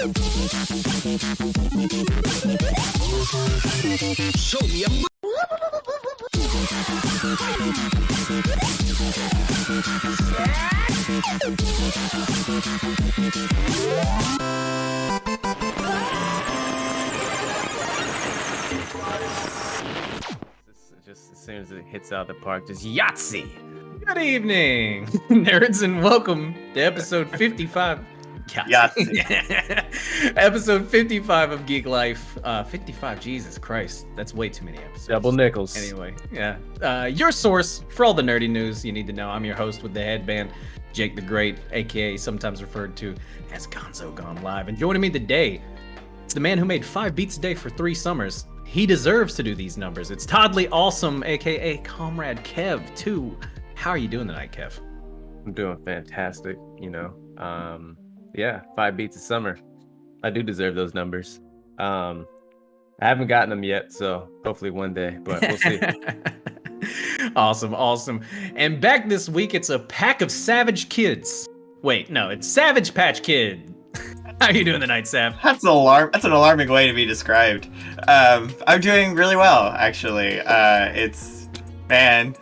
Show me a Just as soon as it hits out of the park, just Yahtzee. Good evening, nerds, and welcome to episode 55. Episode 55 of Geeklife. 55, Jesus Christ. That's way too many episodes. Double nickels. Anyway, yeah. Your source for all the nerdy news you need to know. I'm your host with the headband, Jake the Great, aka sometimes referred to as Gonzo Gone Live. And joining me today, it's the man who made 5 beats a day for 3 summers. He deserves to do these numbers. It's Toddly Awesome, aka Comrade Kev, too. How are you doing tonight, Kev? I'm doing fantastic, Yeah, 5 beats a summer. I do deserve those numbers. I haven't gotten them yet, so hopefully one day, but we'll see. Awesome. And back this week, it's a pack of Savage Kids. Wait, no, it's Savage Patch Kid. How are you doing tonight, Sav? That's an alarming way to be described. I'm doing really well, actually. It's been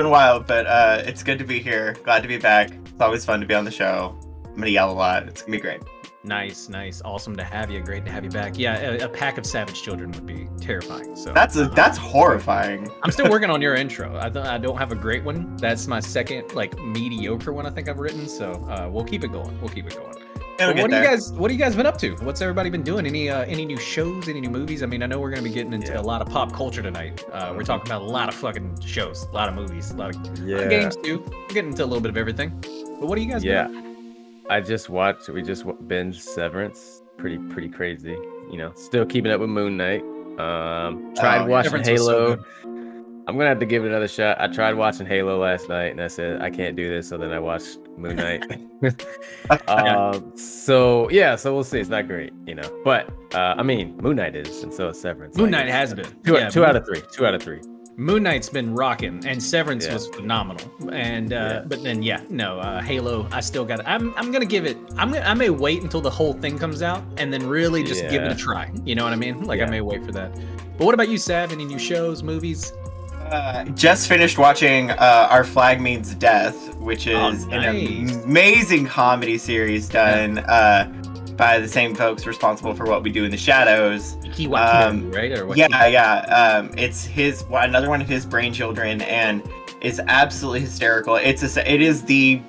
wild, but it's good to be here. Glad to be back. It's always fun to be on the show. I'm gonna yell a lot. It's gonna be great. Nice. Awesome to have you. Great to have you back. Yeah, a pack of savage children would be terrifying. So that's horrifying. I'm still working on your intro. I don't have a great one. That's my second mediocre one I think I've written. So we'll keep it going. What do you guys been up to? What's everybody been doing? Any new shows? Any new movies? I mean, I know we're gonna be getting into a lot of pop culture tonight. We're talking about a lot of fucking shows, a lot of movies, a lot of games too. We're getting into a little bit of everything. But what do you guys been up to? We just binged Severance. Pretty crazy. Still keeping up with Moon Knight. Tried watching Halo. So I'm gonna have to give it another shot. I tried watching Halo last night, and I said I can't do this. So then I watched Moon Knight. So we'll see. It's not great, But Moon Knight is, and so is Severance. Moon Knight has been two out of three. 2 out of 3. Moon Knight's been rocking, and Severance was phenomenal. And but then Halo. I still got. I'm gonna give it. I may wait until the whole thing comes out, and then really just give it a try. You know what I mean? I may wait for that. But what about you, Sav? Any new shows, movies? Just finished watching Our Flag Means Death, which is an amazing comedy series done by the same folks responsible for What We Do in the Shadows. Right? Or what? It's another one of his brainchildren, and it's absolutely hysterical. It is the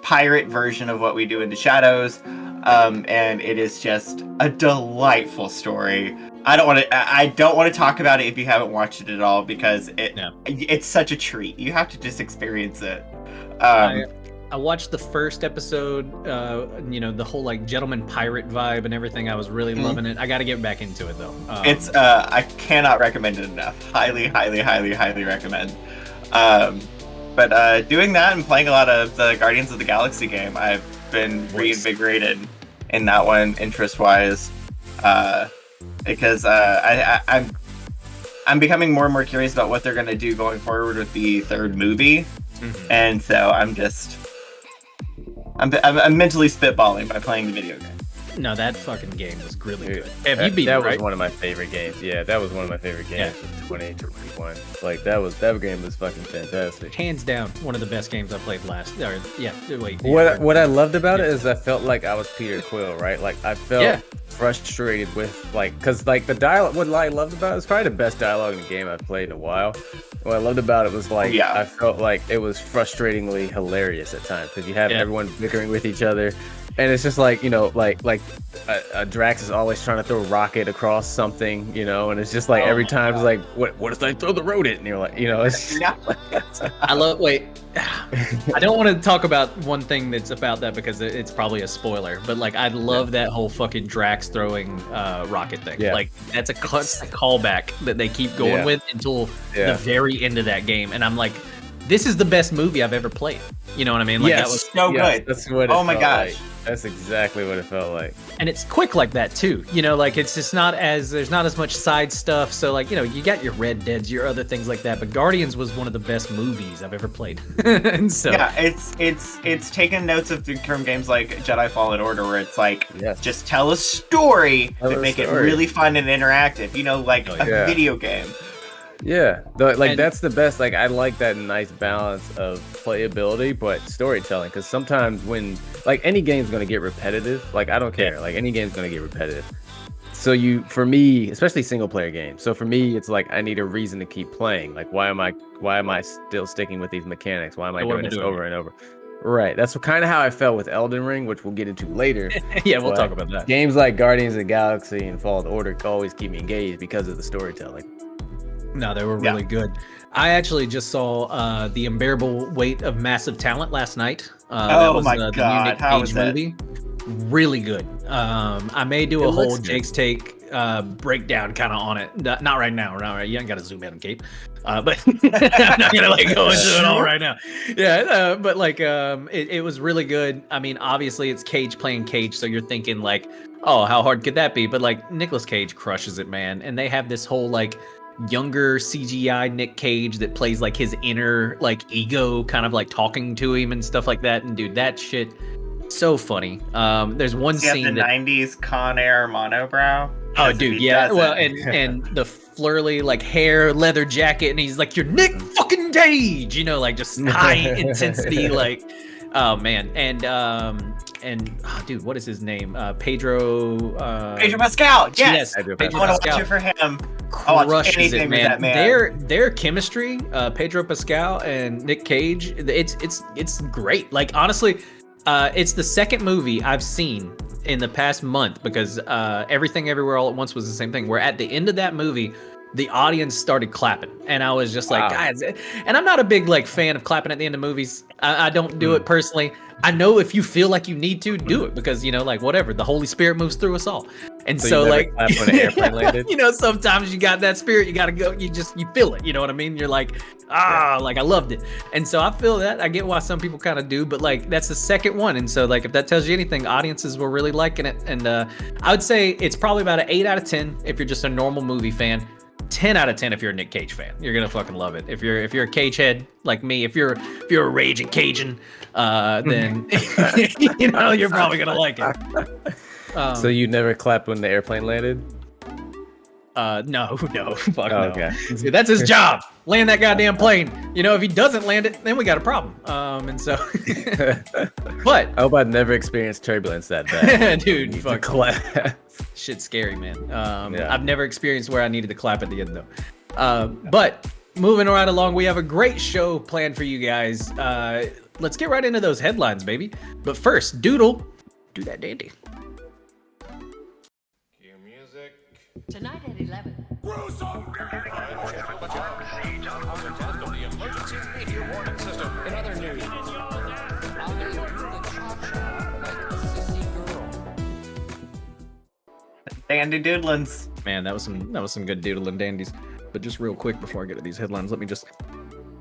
pirate version of What We Do in the Shadows, and it is just a delightful story. I don't want to talk about it if you haven't watched it at all, because it's such a treat. You have to just experience it. I watched the first episode, the whole gentleman pirate vibe and everything. I was really loving it. I got to get back into it though. It's I cannot recommend it enough. Highly recommend. But doing that and playing a lot of the Guardians of the Galaxy game, I've been reinvigorated in that one interest-wise, because I'm becoming more and more curious about what they're going to do going forward with the 3rd movie, and so I'm mentally spitballing by playing the video game. No, that fucking game was really good. That was one of my favorite games. Yeah, that was one of my favorite games of 2021. That game was fucking fantastic. Hands down, one of the best games I played last. What I loved about it is I felt like I was Peter Quill, right? I felt frustrated with because the dialogue. What I loved about it was probably the best dialogue in the game I've played in a while. What I loved about it was I felt like it was frustratingly hilarious at times, because you have everyone bickering with each other. And it's just Drax is always trying to throw a rocket across something, and it's just every time it's what if I throw the rodent? And you're it's I don't want to talk about one thing that's about that, because it's probably a spoiler, but I love that whole fucking Drax throwing rocket thing. That's a callback that they keep going with until the very end of that game, and I'm this is the best movie I've ever played. You know what I mean? Like Yes. that was So good. That's what it Oh my felt gosh. like. That's exactly what it felt like. and it's quick like that too. You know, like it's just not as there's not as much side stuff. So like, you know, you got your Red Deads, your other things like that. But Guardians was one of the best movies I've ever played. And so Yeah, it's taken notes from games like Jedi Fallen Order, where it's like just tell a story Tell but a make it story. really fun and interactive. You know, like Oh, a yeah. video game. Yeah, like And- that's the best. Like I like that nice balance of playability but storytelling. Because sometimes when like any game's gonna get repetitive. Like I don't care. Like any game's gonna get repetitive. So for me, especially single player games. So for me, it's like I need a reason to keep playing. Like why am I still sticking with these mechanics? Why am I So what doing am I this doing? over and over? Right. That's kind of how I felt with Elden Ring, which we'll get into later. yeah, we'll But talk about that. Games like Guardians of the Galaxy and Fallen Order always keep me engaged because of the storytelling. No, they were Yeah. really good. I actually just saw The Unbearable Weight of Massive Talent last night. Oh my the new God, Nick how Cage was that? movie. Really good. I may do a It looks whole good. Jake's Take breakdown kind of on it. Not right now. Not right. You ain't got to zoom in, Cape. But I'm not gonna like go into it all right now. Yeah, but like it was really good. I mean, obviously it's Cage playing Cage, so you're thinking like, oh, how hard could that be? But like Nicolas Cage crushes it, man. And they have this whole like younger CGI Nick Cage that plays like his inner like ego kind of like talking to him and stuff like that. And dude, that shit so funny. There's one Does he have scene the that 90s Con Air monobrow? oh Because if dude, he yeah. doesn't- Well, and the flurly like hair, leather jacket, and he's like, "You're Nick fucking Cage," you know, like just high intensity, like, oh man, and oh, dude, what is his name? Pedro. Pedro Pascal. Yes. Pedro I Pedro want to watch Pascal it for him. I'll watch crushes anything it, with man. that man. Their chemistry, Pedro Pascal and Nick Cage, it's great. Like honestly, it's the second movie I've seen in the past month because Everything Everywhere All at Once was the same thing. Where at the end of that movie, the audience started clapping, and I was just like, Wow. guys. And I'm not a big like fan of clapping at the end of movies. I don't do it personally. I know if you feel like you need to do it because you know, like whatever, the Holy Spirit moves through us all. And So so you never like, clap when an airplane landed? you know, sometimes you got that spirit, you gotta go. You feel it. You know what I mean? You're like, like I loved it. And so I feel that. I get why some people kind of do, but like that's the second one. And so like if that tells you anything, audiences were really liking it. And I would say it's probably about an 8 out of 10 if you're just a normal movie fan. 10 out of 10 if you're a Nick Cage fan. You're gonna fucking love it. If you're a Cage head like me, if you're a raging Cajun, then you know you're probably gonna like it. So you never clapped when the airplane landed? No, fuck Oh, no. okay. Dude, that's his job. Land that goddamn plane. You know, if he doesn't land it, then we got a problem. And so, but I hope I've never experienced turbulence that bad. dude, To fuck, clap. shit's scary, man. Yeah. I've never experienced where I needed to clap at the end though. But moving right along, we have a great show planned for you guys. Let's get right into those headlines, baby. But first, Doodle, do that dandy. Tonight at 11. Dandy Doodlins. Man, that was some good doodle and dandies. But just real quick before I get to these headlines, let me just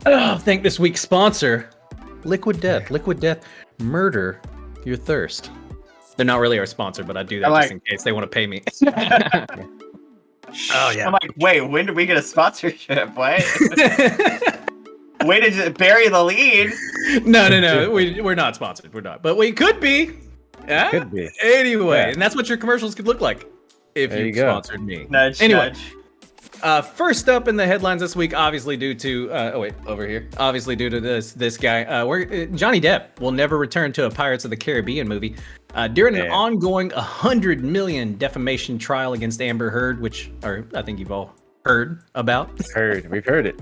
thank this week's sponsor, Liquid Death. Liquid Death, murder your thirst. They're not really our sponsor, but I do that I like- just in case they want to pay me. Oh, yeah. I'm like, wait, when did we get a sponsorship? What? Way to just bury the lead. No. We're not sponsored. We're not. But we could be. Yeah? Could be. Anyway, Yeah. and that's what your commercials could look like if There you you go. sponsored me. Nudge, Anyway. nudge. First up in the headlines this week, obviously due to obviously due to this guy, Johnny Depp will never return to a Pirates of the Caribbean movie during an Damn. ongoing $100 million defamation trial against Amber Heard, which I think you've all heard about. We've heard it.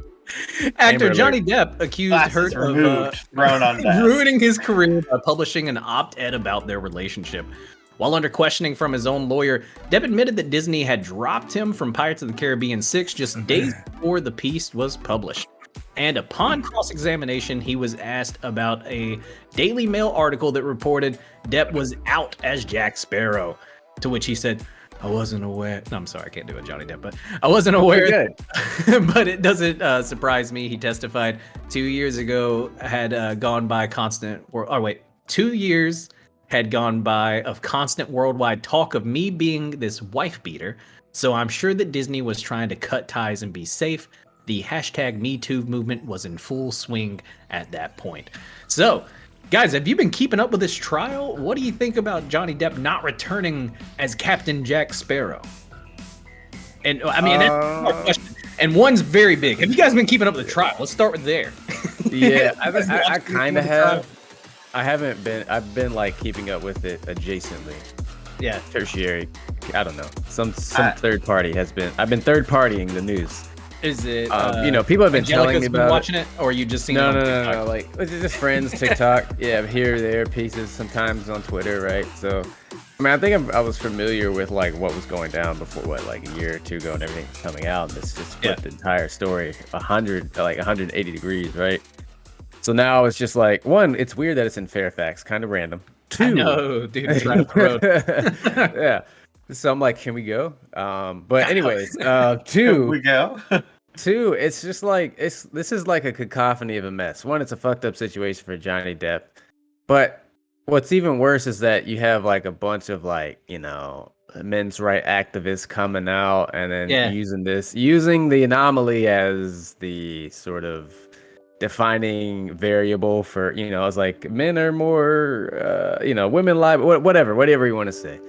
Actor Amber Johnny Depp accused Glasses Heard removed, of thrown on desk. ruining his career by publishing an op-ed about their relationship. While under questioning from his own lawyer, Depp admitted that Disney had dropped him from Pirates of the Caribbean 6 just days before the piece was published. And upon cross-examination, he was asked about a Daily Mail article that reported Depp was out as Jack Sparrow. To which he said, I wasn't aware. No, I'm sorry, I can't do a Johnny Depp, but I wasn't aware. But it doesn't surprise me. He testified 2 years ago had gone by constant. 2 years had gone by of constant worldwide talk of me being this wife beater. So I'm sure that Disney was trying to cut ties and be safe. The hashtag #MeToo movement was in full swing at that point. So, guys, have you been keeping up with this trial? What do you think about Johnny Depp not returning as Captain Jack Sparrow? And I mean, that's my question. And one's very big. Have you guys been keeping up with the trial? Let's start with there. Yeah, I kind of have. I haven't been. I've been like keeping up with it adjacently. Yeah, tertiary. I don't know. Some third party has been. I've been third partying the news. Is it? People have been telling me about watching it, or are you just seeing? No. Like it's just friends, TikTok. Yeah, here, there, pieces. Sometimes on Twitter, right? So, I mean, I think I was familiar with like what was going down before, like a year or two ago, and everything was coming out. And this just flipped the entire story 180 degrees, right? So now it's just like, one, it's weird that it's in Fairfax, kind of random. Two, I know, dude, it's right up the road. Yeah. So I'm like, can we go? But anyways, two, we go. Two, it's just like this is like a cacophony of a mess. One, it's a fucked up situation for Johnny Depp, but what's even worse is that you have like a bunch of like, men's right activists coming out and then using the anomaly as the sort of defining variable for, it's like men are more, women lie, whatever you want to say.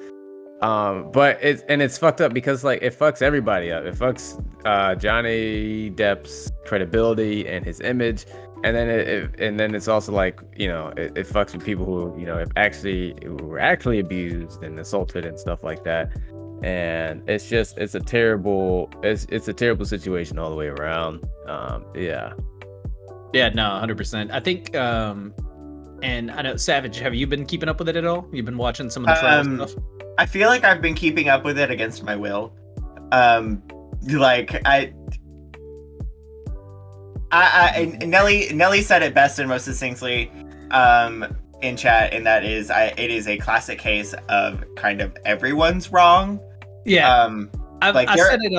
But it's fucked up because like it fucks everybody up. It fucks Johnny Depp's credibility and his image, and then it's also like it fucks with people who who were actually abused and assaulted and stuff like that. And it's a terrible situation all the way around. Yeah, no, 100%. I think and I know, Savage, have you been keeping up with it at all? You've been watching some of the trial stuff? I feel like I've been keeping up with it against my will. Nelly said it best and most succinctly in chat, and that is, it is a classic case of kind of everyone's wrong. Yeah. I said it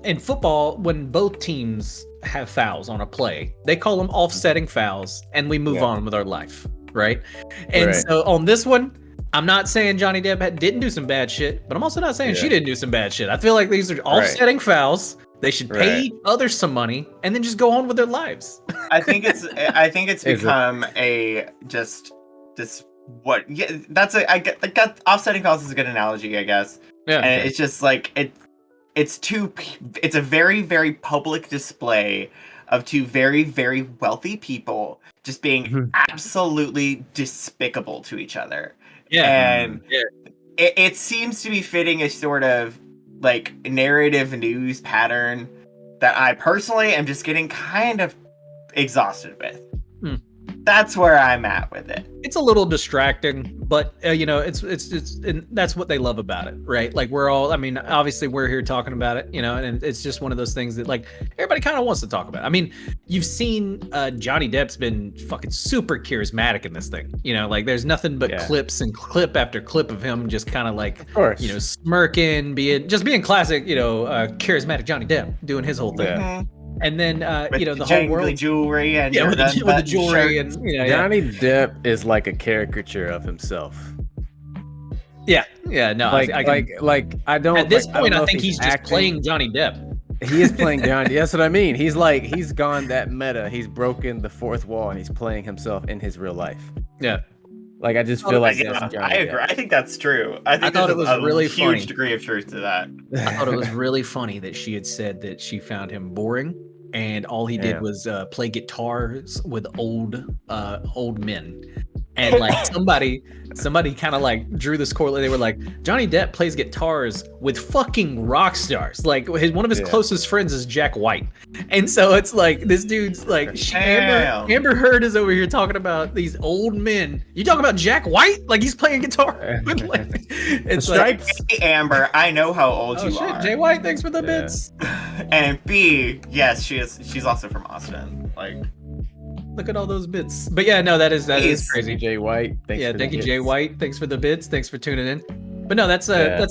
in football, when both teams have fouls on a play, they call them offsetting fouls, and we move on with our life, right? And so on this one, I'm not saying Johnny Depp didn't do some bad shit, but I'm also not saying she didn't do some bad shit. I feel like these are offsetting fouls. They should pay others some money and then just go on with their lives. I think it's become offsetting fouls is a good analogy, I guess. Yeah. And it's just like it's a very, very public display of two very, very wealthy people just being absolutely despicable to each other. Yeah. And it seems to be fitting a sort of like narrative news pattern that I personally am just getting kind of exhausted with. That's where I'm at with it. It's a little distracting, but it's and that's what they love about it, right? Like obviously we're here talking about it, and it's just one of those things that like everybody kind of wants to talk about. I mean, you've seen Johnny Depp's been fucking super charismatic in this thing, like there's nothing but clips and clip after clip of him just kind of like, smirking, being classic, charismatic Johnny Depp doing his whole thing. Yeah. And then the whole world jewelry and with the jewelry and Johnny Depp is like a caricature of himself. Yeah, no, I don't. At this point, I think he's just playing Johnny Depp. He is playing Johnny. That's what I mean. He's gone that meta. He's broken the fourth wall and he's playing himself in his real life. Yeah. Like I just feel like I agree. I think that's true. I thought it was a really huge degree of truth to that. I thought it was really funny that she had said that she found him boring, and all he did was play guitars with old men. And like somebody kind of like drew this correlation. They were like, Johnny Depp plays guitars with fucking rock stars. Like one of his closest friends is Jack White. And so it's like this dude's like Amber Heard is over here talking about these old men. You talking about Jack White? Like he's playing guitar. It's like, hey, Amber, I know how old you are. Jay White, thanks for the bits. And B, yes, she's also from Austin. Like, look at all those bits. But yeah, no, that is crazy. Jay White. Thank you, Jay White. Thanks for the bits. Thanks for tuning in. But no, that's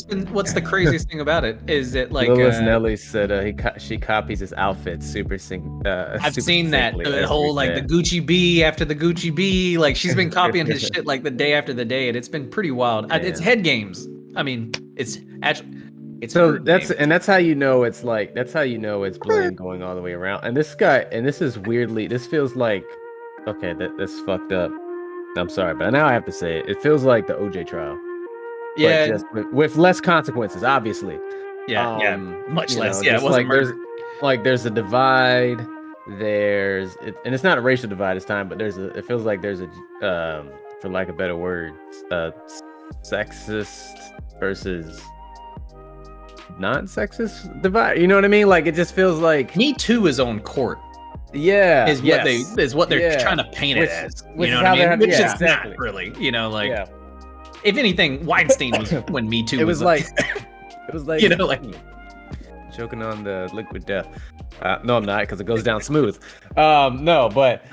been what's the craziest thing about it is that like Lewis Nelly said she copies his outfits super I've seen that the whole like the Gucci B after the Gucci B, like she's been copying his shit like the day after the day, and it's been pretty wild. It's head games. I mean, it's actually so that's how you know it's blame going all the way around. And this guy, and this is weirdly, this feels like okay, that's fucked up. I'm sorry, but now I have to say it. It feels like the OJ trial. Yeah, just with less consequences, obviously. Yeah, much less. Yeah, it wasn't there's a divide. And it's not a racial divide this time, but it feels like there's a for lack of better word, sexist versus non-sexist divide. You know what I mean? Like it just feels like Me Too is on court. Yeah, is what they're trying to paint it as. You know what I mean? Which is exactly. Not really. You know, like if anything, Weinstein was when Me Too. It was like you know, like choking on the liquid death. No, I'm not, because it goes down smooth. No, but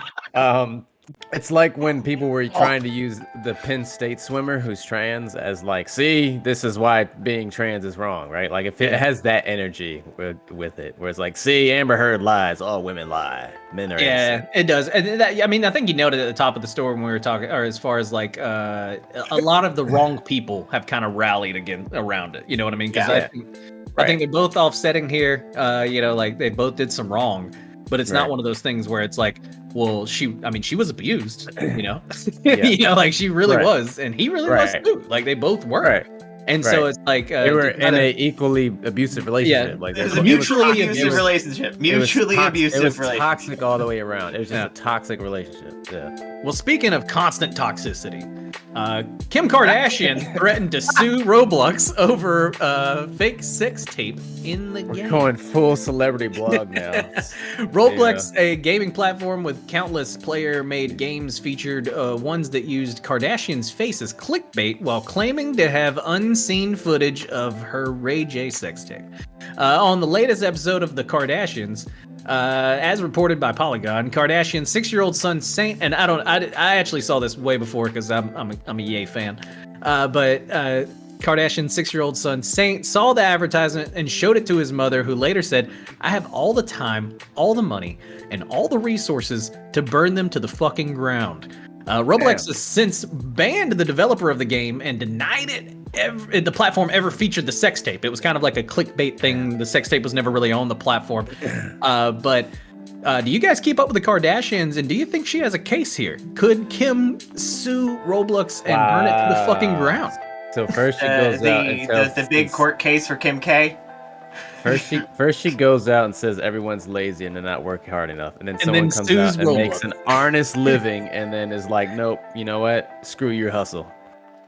it's like when people were trying to use the Penn State swimmer who's trans as like, see, this is why being trans is wrong, right? Like if it has that energy with it, where it's like, see, Amber Heard lies, all women lie, men are innocent. It does. And I mean, I think you noted at the top of the story when we were talking, or as far as like a lot of the wrong people have kind of rallied again around it. You know what I mean? Because I think they're both offsetting here. You know, like they both did some wrong. But it's not one of those things where it's like, well, she was abused, you know, you know, like she really was, and he really was too. Like they both were. And so it's like they were in a equally abusive relationship. Yeah, like it was a mutually abusive relationship. Mutually abusive relationship. It was toxic all the way around. It was just a toxic relationship. Yeah. Well, speaking of constant toxicity, Kim Kardashian threatened to sue Roblox over fake sex tape in the game. We're going full celebrity blog now. Roblox, a gaming platform with countless player-made games, featured ones that used Kardashian's face as clickbait while claiming to have unseen footage of her Ray J sex tape. On the latest episode of The Kardashians, as reported by Polygon, Kardashian's 6-year-old son Saint, and I actually saw this way before because I'm a Ye fan, but Kardashian's 6-year-old son Saint saw the advertisement and showed it to his mother, who later said, "I have all the time, all the money, and all the resources to burn them to the fucking ground." Roblox has since banned the developer of the game and denied the platform ever featured the sex tape. It was kind of like a clickbait thing. The sex tape was never really on the platform. But do you guys keep up with the Kardashians, and do you think she has a case here? Could Kim sue Roblox and burn it to the fucking ground? So first she goes out and tells the big court case for Kim K. First she goes out and says everyone's lazy and they're not working hard enough, and then someone comes out and makes an honest living, and then is like, nope, you know what? Screw your hustle.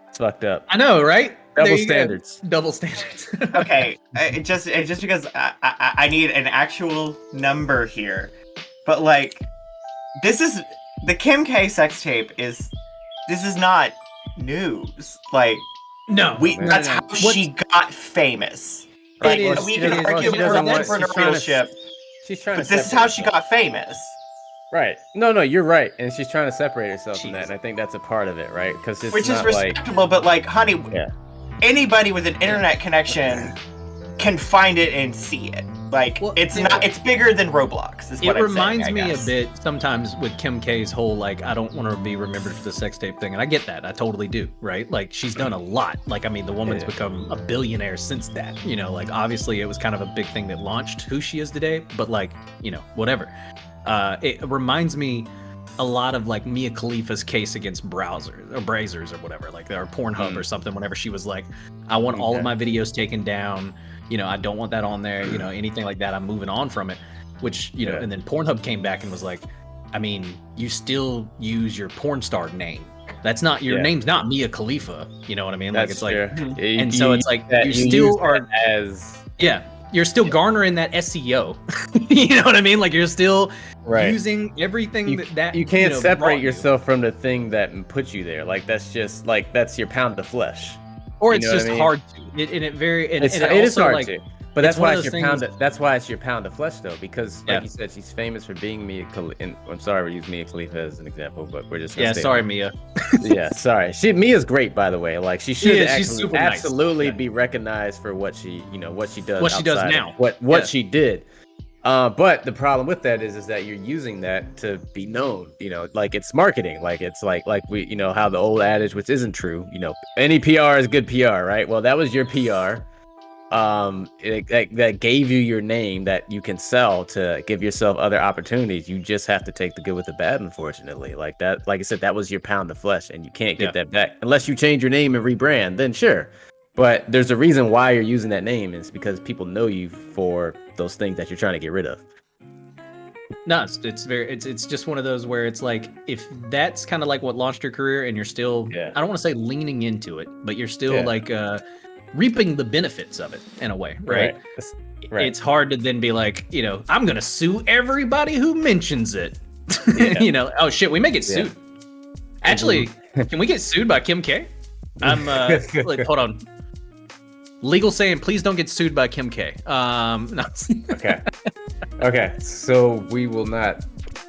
It's fucked up. I know, right? Double standards. Double standards. Okay, just because I need an actual number here, but like, this is the Kim K sex tape this is not news. Like, no, that's how she got famous. Right? We can argue her entrepreneurship. She's trying but this is how she got famous. Right. No, you're right. And she's trying to separate herself from that. And I think that's a part of it, right? Because it's which is respectable, but like, honey, anybody with an internet connection can find it and see it. Like, it's bigger than Roblox, is what I'm saying. It reminds me a bit sometimes with Kim K's whole, like, I don't want her to be remembered for the sex tape thing. And I get that. I totally do, right? Like, she's done a lot. Like, I mean, the woman's become a billionaire since that. You know, like, obviously it was kind of a big thing that launched who she is today. But, like, you know, whatever. It reminds me a lot of, like, Mia Khalifa's case against Brazers or whatever. Like, or Pornhub or something, whenever she was like, I want all of my videos taken down. You know, I don't want that on there, you know, anything like that. I'm moving on from it, which, you know, and then Pornhub came back and was like, I mean, you still use your porn star name. That's not, your name's not Mia Khalifa. You know what I mean? Like, it's like, and so it's like, you still are you're still garnering that SEO. You know what I mean? Like, you're still using everything that you can't separate yourself from the thing that puts you there. Like, that's just like, that's your pound of flesh. Or it's just hard to. It is hard to. But that's one why of it's your those pound. things- That's why it's your pound of flesh, though, because like Yeah. you said, she's famous for being Mia Khalifa. And I'm sorry we use Mia Khalifa as an example, but we're just gonna Yeah, stay sorry, on- Mia. Yeah, sorry. Mia's great, by the way. Like she should is, she's actually super nice. absolutely Yeah. be recognized for what she does. What she does outside of now. What Yeah. she did. But the problem with that is that you're using that to be known. Like it's marketing. Like it's like we how the old adage, which isn't true. Any PR is good PR, right? Well, that was your PR. That gave you your name that you can sell to give yourself other opportunities. You just have to take the good with the bad, unfortunately. Like that, like I said, that was your pound of flesh, and you can't get that back unless you change your name and rebrand. Then sure, but there's a reason why you're using that name. It's because people know you for those things that you're trying to get rid of. No, it's just one of those where it's like, if that's kind of like what launched your career and you're still, I don't want to say leaning into it, but you're still like reaping the benefits of it in a way, right? Right. It's hard to then be like, I'm gonna sue everybody who mentions it. Oh shit, we may get sued. Actually, can we get sued by Kim K? I'm like, hold on. Legal saying, please don't get sued by Kim K. No. Okay. So we will not.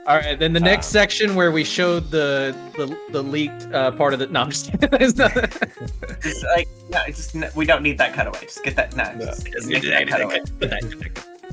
All right. Then the next section where we showed the leaked part of the. No, I'm just kidding. It's not- Just like we don't need that cutaway. Just get that. Just get that cutaway.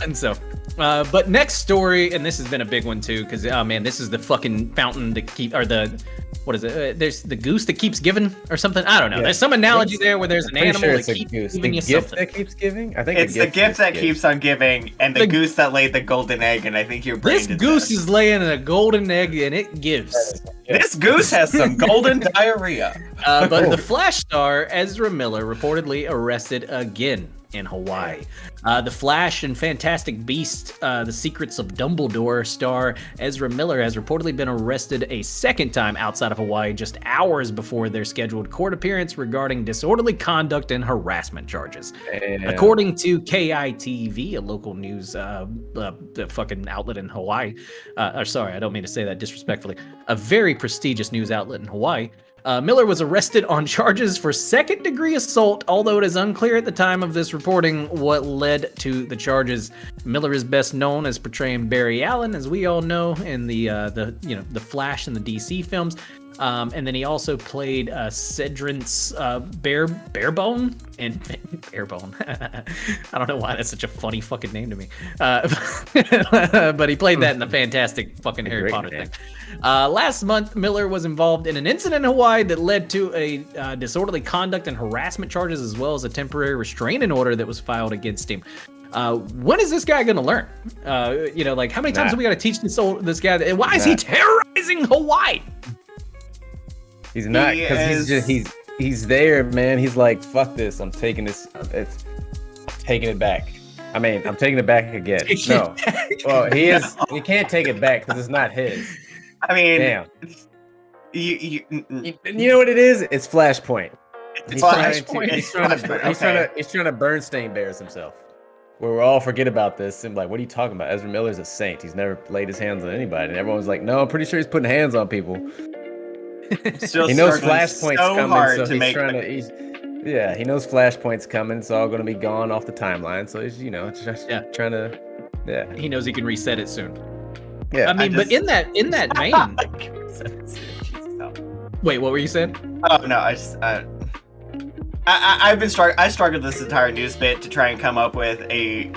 And so, but next story, and this has been a big one too, because oh man, this is the fucking fountain to keep, or the, what is it? There's the goose that keeps giving, or something. I don't know. There's some analogy there where there's an animal that keeps giving you gift something. that keeps giving. I think It's the gift that keeps on giving, and the goose that laid the golden egg. And I think your brain. This goose is laying a golden egg, and it gives. This goose has some golden diarrhea. But the Flash star Ezra Miller reportedly arrested again in Hawaii. The Flash and Fantastic Beast, The Secrets of Dumbledore star Ezra Miller has reportedly been arrested a second time outside of Hawaii just hours before their scheduled court appearance regarding disorderly conduct and harassment charges. According to KITV, a local news fucking outlet in Hawaii, sorry, I don't mean to say that disrespectfully, a very prestigious news outlet in Hawaii, Miller was arrested on charges for second-degree assault, although it is unclear at the time of this reporting what led to the charges. Miller is best known as portraying Barry Allen, as we all know, in the Flash and the DC films. And then he also played Cedric's Barebone and Barebone. I don't know why that's such a funny fucking name to me. But he played that in the fantastic fucking Harry Potter thing. Last month, Miller was involved in an incident in Hawaii that led to a disorderly conduct and harassment charges, as well as a temporary restraining order that was filed against him. When is this guy gonna learn? Like how many times do we gotta teach this guy? Why is he terrorizing Hawaii? He's not, because he's there, man. He's like, fuck this. I'm taking this. I'm taking it back. I mean, I'm taking it back again. No. Well, he is. He can't take it back because it's not his. I mean, damn. You know what it is? It's Flashpoint. It's Flashpoint. He's trying to Bernstein Bears himself. Where we all forget about this and like, what are you talking about? Ezra Miller's a saint. He's never laid his hands on anybody. And everyone's like, no, I'm pretty sure he's putting hands on people. Still he knows Flashpoint's so coming, hard so to he's make trying to. He knows Flashpoint's coming. It's all going to be gone off the timeline. So he's, just trying to. Yeah. He knows he can reset it soon. Yeah. I mean, but in that vein. Wait, what were you saying? Oh no, I've been I struggled this entire news bit to try and come up with a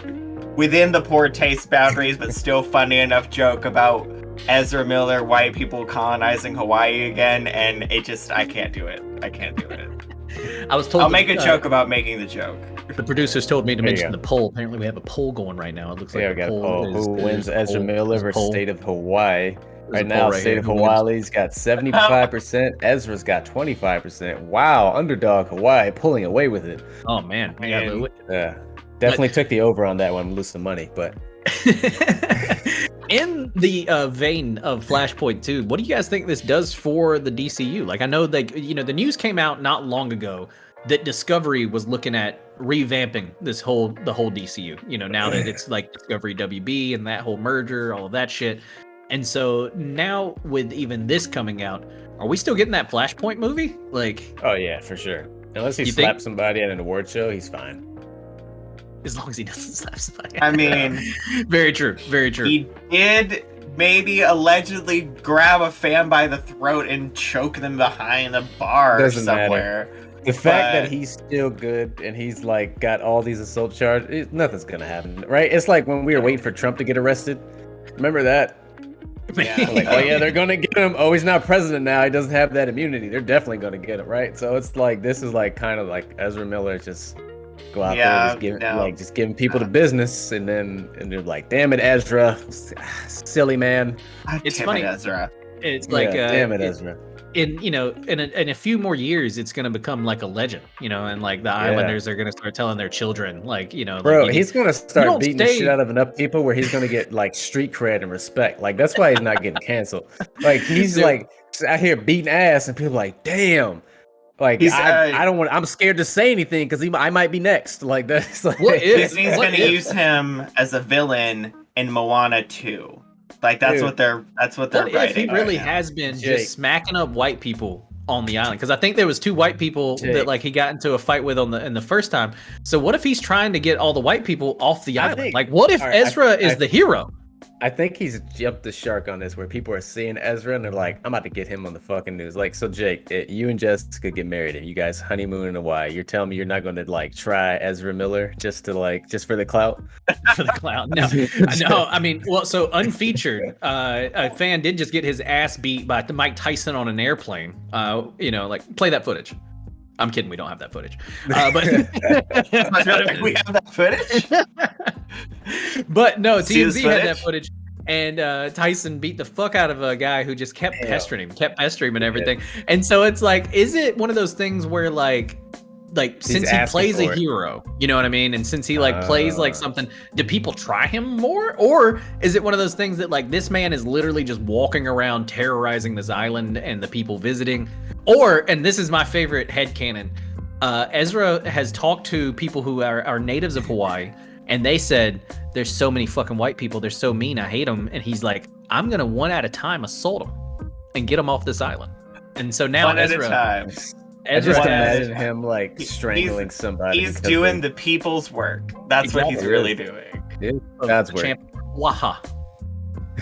within the poor taste boundaries, but still funny enough joke about Ezra Miller, white people colonizing Hawaii again, and I can't do it. I was told I'll make a joke about making the joke. The producers told me to mention the poll. Apparently, we have a poll going right now. It looks like we got a poll. Who wins Ezra Miller versus State of Hawaii? Right now, State of Hawaii's got 75%. Ezra's got 25%. Wow, underdog Hawaii pulling away with it. Oh man, yeah, definitely took the over on that one. Lose some money, but in the vein of Flashpoint 2, what do you guys think this does for the DCU? Like, I know that the news came out not long ago that Discovery was looking at revamping the whole DCU. Now that it's like Discovery WB and that whole merger, all of that shit. And so now with even this coming out, are we still getting that Flashpoint movie? Like, oh yeah, for sure. Unless he slaps somebody at an award show, he's fine. as long as he doesn't slap somebody. I mean, very true. Very true. He did maybe allegedly grab a fan by the throat and choke them behind a bar somewhere. The fact that he's still good and he's like got all these assault charges, nothing's gonna happen, right? It's like when we were waiting for Trump to get arrested. Remember that? Yeah. Like, oh yeah, they're gonna get him. Oh, he's not president now. He doesn't have that immunity. They're definitely gonna get him, right? So it's like this is like kind of like Ezra Miller just go out there, just giving people the business, and they're like, damn it, Ezra, silly man. It's funny, Ezra. It's like, damn it, Ezra. In a few more years, it's gonna become like a legend, and like the Islanders are gonna start telling their children, like, bro, like, he's gonna start beating the shit out of enough people where he's gonna get like street cred and respect. Like that's why he's not getting canceled. Like he's like out here beating ass, and people are like, damn. Like I don't want. I'm scared to say anything because I might be next. Like that's like Disney's gonna use him as a villain in Moana 2. Like that's what they're writing. If he really has been just smacking up white people on the island, because I think there was 2 white people that like he got into a fight with in the first time. So what if he's trying to get all the white people off the island? Like what if Ezra is the hero? I think he's jumped the shark on this, where people are seeing Ezra and they're like, I'm about to get him on the fucking news. Like, so Jake, you and Jessica get married and you guys honeymoon in Hawaii. You're telling me you're not going to like try Ezra Miller just for the clout? For the clout? No. I mean, well, so Unfeatured, a fan did just get his ass beat by Mike Tyson on an airplane. Like play that footage. I'm kidding. We don't have that footage. But we have that footage. But no, TMZ had that footage, and Tyson beat the fuck out of a guy who just kept pestering him and everything. Yeah. And so it's like, is it one of those things where like since he plays a hero, you know what I mean? And since he like plays like something, do people try him more? Or is it one of those things that like this man is literally just walking around terrorizing this island and the people visiting? Or, and this is my favorite headcanon, Ezra has talked to people who are natives of Hawaii, and they said, there's so many fucking white people, they're so mean, I hate them. And he's like, I'm gonna one at a time assault them and get them off this island. And so now Ezra just imagine him like strangling somebody. He's doing the people's work. That's what he's really doing. Dude, God's work. Waha.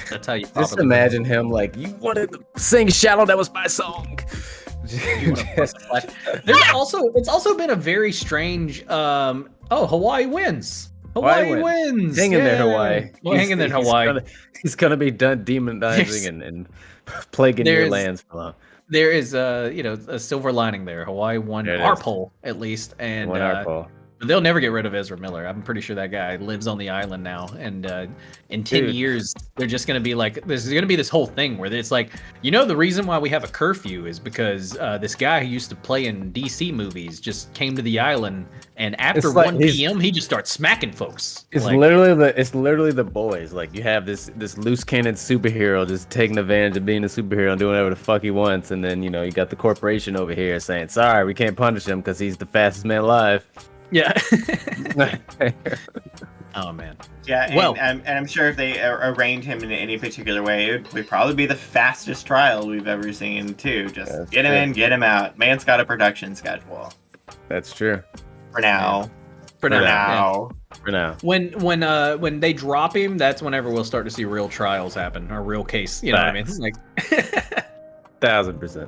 That's how you just imagine him like, you wanted to sing Shallow, that was my song. It's also been a very strange Hawaii wins. Hawaii wins. Hang in there, Hawaii. Well, hang in there, Hawaii. He's gonna be done demonizing and plaguing your lands for long. There is a silver lining there. Hawaii won our poll at least, and they'll never get rid of Ezra Miller. I'm pretty sure that guy lives on the island now, and in 10 years, they're just going to be like, there's going to be this whole thing where it's like, the reason why we have a curfew is because this guy who used to play in DC movies just came to the island, and after 1 p.m. he just starts smacking folks. It's literally the boys. Like you have this loose cannon superhero just taking advantage of being a superhero and doing whatever the fuck he wants, and then you got the corporation over here saying, sorry, we can't punish him because he's the fastest man alive. Yeah. Oh man. Yeah. And I'm sure if they arraigned him in any particular way, it would probably be the fastest trial we've ever seen too. Just get him in, get him out. Man's got a production schedule. That's true. For now. For now. When they drop him, that's whenever we'll start to see real trials happen, or real case. You know what I mean? It's like 1000%.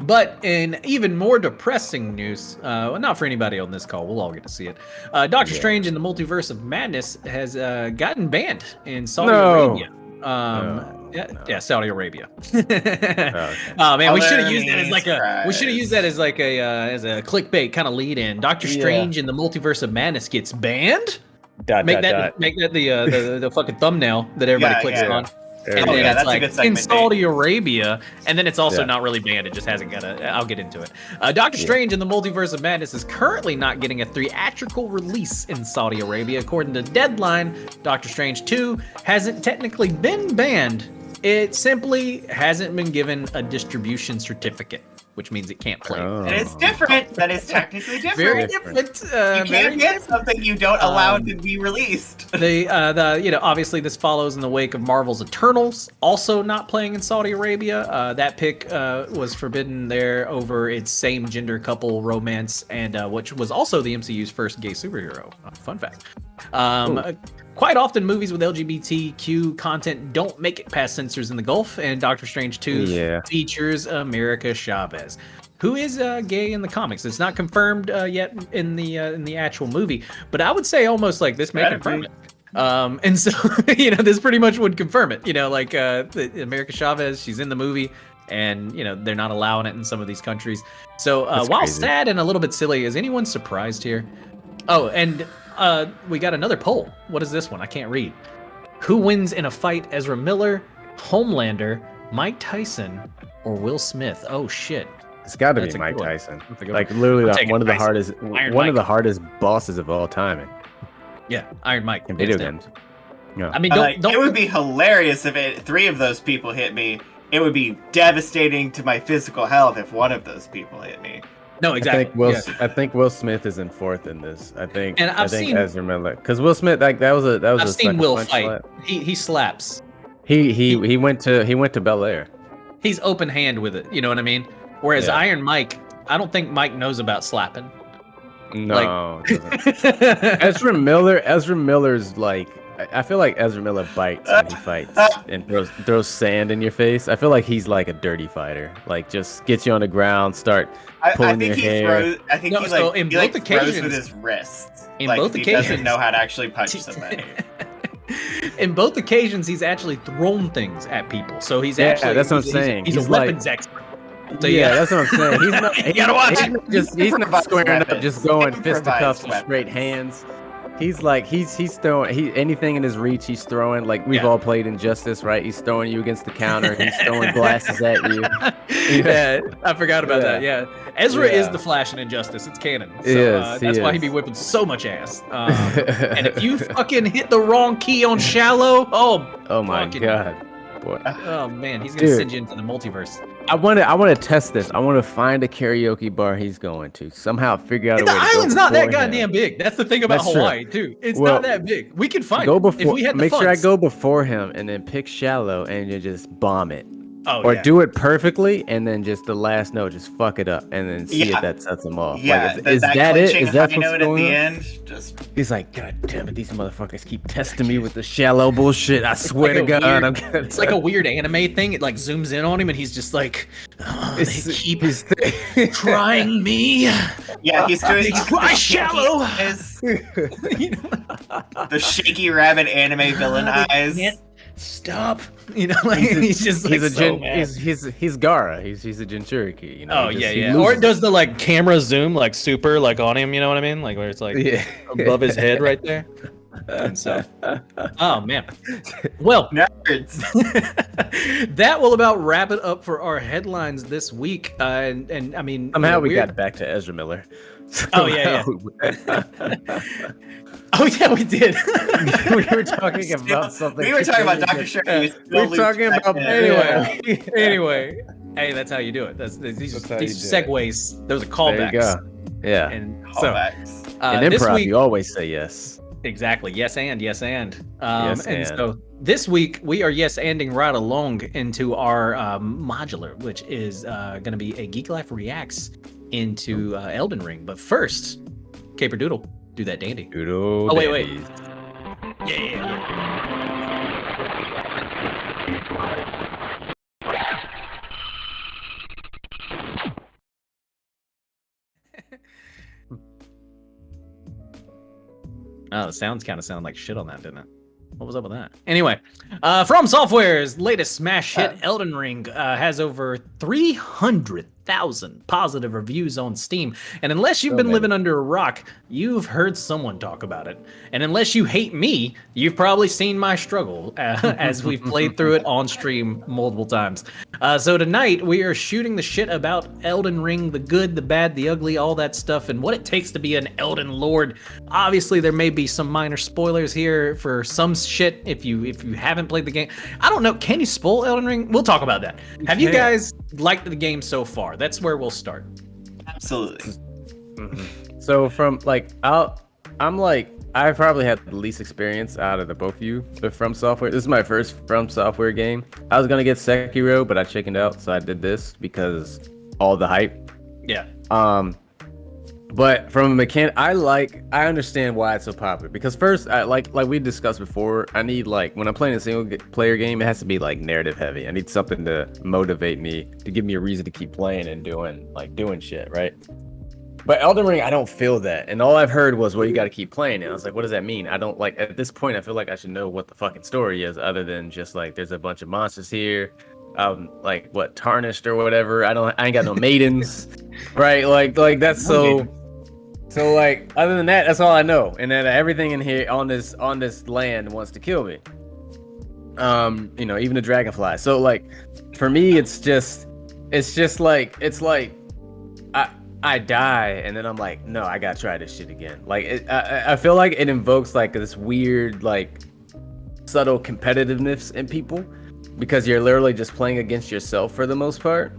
But in even more depressing news, not for anybody on this call, we'll all get to see it. Doctor Strange in the Multiverse of Madness has gotten banned in Saudi Arabia. Saudi Arabia. Oh man, we should have used that as like a clickbait kind of lead in. Doctor Strange in the Multiverse of Madness gets banned. Make that the fucking thumbnail that everybody clicks on. And then it's like in Saudi Arabia, and then it's also not really banned. It just hasn't got I'll get into it. Doctor Strange in the Multiverse of Madness is currently not getting a theatrical release in Saudi Arabia. According to Deadline, Doctor Strange 2 hasn't technically been banned. It simply hasn't been given a distribution certificate. which means it can't play. And it's different. That is technically different. Very different. You can't get something you don't allow to be released. Obviously this follows in the wake of Marvel's Eternals, also not playing in Saudi Arabia. That pick was forbidden there over its same gender couple romance, and which was also the MCU's first gay superhero. Fun fact. Quite often, movies with LGBTQ content don't make it past censors in the Gulf, and Doctor Strange 2 features America Chavez, who is gay in the comics. It's not confirmed yet in the actual movie, but I would say almost like this may confirm it. And so, this pretty much would confirm it. America Chavez, she's in the movie, and they're not allowing it in some of these countries. So while crazy. Sad and a little bit silly, is anyone surprised here? Oh, and we got another poll. What is this one? I can't read. Who wins in a fight, Ezra Miller, Homelander, Mike Tyson, or Will Smith? Oh shit. It's got to be Mike Tyson. Like literally one of the hardest bosses of all time. Yeah, Iron Mike in video games. Yeah. I mean, it would be hilarious if three of those people hit me. It would be devastating to my physical health if one of those people hit me. No, exactly. I think Will Smith is in fourth in this. I think seen Ezra Miller, because Will Smith, like that was a. I've seen Will fight. Slap. He slaps. He went to Bel Air. He's open hand with it. You know what I mean? Whereas Iron Mike, I don't think Mike knows about slapping. No, Ezra Miller's like. I feel like Ezra Miller bites when he fights and throws sand in your face. I feel like he's like a dirty fighter. Like just gets you on the ground, start pulling your hair. I think he throws with his wrists. In both occasions, he doesn't know how to actually punch somebody. In both occasions, he's actually thrown things at people. So he's actually that's what I'm saying. He's a weapons expert. So that's what I'm saying. He's not. You gotta watch it. He's not squaring up, just going fisticuffs with straight hands. He's like he's throwing anything in his reach. He's throwing like we've all played Injustice, right? He's throwing you against the counter. He's throwing glasses at you. Yeah, I forgot about that. Yeah, Ezra is the Flash in Injustice. It's canon. So that's why he'd be whipping so much ass. And if you fucking hit the wrong key on Shallow, oh my god. Boy. Oh man, he's gonna send you into the multiverse. I want to test this. I want to find a karaoke bar he's going to. Somehow figure out a way. The island's not that goddamn big. That's the thing about Hawaii too. It's not that big. We can find it if we had the funds. Make sure I go before him and then pick Shallow and you just bomb it. Or do it perfectly and then just the last note, just fuck it up and then see if that sets him off. Yeah, like, is that it? Is that what's going on? End, He's like, God damn it, these motherfuckers keep testing me with the Shallow bullshit. I swear to God, I'm gonna. It's like a weird anime thing. It like zooms in on him and he's just like, they keep trying me. Yeah, he's doing try Shallow. The shaky rabbit anime villain eyes. Stop! He's just like he's Gaara. He's a Jinchuriki. Or it does the like camera zoom like super like on him. You know what I mean? Like where it's like above his head right there. And so, oh man. Well, nerds. That will about wrap it up for our headlines this week. And I mean, somehow we got back to Ezra Miller. Oh yeah. Oh yeah, we did. We were talking about something. We were talking about Dr. Strange. We were talking about anyway. Hey, that's how you do it. These segues. Those are callbacks. There you go. Yeah. And callbacks. In improv, you always say yes. Exactly. Yes and. So this week we are yes-anding right along into our modular, which is going to be a Geeklife Reacts into Elden Ring. But first, Caper Doodle, do that dandy. Doodle. Oh wait. Yeah. Oh, the sounds kind of sound like shit on that, didn't it? What was up with that? Anyway, From Software's latest smash hit, Elden Ring, has over 300,000 positive reviews on Steam. And unless you've been living under a rock, you've heard someone talk about it. And unless you hate me, you've probably seen my struggle as we've played through it on stream multiple times. So tonight, we are shooting the shit about Elden Ring, the good, the bad, the ugly, all that stuff, and what it takes to be an Elden Lord. Obviously, there may be some minor spoilers here for some shit if you haven't played the game. I don't know. Can you spoil Elden Ring? We'll talk about that. Have you guys liked the game so far? far. That's where we'll start. Absolutely. So from like I'm like I probably had the least experience out of the both of you with From Software. This is my first From Software game. I was gonna get Sekiro, but I chickened out, so I did this because all the hype. Yeah. But from a mechanic, I understand why it's so popular. Because first, like we discussed before, I need like when I'm playing a single player game, it has to be like narrative heavy. I need something to motivate me, to give me a reason to keep playing and doing shit, right? But Elden Ring, I don't feel that. And all I've heard was, well, you got to keep playing. And I was like, what does that mean? I don't like, at this point, I feel like I should know what the fucking story is, other than just like, there's a bunch of monsters here. Like what, tarnished or whatever. I ain't got no maidens, right? Like that's so like, other than that, that's all I know. And then everything in here on this land wants to kill me. Even the dragonfly. So like, for me, it's just like, I die, and then I'm like, no, I gotta try this shit again. Like, I feel like it invokes like this weird, like, subtle competitiveness in people, because you're literally just playing against yourself for the most part.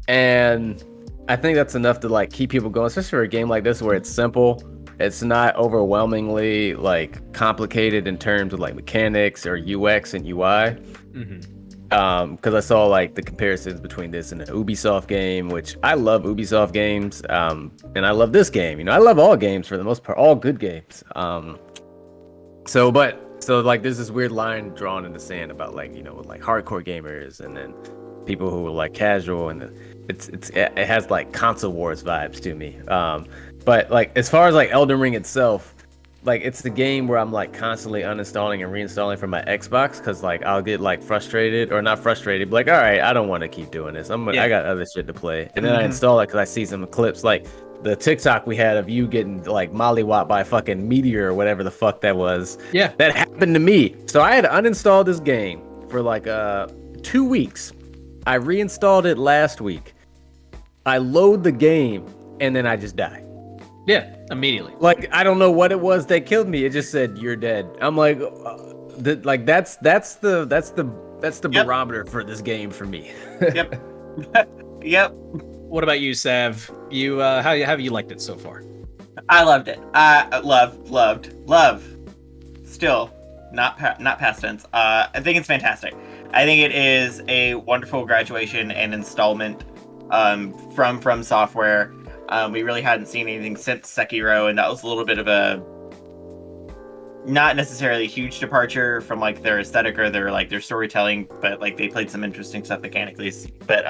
And I think that's enough to like keep people going, especially for a game like this where it's simple. It's not overwhelmingly like complicated in terms of like mechanics or UX and UI. Because I saw like the comparisons between this and an Ubisoft game, which I love Ubisoft games, and I love this game. I love all games for the most part, all good games. So like there's this weird line drawn in the sand about like like hardcore gamers and then people who are like casual, and it has like console wars vibes to me. But like as far as like Elden Ring itself, like it's the game where I'm like constantly uninstalling and reinstalling from my Xbox, because like I'll get like frustrated, or not frustrated, but like, all right, I don't want to keep doing this. I got other shit to play, and then I install it because I see some clips like the TikTok we had of you getting like mollywopped by a fucking meteor or whatever the fuck that was. Yeah, that happened to me. So I had to uninstall this game for like 2 weeks. I reinstalled it last week. I load the game and then I just die. Yeah, immediately. Like, I don't know what it was that killed me. It just said you're dead. I'm like, that's the barometer for this game for me. Yep. Yep. What about you, Sav? You how have you liked it so far? I loved it. Love. Still, not past tense. I think it's fantastic. I think it is a wonderful graduation and installment from Software. We really hadn't seen anything since Sekiro, and that was a little bit of a not necessarily a huge departure from like their aesthetic or their storytelling, but like they played some interesting stuff mechanically. But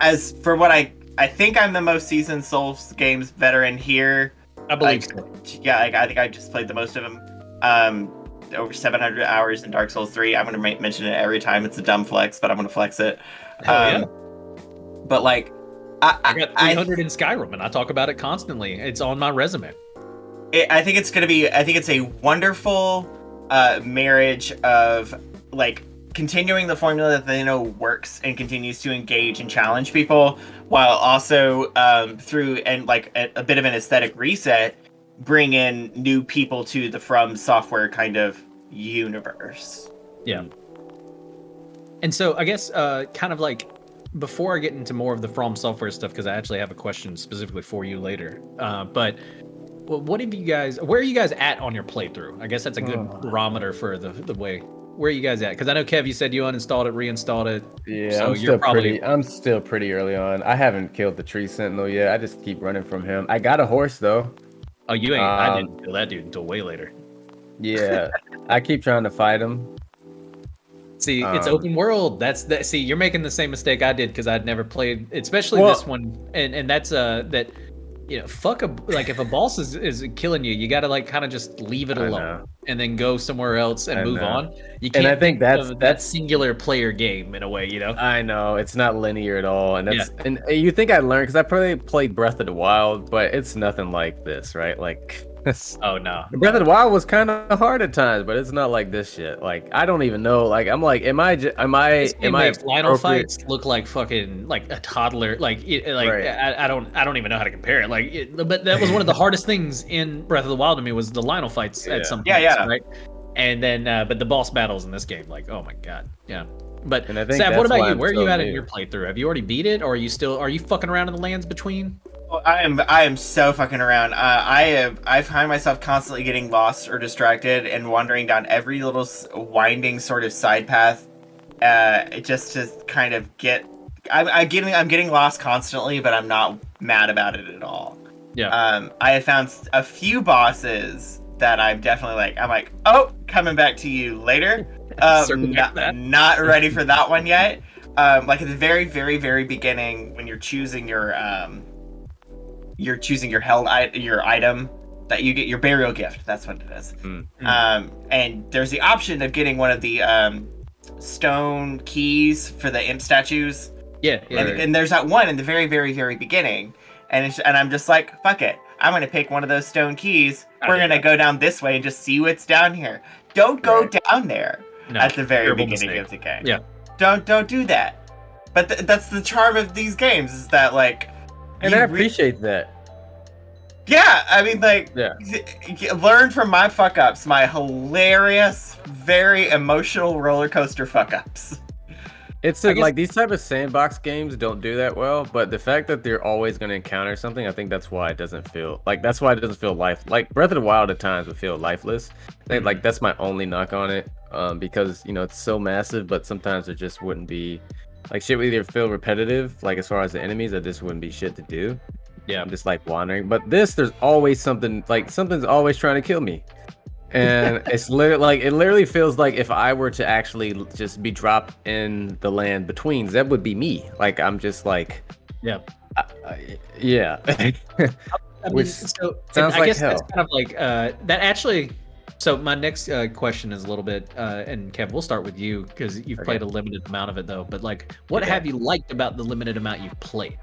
as for what I think I'm the most seasoned Souls games veteran here. I believe so. Yeah, I think I just played the most of them. Over 700 hours in Dark Souls 3. I'm going to mention it every time. It's a dumb flex, but I'm going to flex it. Yeah. But like, I got 300 in Skyrim, and I talk about it constantly. It's on my resume. I think it's a wonderful marriage of like continuing the formula that they know works and continues to engage and challenge people, while also through and like a bit of an aesthetic reset, bring in new people to the From Software kind of universe. Yeah. And so I guess kind of like before I get into more of the From Software stuff, because I actually have a question specifically for you later. But what have you guys? Where are you guys at on your playthrough? I guess that's a good barometer for the way. Where are you guys at? Because I know Kev, you said you uninstalled it, reinstalled it. Yeah, so I'm still pretty early on. I haven't killed the tree sentinel yet. I just keep running from him. I got a horse though. Oh, you ain't. I didn't kill that dude until way later. Yeah, I keep trying to fight him. See, it's open world. See, you're making the same mistake I did because I'd never played, especially this one, and that's that. Fuck if a boss is killing you, you gotta like kind of just leave it alone and then go somewhere else and move on. You can't. And I think that's singular player game in a way, I know it's not linear at all, and and you think I learned because I probably played Breath of the Wild, but it's nothing like this, right? Like. Oh no! Breath of the Wild was kind of hard at times, but it's not like this shit. Like I don't even know. Like I'm like, am I Lionel fights look like fucking like a toddler? Right. I don't even know how to compare it. But that was one of the hardest things in Breath of the Wild to me was the Lionel fights at some point, right? And then, but the boss battles in this game, like, oh my god, yeah. But And I think Sav, what that's about why you? I'm Where are so you at in new. your playthrough? Have you already beat it, or are you fucking around in the lands between? Oh, I am so fucking around. I find myself constantly getting lost or distracted and wandering down every little winding sort of side path, just to kind of get. I'm getting lost constantly, but I'm not mad about it at all. Yeah. I have found a few bosses that I'm like, oh, coming back to you later. Circle back to that. Not ready for that one yet. Like at the very, very, very beginning, when you're choosing your your item that you get, your burial gift. That's what it is. And there's the option of getting one of the stone keys for the imp statues. Yeah. And there's that one in the very, very, very beginning. And I'm just like, fuck it. I'm gonna pick one of those stone keys. We're gonna go down this way and just see what's down here. Don't go down there at the very beginning of the game. Yeah. Don't do that. But that's the charm of these games, is that like. And I appreciate that. Yeah, I mean, like, learn from my fuck ups, my hilarious, very emotional roller coaster fuck ups. It's like these type of sandbox games don't do that well, but the fact that they're always going to encounter something, I think that's why it doesn't feel like like Breath of the Wild at times would feel lifeless. Like that's my only knock on it, because it's so massive, but sometimes it just wouldn't be like shit would either feel repetitive, like as far as the enemies, that just wouldn't be shit to do. Yeah, I'm just like wandering. But there's always something's always trying to kill me. And it's literally feels like if I were to actually just be dropped in the land betweens, that would be me. Like I'm just like, yeah. Which sounds I like guess hell. that's kind of like that actually. So my next question is a little bit, and Kev, we'll start with you because you've played a limited amount of it though. But like, what have you liked about the limited amount you've played?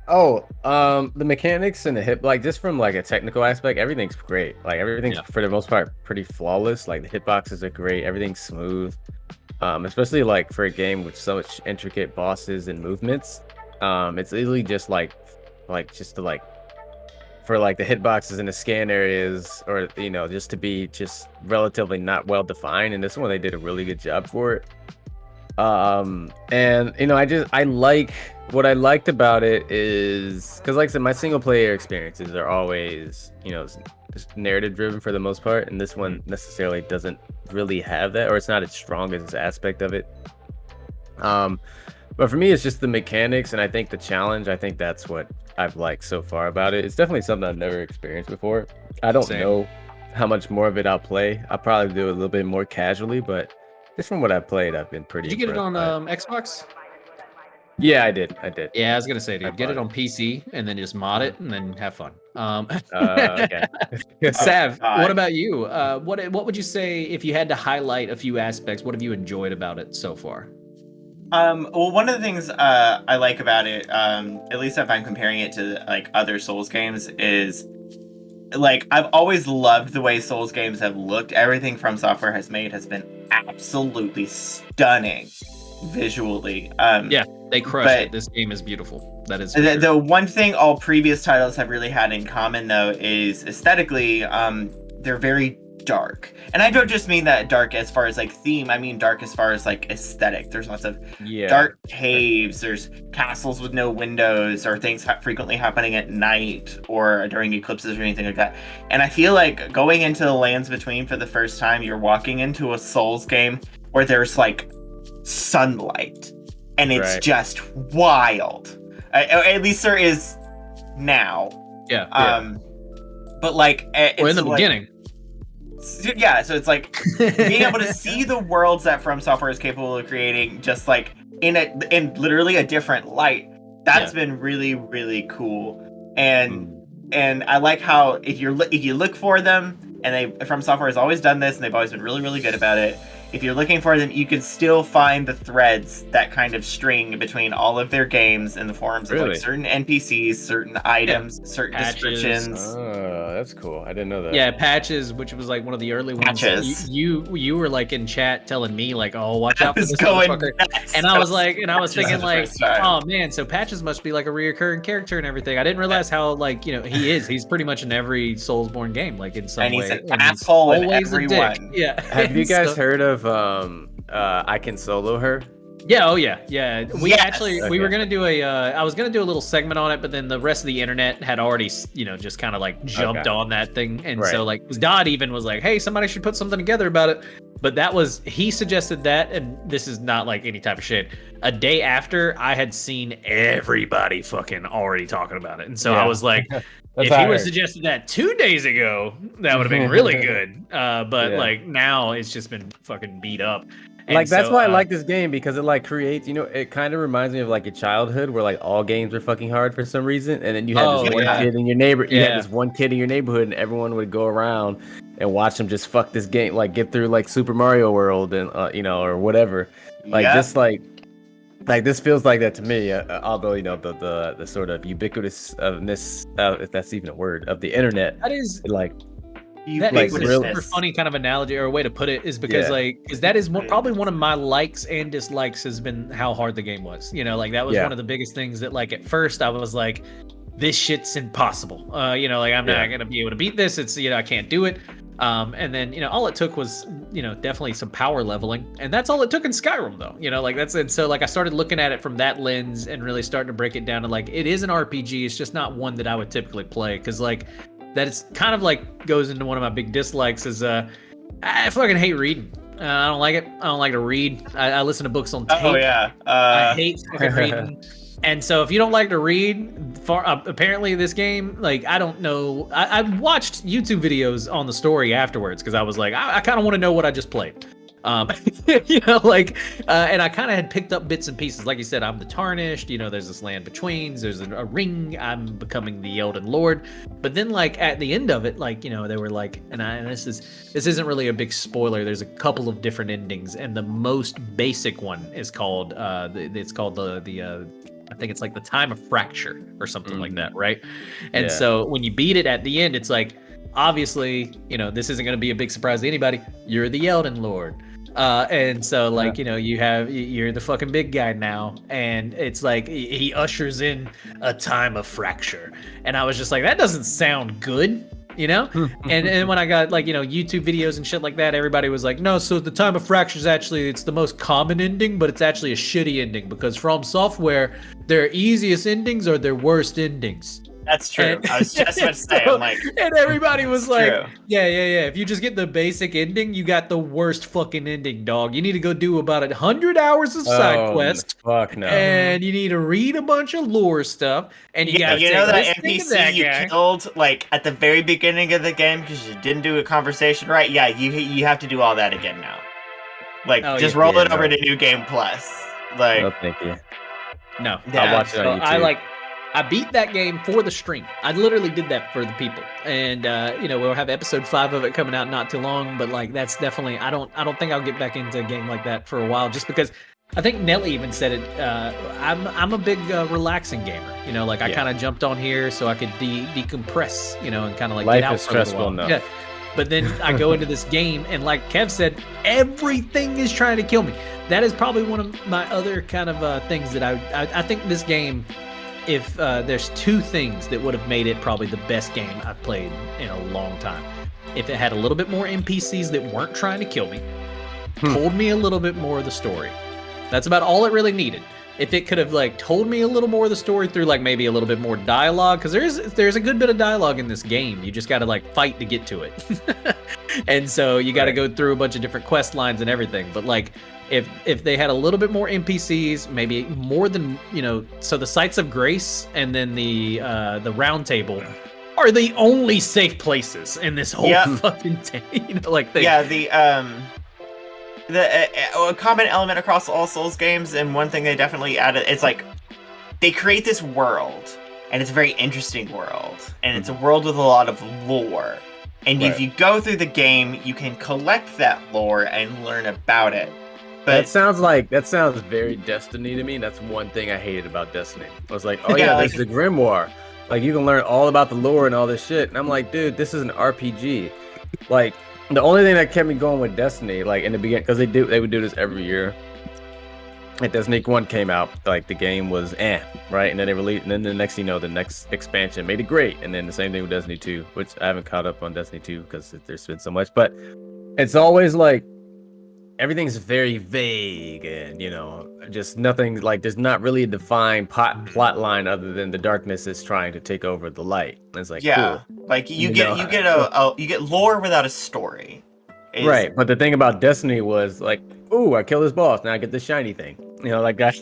Oh, the mechanics and the just from like a technical aspect, everything's great. Like everything's for the most part pretty flawless. Like the hitboxes are great, everything's smooth. Especially like for a game with so much intricate bosses and movements. It's easily just for like the hitboxes in the scan areas, or just to be just relatively not well defined. And this one they did a really good job for it. And I like what I liked about it is because like I said, my single player experiences are always just narrative driven for the most part, and this one necessarily doesn't really have that, or it's not its strongest aspect of it. But for me, it's just the mechanics, and I think the challenge. I think that's what I've liked so far about it. It's definitely something I've never experienced before. I don't know how much more of it I'll play. I'll probably do it a little bit more casually, but just from what I've played, I've been pretty. Did you get it on Xbox? Yeah, I did. Yeah, I was gonna say, dude, get it on PC and then just mod it and then have fun. Okay. Sav, what about you? What would you say if you had to highlight a few aspects? What have you enjoyed about it so far? Well, one of the things I like about it, at least if I'm comparing it to like other Souls games, is like I've always loved the way Souls games have looked. Everything From Software has made has been absolutely stunning visually. Yeah, they crushed it. This game is beautiful. That is the one thing all previous titles have really had in common, though, is aesthetically, they're very dark. And I don't just mean that dark as far as like theme, I mean dark as far as like aesthetic. There's lots of dark caves, there's castles with no windows, or things frequently happening at night or during eclipses or anything like that. And I feel like going into the Lands Between for the first time, you're walking into a Souls game where there's like sunlight and it's just wild. At least there is now. But like it's in the beginning. Yeah, so it's like being able to see the worlds that From Software is capable of creating, just like in literally a different light. That's been really, really cool. And I like how if you look for them, and From Software has always done this, and they've always been really, really good about it. if you're looking for them, you can still find the threads that kind of string between all of their games in the forums of like certain NPCs, certain items, certain descriptions. Oh, that's cool. I didn't know that. Yeah, Patches, which was like one of the early ones. You were like in chat telling me like, oh, watch out for this motherfucker. And I was like, and I was thinking like, oh man, so Patches must be like a reoccurring character and everything. I didn't realize how like, you know, he is. He's pretty much in every Soulsborne game, like in some way. And he's an asshole in every one. Yeah. Have you guys heard of I Can Solo Her? Yeah, oh yeah. We were gonna do I was gonna do a little segment on it, but then the rest of the internet had already, you know, just kind of like jumped on that thing, and so like Dodd even was like, hey, somebody should put something together about it. But he suggested that, and this is not like any type of shit. A day after, I had seen everybody fucking already talking about it, and so I was like, if he would have suggested that 2 days ago, that would have been really good. But like now, it's just been fucking beat up. And like that's why I like this game, because it like creates, you know, it kind of reminds me of like your childhood where like all games were fucking hard for some reason, and then you had this one kid in your had this one kid in your neighborhood, and everyone would go around and watch them just fuck this game, like get through like Super Mario World and you know, or whatever. Like this like this feels like that to me, although you know the sort of ubiquitousness, if that's even a word, of the internet. That is like. That like, is a super funny kind of analogy or a way to put it, is because because that is probably one of my likes and dislikes has been how hard the game was. You know, like that was one of the biggest things that like at first I was like, this shit's impossible. You know, like I'm not gonna be able to beat this. It's, you know, I can't do it. And then, you know, all it took was, you know, definitely some power leveling, and that's all it took in Skyrim though. You know, like and so like I started looking at it from that lens and really starting to break it down to like, it is an RPG. It's just not one that I would typically play, because like that it's kind of like goes into one of my big dislikes is I fucking hate reading. I don't like it. I don't like to read. I listen to books on tape. Oh yeah. I hate fucking reading. And so if you don't like to read, apparently this game, like, I don't know. I watched YouTube videos on the story afterwards because I was like, I kind of want to know what I just played. You know, like, and I kind of had picked up bits and pieces. Like you said, I'm the Tarnished, you know, there's this land betweens, there's a ring, I'm becoming the Elden Lord. But then, like, at the end of it, like, you know, they were like, and this isn't really a big spoiler, there's a couple of different endings, and the most basic one is called, I think it's like the Time of Fracture or something like that, right? And so when you beat it at the end, it's like, obviously, you know, this isn't going to be a big surprise to anybody. You're the Elden Lord. And so, like, you know, you're the fucking big guy now. And it's like, he ushers in a time of fracture. And I was just like, that doesn't sound good, you know? and when I got, like, you know, YouTube videos and shit like that, everybody was like, no, so the time of fracture is actually, it's the most common ending, but it's actually a shitty ending, because From Software, their easiest endings are their worst endings. That's true. I was just about to say, I'm like, and everybody was like, yeah. If you just get the basic ending, you got the worst fucking ending, dog. You need to go do about 100 hours of side quests. Fuck no. And you need to read a bunch of lore stuff. And you got, you know that NPC you killed like at the very beginning of the game because you didn't do a conversation right? Yeah, you have to do all that again now. Like, just roll it over to New Game Plus. Like, no, thank you. No, I'll watch it on YouTube. I beat that game for the stream. I literally did that for the people, and you know, we'll have episode 5 of it coming out not too long. But like, that's definitely, I don't think I'll get back into a game like that for a while, just because I think Nelly even said it. I'm a big relaxing gamer. You know, like I kind of jumped on here so I could decompress. You know, and kind of like life get out is for a little stressful while. enough. Yeah. But then I go into this game, and like Kev said, everything is trying to kill me. That is probably one of my other kind of things that I think this game. If there's 2 things that would have made it probably the best game I've played in a long time. If it had a little bit more NPCs that weren't trying to kill me, told me a little bit more of the story. That's about all it really needed. If it could have like told me a little more of the story through like maybe a little bit more dialogue, because there's a good bit of dialogue in this game. You just got to like fight to get to it. And so you got to go through a bunch of different quest lines and everything. But like, if they had a little bit more NPCs, maybe more than, you know, so the Sites of Grace and then the Round Table are the only safe places in this whole fucking thing. You know, like they, a common element across all Souls games, and one thing they definitely added, it's like they create this world, and it's a very interesting world, and it's a world with a lot of lore. And if you go through the game, you can collect that lore and learn about it. But that sounds very Destiny to me. That's one thing I hated about Destiny. I was like, oh yeah, like, there's the Grimoire. Like you can learn all about the lore and all this shit. And I'm like, dude, this is an RPG. Like the only thing that kept me going with Destiny, like in the beginning, because they would do this every year. Like Destiny 1 came out, like the game was right? And then they released, and then the next thing you know, the next expansion made it great. And then the same thing with Destiny 2, which I haven't caught up on Destiny 2 because there's been so much. But it's always like everything's very vague and, you know, just nothing, like there's not really a defined plot line other than the darkness is trying to take over the light. And it's like, cool. Like you get lore without a story. Right, but the thing about Destiny was like, ooh, I killed this boss, now I get this shiny thing. You know, like that.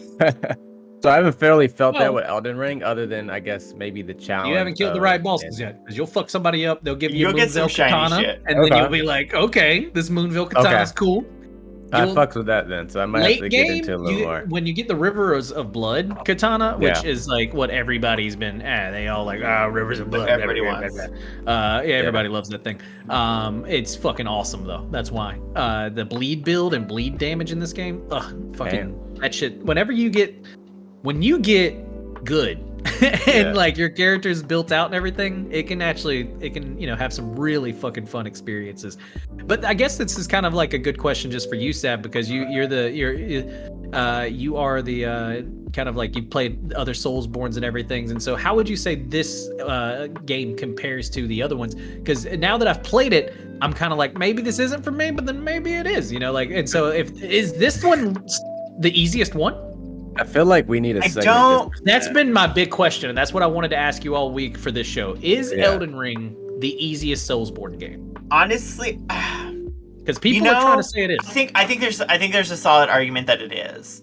So I haven't fairly felt that with Elden Ring, other than I guess maybe the challenge. You haven't killed the right bosses yet, because you'll fuck somebody up. They'll give you a Moonville katana, shit. and then you'll be like, okay, this Moonville katana is cool. I fucks with that then, so I might have to get into a little more. When you get the Rivers of Blood katana, which is like what everybody's been, they all like, Rivers of Blood. Everybody wants. Everybody loves that thing. It's fucking awesome though. That's why. The bleed build and bleed damage in this game, that shit. When you get good and like your character's built out and everything, it can have some really fucking fun experiences. But I guess this is kind of like a good question just for you, Sab, because you are the kind of like you've played other Soulsborns and everything. And so how would you say this game compares to the other ones? Because now that I've played it, I'm kind of like, maybe this isn't for me, but then maybe it is, you know, like, and so is this one the easiest one? I feel like we need a segment. That's been my big question, and that's what I wanted to ask you all week for this show. Is Elden Ring the easiest Soulsborne game? Honestly, because people are trying to say it is. I think there's a solid argument that it is,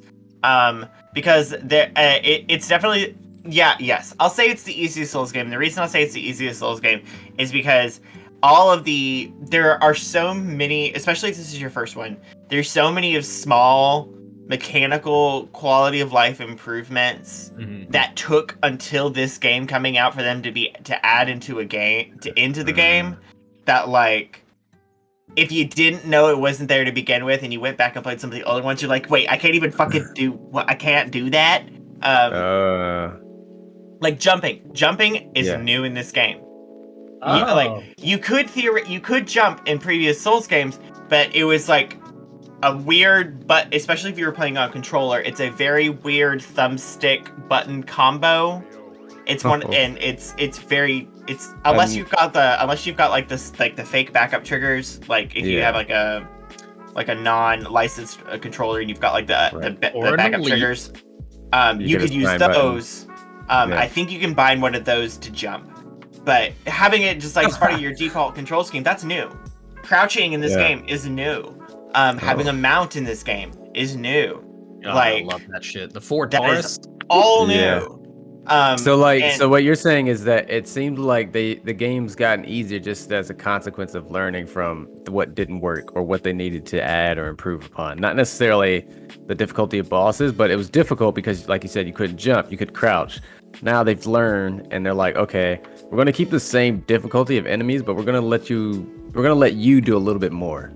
because it's definitely yes. I'll say it's the easiest Souls game. And the reason I'll say it's the easiest Souls game is because there are so many, especially if this is your first one. There's so many of small mechanical quality of life improvements that took until this game coming out for them to add into the game, that like if you didn't know it wasn't there to begin with and you went back and played some of the older ones, you're like, wait, I can't even fucking I can't do that. Like jumping is new in this game. You could jump in previous Souls games, but it was like a weird, but especially if you were playing on a controller, it's a very weird thumbstick button combo. It's unless you've got like the fake backup triggers, like if you have like a non-licensed controller and you've got like the backup triggers, you could use those. I think you can bind one of those to jump, but having it just like as part of your default control scheme, that's new. Crouching in this game is new. Having a mount in this game is new. I love that shit. The four Taurus, all new. So what you're saying is that it seemed like the game's gotten easier just as a consequence of learning from what didn't work or what they needed to add or improve upon. Not necessarily the difficulty of bosses, but it was difficult because, like you said, you couldn't jump, you could crouch. Now they've learned and they're like, okay, we're going to keep the same difficulty of enemies, but we're going to let you do a little bit more.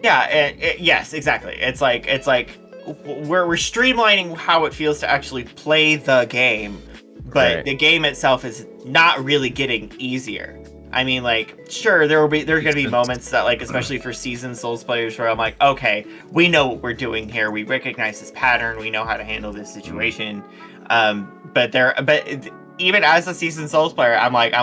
Yeah, yes, exactly. It's like we're streamlining how it feels to actually play the game, but the game itself is not really getting easier. I mean, like, sure, there are going to be moments that, like, especially for seasoned Souls players, where I'm like, okay, we know what we're doing here. We recognize this pattern. We know how to handle this situation. But even as a seasoned Souls player, I'm like,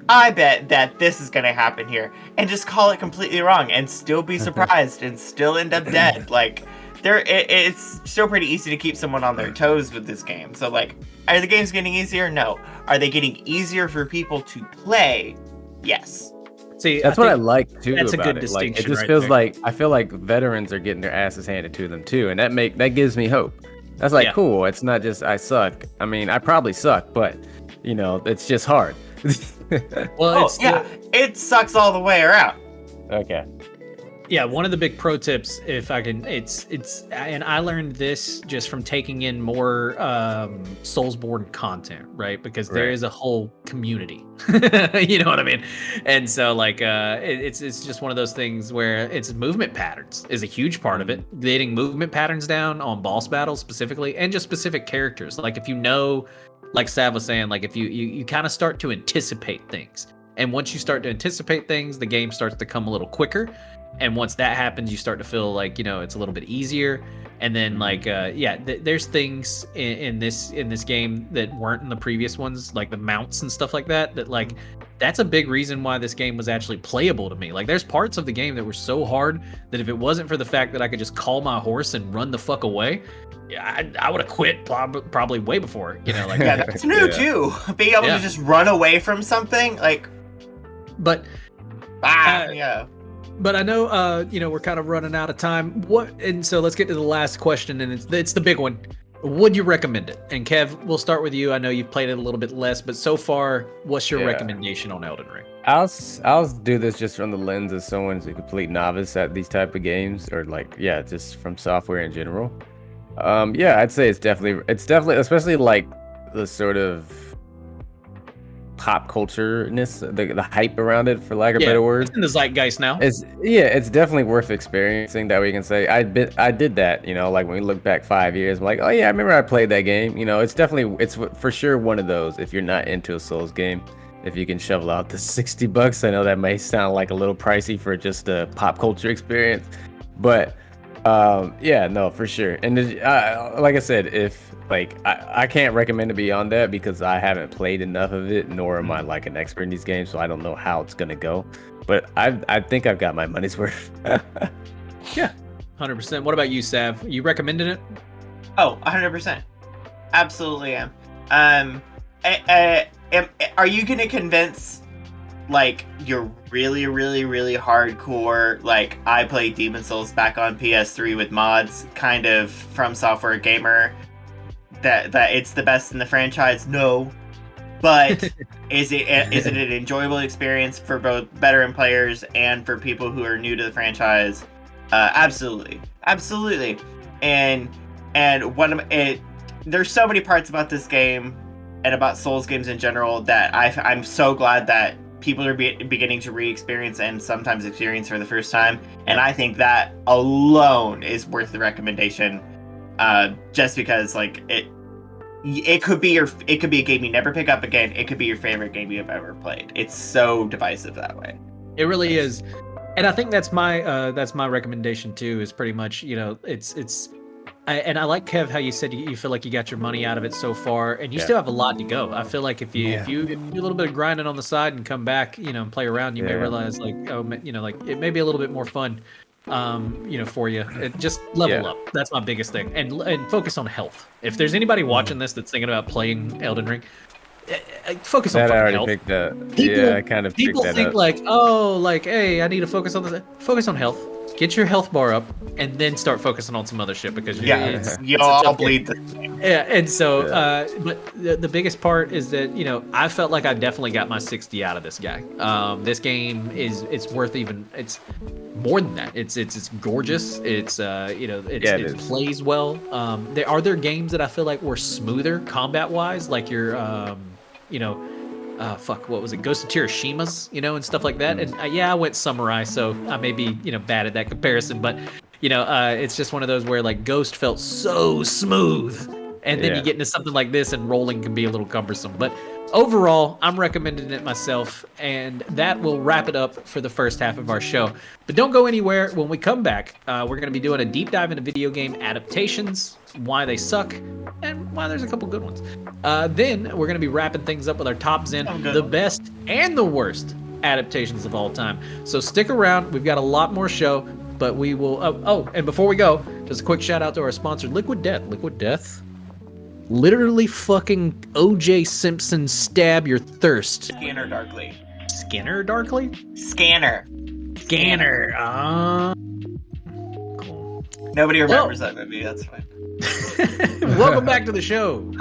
I bet that this is going to happen here, and just call it completely wrong and still be surprised and still end up dead. Like, it's still pretty easy to keep someone on their toes with this game. So, like, are the games getting easier? No. Are they getting easier for people to play? Yes. See, that's what I like too. That's about a good it. distinction. Like, it just right feels there. like I feel like veterans are getting their asses handed to them too, and that gives me hope. That's like cool. It's not just I suck. I mean, I probably suck, but you know, it's just hard. Well, it sucks all the way around. Okay. Yeah, one of the big pro tips, if I can, it's, and I learned this just from taking in more Soulsborne content, right? Because there is a whole community, you know what I mean? And so, like, it's just one of those things where it's movement patterns is a huge part of it. Getting movement patterns down on boss battles specifically, and just specific characters. Like, if you know, like Sav was saying, like, if you kind of start to anticipate things. And once you start to anticipate things, the game starts to come a little quicker. And once that happens, you start to feel like, you know, it's a little bit easier. And then, like, there's things in this game that weren't in the previous ones, like the mounts and stuff like that. That, like, that's a big reason why this game was actually playable to me. Like, there's parts of the game that were so hard that if it wasn't for the fact that I could just call my horse and run the fuck away, I would have quit probably way before. You know, like yeah, that's new too. Being able to just run away from something, like. But yeah. But I know, you know, we're kind of running out of time. And so let's get to the last question, and it's the big one. Would you recommend it? And Kev, we'll start with you. I know you've played it a little bit less, but so far, what's your recommendation on Elden Ring? I'll do this just from the lens of someone who's a complete novice at these type of games, or like, just from software in general. I'd say it's definitely, especially like the sort of pop culture-ness, the hype around it, for lack of better words. It's in the zeitgeist now. It's definitely worth experiencing. That we can say I did that. You know, like when we look back 5 years, I'm like, oh yeah, I remember I played that game. You know, it's for sure one of those. If you're not into a Souls game, if you can shovel out the $60, I know that may sound like a little pricey for just a pop culture experience, but no, for sure. And like I said, if like I can't recommend it beyond that because I haven't played enough of it, nor am I like an expert in these games, so I don't know how it's gonna go. But I think I've got my money's worth. Yeah, 100%. What about you, Sav? You recommending it? Oh, 100%. Absolutely am. Are you gonna convince like you're really, really, really hardcore, like I played Demon Souls back on PS3 with mods, kind of From Software gamer, that it's the best in the franchise? No. But is it an enjoyable experience for both veteran players and for people who are new to the franchise? Absolutely. And there's so many parts about this game and about Souls games in general that I'm so glad that people are beginning to re-experience and sometimes experience for the first time. And I think that alone is worth the recommendation. Just because like it could be a game you never pick up again. It could be your favorite game you've ever played. It's so divisive that way. It really is. And I think that's my recommendation too, is pretty much, you know, and I like, Kev, how you said you feel like you got your money out of it so far, and you still have a lot to go. I feel like if you do a little bit of grinding on the side and come back, you know, and play around, you may realize like, oh, you know, like it may be a little bit more fun, you know, for you. Just level up. That's my biggest thing, and focus on health. If there's anybody watching this that's thinking about playing Elden Ring, focus on fucking health. Picked that. I kind of people think up. Like, oh, like, hey, I need to focus on this. Focus on health. Get your health bar up, and then start focusing on some other shit, because you all bleed the same. Yeah, and so, but the biggest part is that, you know, I felt like I definitely got my 60 out of this guy. This game it's worth it's more than that. It's gorgeous. It's you know, it plays well. There are games that I feel like were smoother combat wise, like your you know. What was it? Ghost of Tsushima's, you know, and stuff like that. And I went samurai, so I may be, you know, bad at that comparison. But, you know, it's just one of those where like Ghost felt so smooth, and then you get into something like this, and rolling can be a little cumbersome. But overall, I'm recommending it myself, and that will wrap it up for the first half of our show. But don't go anywhere. When we come back, we're going to be doing a deep dive into video game adaptations, why they suck, and why there's a couple good ones. Then we're going to be wrapping things up with our top 10, the best and the worst adaptations of all time. So stick around. We've got a lot more show, but we will... and before we go, just a quick shout out to our sponsor, Liquid Death. Liquid Death, literally fucking O.J. Simpson stab your thirst. Scanner darkly. Skinner darkly? Scanner. Scanner. Cool. Nobody remembers that movie. That's fine. Welcome back to the show.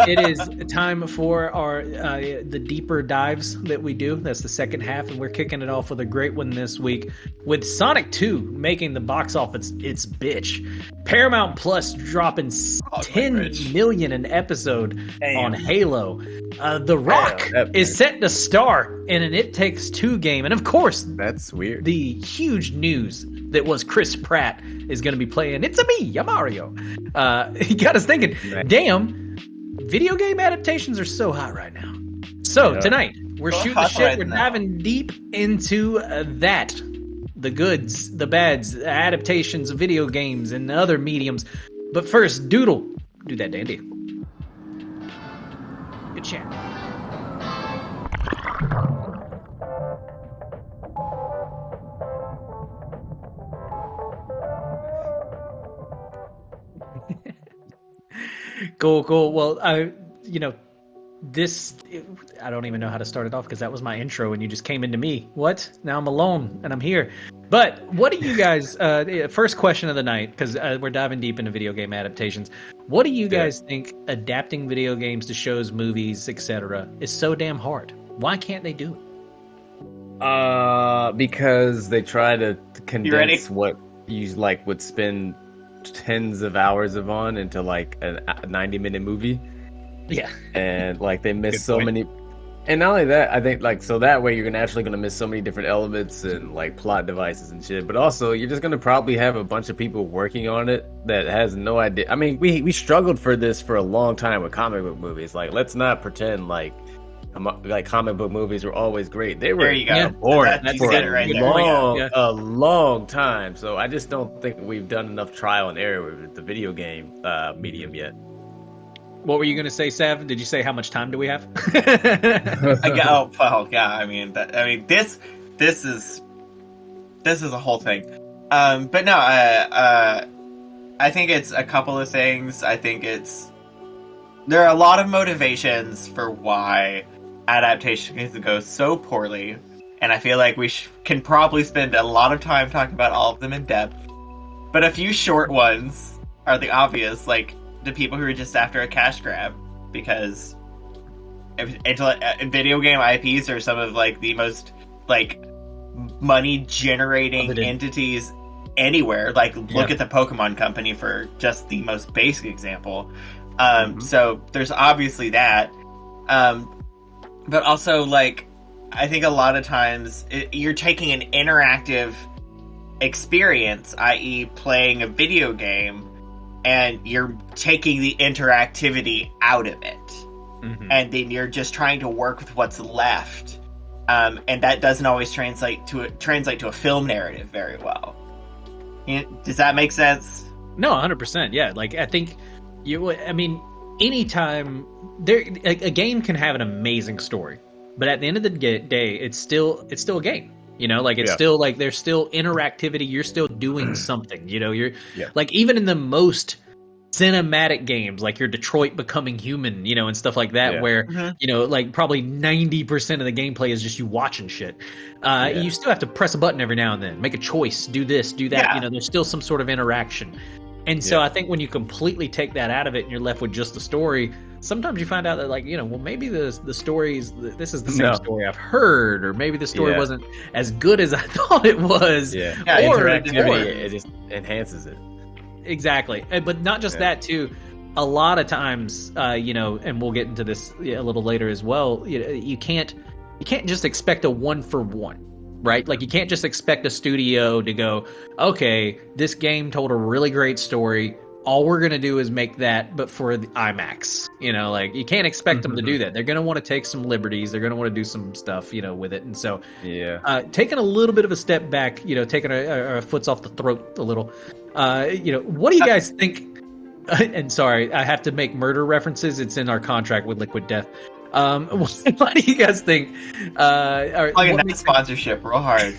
It is time for our the deeper dives that we do. That's the second half, and we're kicking it off with a great one this week with Sonic 2 making the box office its bitch. Paramount Plus dropping 10 million an episode on Halo. The Rock is set to star in an It Takes Two game, and of course, that's weird. The huge news that was Chris Pratt is going to be playing It's a Me, a Mario. He got us thinking, damn, video game adaptations are so hot right now. So tonight, we're shooting the shit. We're diving deep into that. The goods, the bads, the adaptations of video games and other mediums. But first, Doodle. Do that, Dandy. Good chat. Cool. Well, I don't even know how to start it off because that was my intro and you just came into me. What? Now I'm alone and I'm here. But what do you guys, first question of the night, because we're diving deep into video game adaptations. What do you guys think adapting video games to shows, movies, etc. is so damn hard? Why can't they do it? Because they try to condense what you would spend tens of hours of on into a 90-minute movie. Yeah. And they miss so many. And not only that, I think so that way you're naturally going to miss so many different elements and plot devices and shit. But also you're just going to probably have a bunch of people working on it that has no idea. I mean, we struggled for this for a long time with comic book movies. Let's not pretend comic book movies were always great. They were boring for a long time. So I just don't think we've done enough trial and error with the video game medium yet. What were you going to say, Sav? Did you say how much time do we have? This is a whole thing. But no, I think it's a couple of things. I think there are a lot of motivations for why adaptations go so poorly, and I feel like we can probably spend a lot of time talking about all of them in depth. But a few short ones are the obvious, the people who are just after a cash grab, because video game IPs are some of the most money generating entities anywhere. Look at the Pokemon Company for just the most basic example. So there's obviously that, but also I think a lot of times you're taking an interactive experience, i.e. playing a video game, and you're taking the interactivity out of it. And then you're just trying to work with what's left. And that doesn't always translate to a film narrative very well. Does that make sense? No, 100%. Yeah, I think anytime a game can have an amazing story, but at the end of the day, it's still a game. Still there's still interactivity. You're still doing something. You're even in the most cinematic games, your Detroit Becoming Human, and stuff like that, where probably 90% of the gameplay is just you watching shit. You still have to press a button every now and then, make a choice, do this, do that. There's still some sort of interaction. And so I think when you completely take that out of it and you're left with just the story, sometimes you find out that maybe the stories, this is the same story I've heard, or maybe the story wasn't as good as I thought it was. Or interactivity, it just enhances it. Exactly. But not just that too. A lot of times, and we'll get into this a little later as well. You can't just expect a 1-for-1. Right? You can't just expect a studio to go, okay, this game told a really great story. All we're going to do is make that, but for the IMAX. You can't expect them to do that. They're going to want to take some liberties. They're going to want to do some stuff, with it. And so, taking a little bit of a step back, taking our foots off the throat a little. What do you guys think? And sorry, I have to make murder references. It's in our contract with Liquid Death. What do you guys think? Plugging that sponsorship real hard.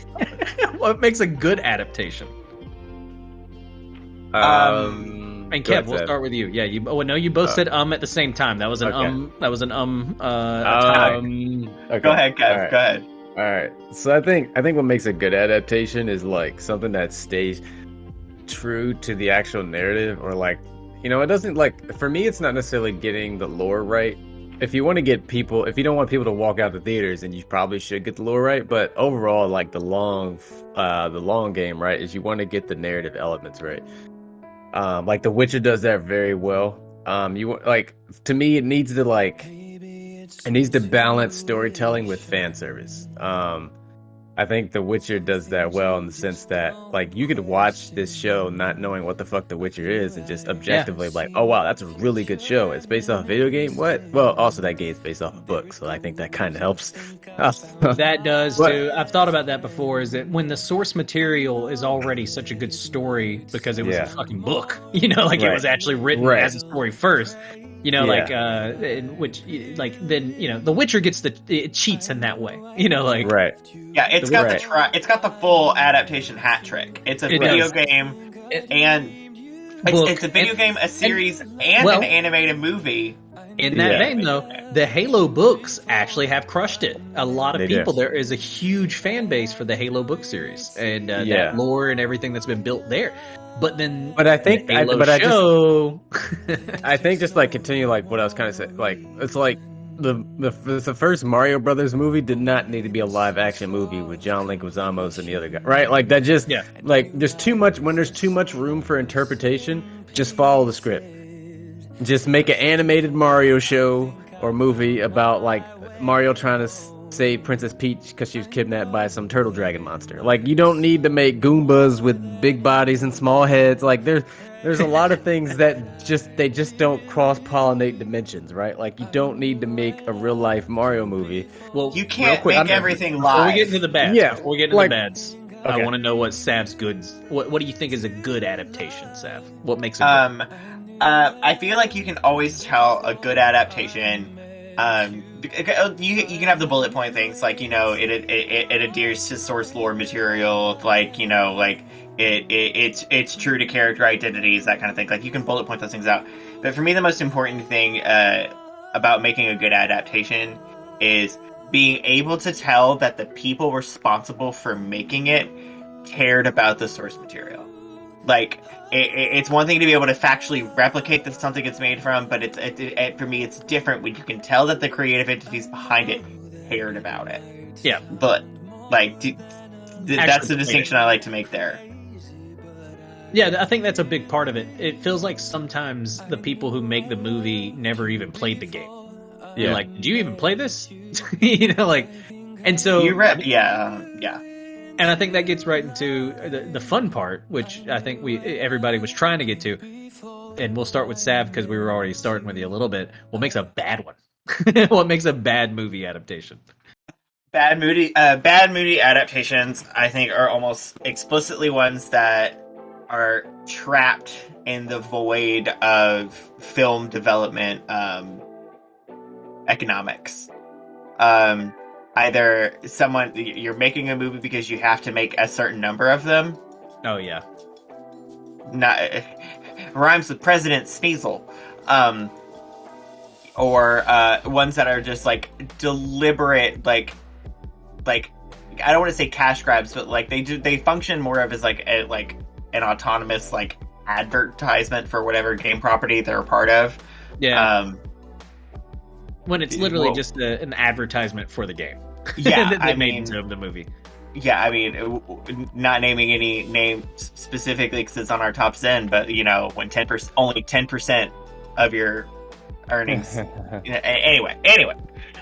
What makes a good adaptation? And Kev, we'll start with you. Yeah, you both said at the same time. That was an okay. That was an attack. Okay. Go ahead, Kev. Right. Go ahead. All right. So I think what makes a good adaptation is something that stays. true to the actual narrative, or like, you know, it doesn't, like, for me, it's not necessarily getting the lore right. If you want to get people, if you don't want people to walk out the theaters, then you probably should get the lore right. But overall, like the long game, right, is you want to get the narrative elements right. Like The Witcher does that very well. You like, to me, it needs to balance storytelling with fan service. I think The Witcher does that well in the sense that, like, you could watch this show not knowing what the fuck The Witcher is and just objectively like, oh wow, that's a really good show. It's based off a video game. What? Well, also that game's based off a book, so I think that kind of helps. That does too. I've thought about that before. Is that when the source material is already such a good story because it was a fucking book, you know, like it was actually written as a story first. You know, like, which, like, then, you know, The Witcher it cheats in that way. You know, like, yeah, it's got the full adaptation hat trick. It's a video game, and it's a video game, a series, and an animated movie. In that vein, though, the Halo books actually have crushed it. A lot of people, there is a huge fan base for the Halo book series and that lore and everything that's been built there. But I think, I think just like continue like what I was kind of saying, like it's like the first Mario Brothers movie did not need to be a live action movie with John Leguizamo and the other guy, right? Like that just like there's too much when there's too much room for interpretation. Just follow the script. Just make an animated Mario show or movie about like Mario trying to save Princess Peach because she was kidnapped by some turtle dragon monster. Like, you don't need to make Goombas with big bodies and small heads. Like, there's a lot of things that just don't cross-pollinate dimensions, right? Like, you don't need to make a real-life Mario movie. Well, you can't make everything live. Before we get into the bads, I want to know what Sav's goods. What do you think is a good adaptation, Sav? What makes it good? I feel like you can always tell a good adaptation. You can have the bullet point things, like, you know, it adheres to source lore material, like, you know, like it's true to character identities, that kind of thing. Like, you can bullet point those things out. But for me, the most important thing about making a good adaptation is being able to tell that the people responsible for making it cared about the source material. Like, it's one thing to be able to factually replicate that something it's made from, but for me, it's different when you can tell that the creative entities behind it cared about it. Yeah. But, like, that's the distinction I like to make there. Yeah, I think that's a big part of it. It feels like sometimes the people who make the movie never even played the game. Yeah. You're like, did you even play this? You know, like, and so... yeah. And I think that gets right into the fun part, which I think everybody was trying to get to. And we'll start with Sav because we were already starting with you a little bit. What makes a bad one? What makes a bad movie adaptation? Bad movie adaptations, I think, are almost explicitly ones that are trapped in the void of film development economics. Either you're making a movie because you have to make a certain number of them. Oh yeah. Rhymes with President Sneasel. Or ones that are just like deliberate, like I don't want to say cash grabs, but like they function more of as like an autonomous like advertisement for whatever game property they're a part of. Yeah. When it's literally just an advertisement for the game. Yeah, that they made into the movie. Yeah, I mean, not naming any names specifically because it's on our top 10, but, you know, when only 10% of your earnings. Anyway.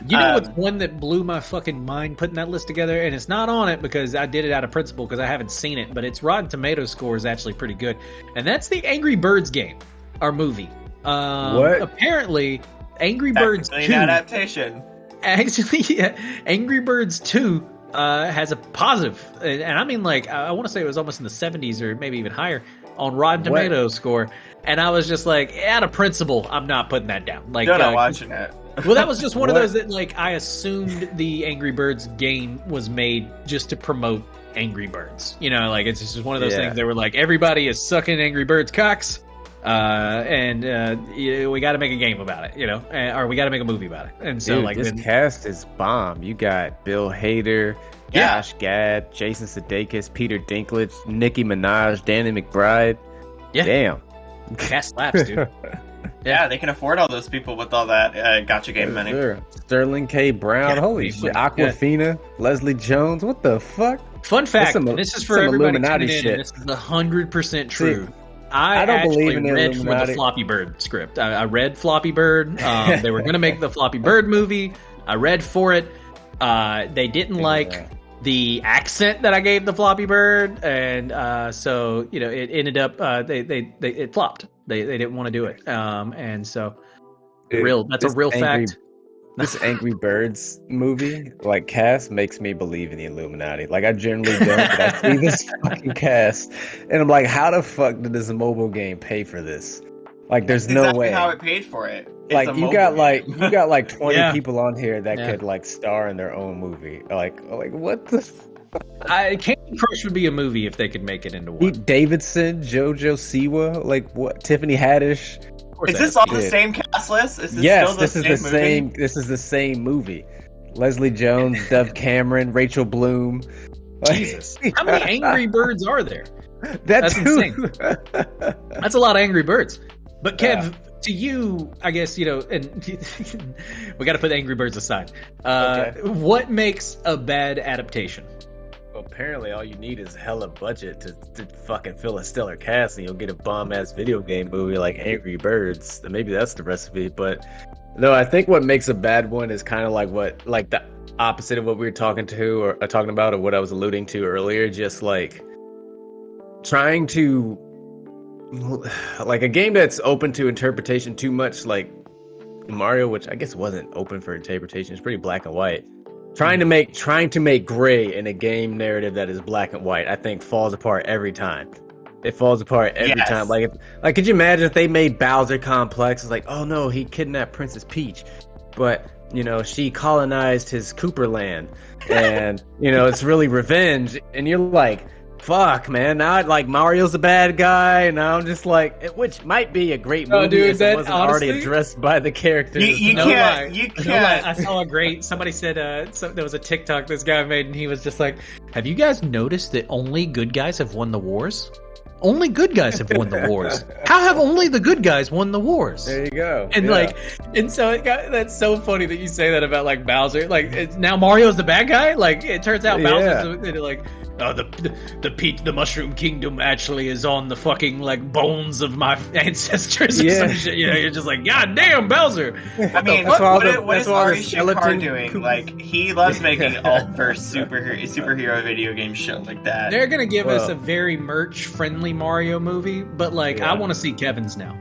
You know what's one that blew my fucking mind putting that list together? And it's not on it because I did it out of principle because I haven't seen it, but its Rotten Tomatoes score is actually pretty good. And that's the Angry Birds game, our movie. What? Apparently, Angry Birds 2... adaptation. Actually, yeah, Angry Birds 2 has a positive, and I mean, like, I want to say it was almost in the 70s or maybe even higher on Rotten Tomatoes score, and I was just like, out of principle, I'm not putting that down. Like, you're not watching it. Well, that was just one of those that, like, I assumed the Angry Birds game was made just to promote Angry Birds. You know, like, it's just one of those things that were like, everybody is sucking Angry Birds cocks. we got to make a game about it, or we got to make a movie about it. And so, dude, this cast is bomb. You got Bill Hader, Josh Gad, Jason Sudeikis, Peter Dinklage, Nicki Minaj, Danny McBride. Yeah, damn, cast slaps, dude. Yeah, they can afford all those people with all that gotcha game money. Sure. Sterling K. Brown, holy shit, Aquafina, Leslie Jones, what the fuck? Fun fact, this is for everybody tuning in, and this is 100% true. I don't believe in read for the Floppy Bird script. I read Floppy Bird. They were going to make the Floppy Bird movie. I read for it. They didn't like the accent that I gave the Floppy Bird, and so it ended up it flopped. They didn't want to do it, and so that's a real fact. This Angry Birds movie, like, cast makes me believe in the Illuminati. Like, I generally don't, but I see this fucking cast, and I'm like, how the fuck did this mobile game pay for this? Like, there's no way. How it paid for it. It's like, you got like 20 people on here that could like star in their own movie. Like what the? Candy Crush would be a movie if they could make it into one. Pete Davidson, JoJo Siwa, like what? Tiffany Haddish. Is this all the same cast list? Is this this is the same movie. Leslie Jones, Dove Cameron, Rachel Bloom. Jesus, how many Angry Birds are there? That's insane. That's a lot of Angry Birds. But Kev, to you, I guess and we got to put Angry Birds aside. What makes a bad adaptation? Well, apparently all you need is hella budget to fucking fill a stellar cast, and you'll get a bomb-ass video game movie like Angry Birds. Maybe that's the recipe, but no, I think what makes a bad one is kind of like the opposite of what we were talking about, or what I was alluding to earlier, just like trying to, like, a game that's open to interpretation too much, like Mario, which I guess wasn't open for interpretation. It's pretty black and white. Trying to make gray in a game narrative that is black and white, I think falls apart every time. It falls apart every time. Like, could you imagine if they made Bowser complex? It's like, oh no, he kidnapped Princess Peach, but she colonized his Cooper land, and it's really revenge. And you're like, fuck, man. Now, like, Mario's a bad guy, and now I'm just like, which might be a great movie, dude, that wasn't honestly already addressed by the characters. You can't. I saw a great. Somebody said there was a TikTok this guy made, and he was just like, "Have you guys noticed that only good guys have won the wars? Only good guys have won the wars. How have only the good guys won the wars?" There you go. And so that's so funny that you say that about like Bowser. Like, now Mario's the bad guy. Like, it turns out Bowser's like. The mushroom kingdom actually is on the fucking like bones of my ancestors or some shit. You're just like, God damn, Bowser. I mean, what is Ari Shankar doing? Like, he loves making alt-verse superhero video game shit like that. They're gonna give us a very merch-friendly Mario movie, but I want to see Kevin's now.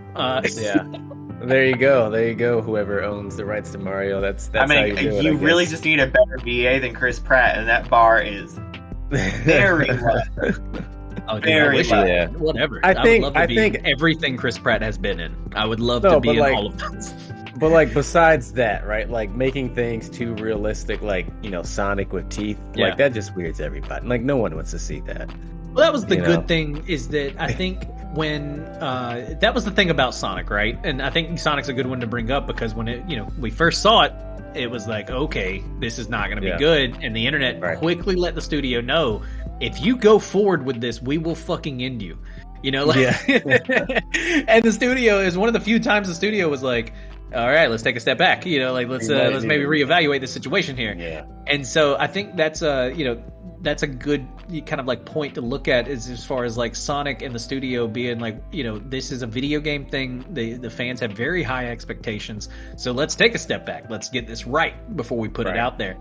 There you go. Whoever owns the rights to Mario, that's how you do it. You really just need a better VA than Chris Pratt, and that bar is very low. Very low. Yeah. Whatever. I think everything Chris Pratt has been in. I would love to be in all of those. But like, besides that, right? Like, making things too realistic, like Sonic with teeth, like that just weirds everybody. Like, no one wants to see that. Well, that was the good thing, is that I think when that was the thing about Sonic, right? And I think Sonic's a good one to bring up, because when we first saw it, it was like, okay, this is not going to be good. And the internet quickly let the studio know, if you go forward with this, we will fucking end you. And the studio is one of the few times the studio was like, all right, let's take a step back. Let's maybe reevaluate the situation here. Yeah. And so I think that's that's a good kind of like point to look at, is as far as like Sonic and the studio being like, this is a video game thing. The fans have very high expectations. So let's take a step back. Let's get this right before we put it out there.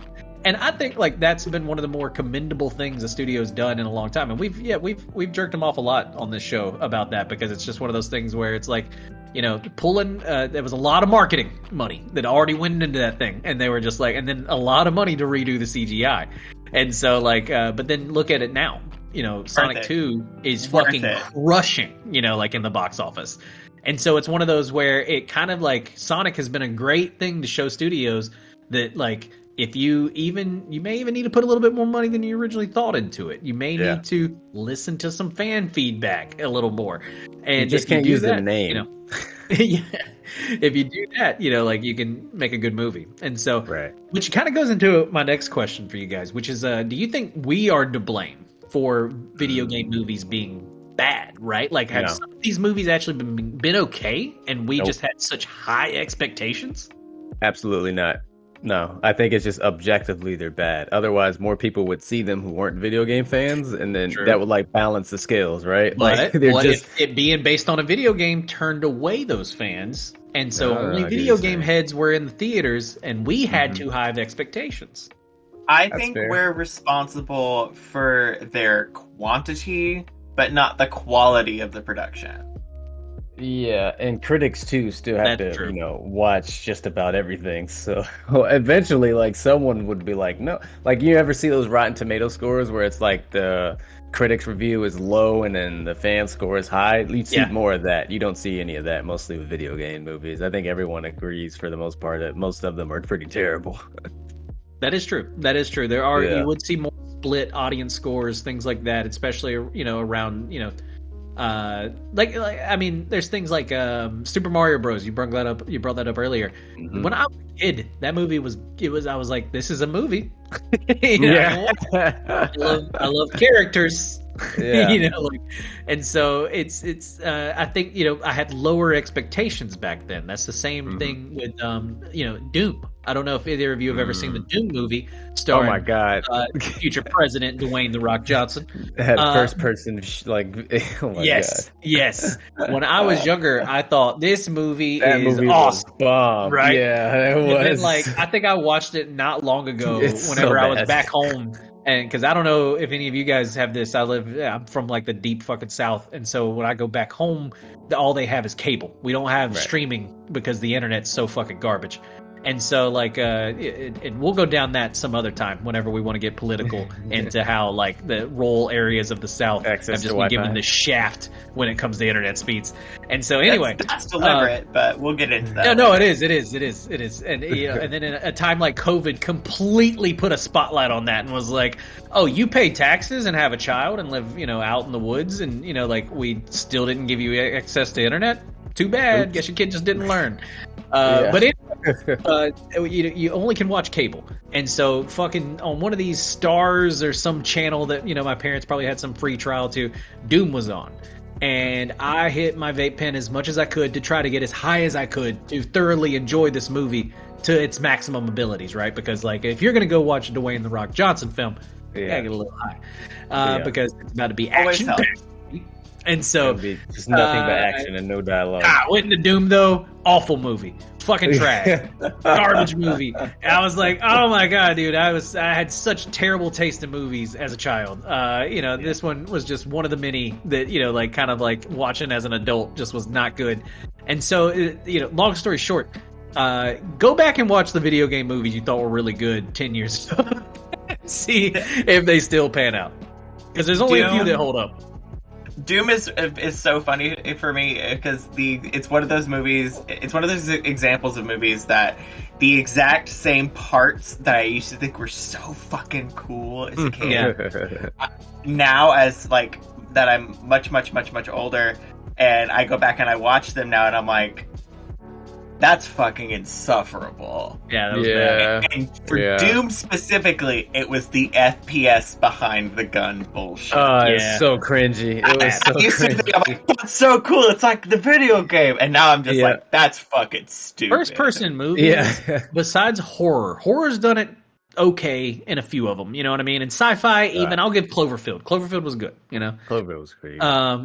And I think like that's been one of the more commendable things the studio's done in a long time. And we've jerked them off a lot on this show about that, because it's just one of those things where it's like, pulling, there was a lot of marketing money that already went into that thing. And they were just like, and then a lot of money to redo the CGI. And so like, but then look at it now, Sonic 2 is fucking crushing, like in the box office. And so it's one of those where it kind of like, Sonic has been a great thing to show studios that like, if you may even need to put a little bit more money than you originally thought into it. You may need to listen to some fan feedback a little more. And you just can't use the name. You know, yeah, if you do that, you know, like you can make a good movie. And so, which kind of goes into my next question for you guys, which is, do you think we are to blame for video game movies being bad? Right? Like, have some of these movies actually been okay, and we just had such high expectations? Absolutely not. No, I think it's just objectively they're bad. Otherwise, more people would see them who weren't video game fans, and then that would like balance the scales, right? But like, if it being based on a video game turned away those fans, and so only video game heads were in the theaters, and we had too high of expectations. I think we're responsible for their quantity, but not the quality of the production. Yeah, and critics too still have to, you know, watch just about everything. So eventually, like, someone would be like, no, like, you ever see those Rotten Tomato scores where it's like the critics review is low and then the fan score is high? You see more of that. You don't see any of that mostly with video game movies. I think everyone agrees for the most part that most of them are pretty terrible. That is true. That is true. There are you would see more split audience scores, things like that, especially, you know, around, you know, like I mean, there's things like Super Mario Bros. You brought that up earlier. When I was a kid, that movie was I was like, this is a movie. You know? I love characters. You know, like, and so it's I think, you know, I had lower expectations back then. That's the same thing with you know, Doom. I don't know if either of you have ever seen the Doom movie starring future President Dwayne "The Rock" Johnson. That first person, like, oh my God. Yes. When I was younger, I thought this movie is awesome. Bomb. Right? Yeah, it was. And then, like, I think I watched it not long ago whenever I was back home. And because I don't know if any of you guys have this, I'm from like the deep fucking South, and so when I go back home, all they have is cable. We don't have streaming because the internet's so fucking garbage. And so, like, and we'll go down that some other time whenever we want to get political into how, like, the rural areas of the South have just been given the shaft when it comes to internet speeds. And so, anyway, that's deliberate, but we'll get into that. No, it is, and you know, and then in a time like COVID, completely put a spotlight on that and was like, oh, you pay taxes and have a child and live, you know, out in the woods, and, you know, like, we still didn't give you access to internet. Too bad. Guess your kid just didn't learn. But anyway, you only can watch cable, and so fucking on one of these stars or some channel that, you know, my parents probably had some free trial to, Doom was on, and I hit my vape pen as much as I could to try to get as high as I could to thoroughly enjoy this movie to its maximum abilities, right? Because, like, if you're gonna go watch a Dwayne "The Rock" Johnson film, you gotta get a little high, because it's about to be action. And so just nothing but action and no dialogue. Went into Doom though, awful movie, fucking trash, garbage movie. And I was like, oh my God, dude, I had such terrible taste in movies as a child. You know, this one was just one of the many that, you know, like, kind of like watching as an adult just was not good. And so, you know, long story short, go back and watch the video game movies you thought were really good 10 years ago. See if they still pan out, because there's only a few that hold up. Doom is so funny for me because it's one of those movies. It's one of those examples of movies that the exact same parts that I used to think were so fucking cool as a kid. Now, as like that, I'm much older, and I go back and I watch them now, and I'm like, that's fucking insufferable. Yeah, that was bad. And for Doom specifically, it was the FPS behind the gun bullshit. It's so cringy. It was so cringy. I'm like, that's so cool. It's like the video game. And now I'm just like, that's fucking stupid. First-person movies, besides horror's done it okay in a few of them, you know what I mean? And sci-fi, even, I'll give Cloverfield was good, you know? Cloverfield was great.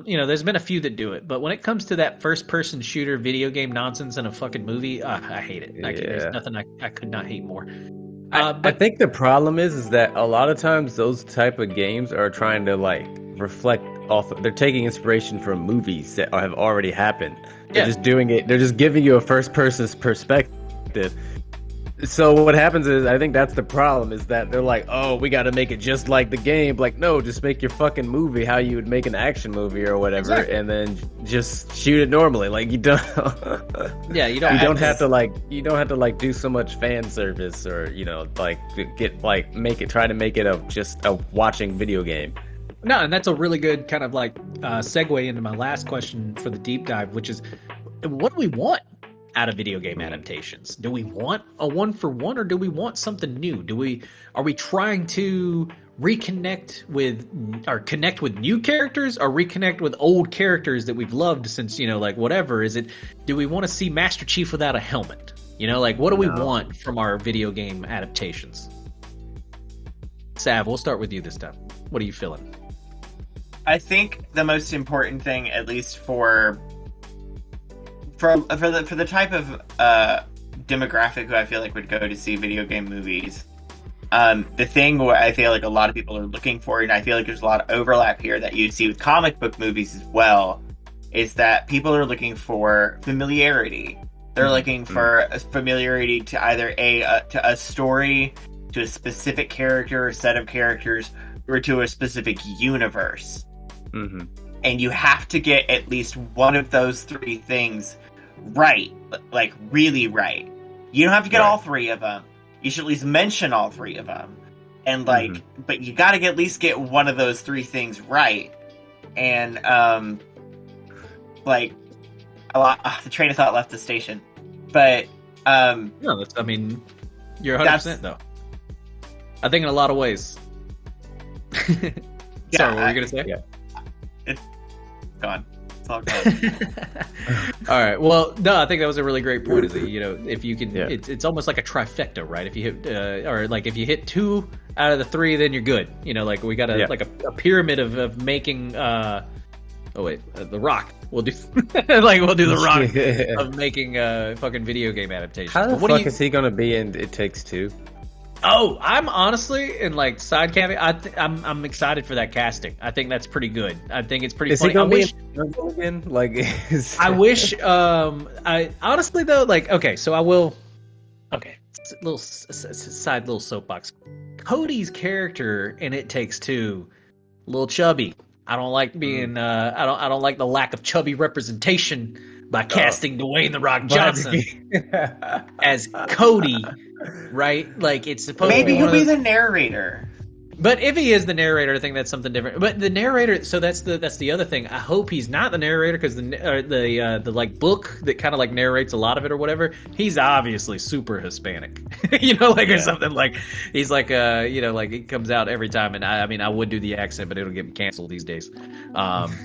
You know, there's been a few that do it, but when it comes to that first-person shooter video game nonsense in a fucking movie, I hate it. There's nothing I could not hate more. But I think the problem is that a lot of times those type of games are trying to, like, reflect off. They're taking inspiration from movies that have already happened. They're just doing it. They're just giving you a first-person's perspective. So what happens is, I think that's the problem, is that they're like, oh, we got to make it just like the game. Like, no, just make your fucking movie how you would make an action movie or whatever, and then just shoot it normally. Like, you don't. You don't have to like do so much fan service, or, you know, like, try to make it just a watching video game. No, and that's a really good kind of like segue into my last question for the deep dive, which is, what do we want out of video game adaptations? Do we want a one for one, or do we want something new? Are we trying to reconnect with or connect with new characters, or reconnect with old characters that we've loved since, like whatever? Do we want to see Master Chief without a helmet? Like what do we want from our video game adaptations? Sav, we'll start with you this time. What are you feeling? I think the most important thing, at least for the type of demographic who I feel like would go to see video game movies, the thing where I feel like a lot of people are looking for, and I feel like there's a lot of overlap here that you'd see with comic book movies as well, is that people are looking for familiarity. They're looking for a familiarity to either to a story, to a specific character or set of characters, or to a specific universe. Mm-hmm. And you have to get at least one of those three things right, like really right. You don't have to get all three of them. You should at least mention all three of them. And but you got to at least get one of those three things right. And the train of thought left the station. But no, you're 100% though. I think in a lot of ways. Sorry, what were you gonna say? Yeah. It's gone. It's all gone. All right. Well, no, I think that was a really great point. Is that, if you can, it's almost like a trifecta, right? If you hit, or like if you hit 2 out of the 3, then you're good. Like we got a pyramid of making. The Rock. We'll do we'll do the Rock of making fucking video game adaptations. How the fuck is he gonna be in It Takes Two? Oh, I'm honestly in I'm excited for that casting. I think that's pretty good. I think it's pretty funny. He gonna be again? I wish. I honestly though, okay, so I will. Okay, little soapbox. Cody's character in It Takes Two, a little chubby. I don't like being. I don't like the lack of chubby representation by casting Dwayne "The Rock" Johnson as Cody. Right? It's supposed maybe to be he'll be the narrator. But if he is the narrator, I think that's something different. But the narrator, so that's the other thing. I hope he's not the narrator, because the book that kind of narrates a lot of it or whatever, he's obviously super Hispanic, or something he's he comes out every time. And I would do the accent, but it'll get canceled these days.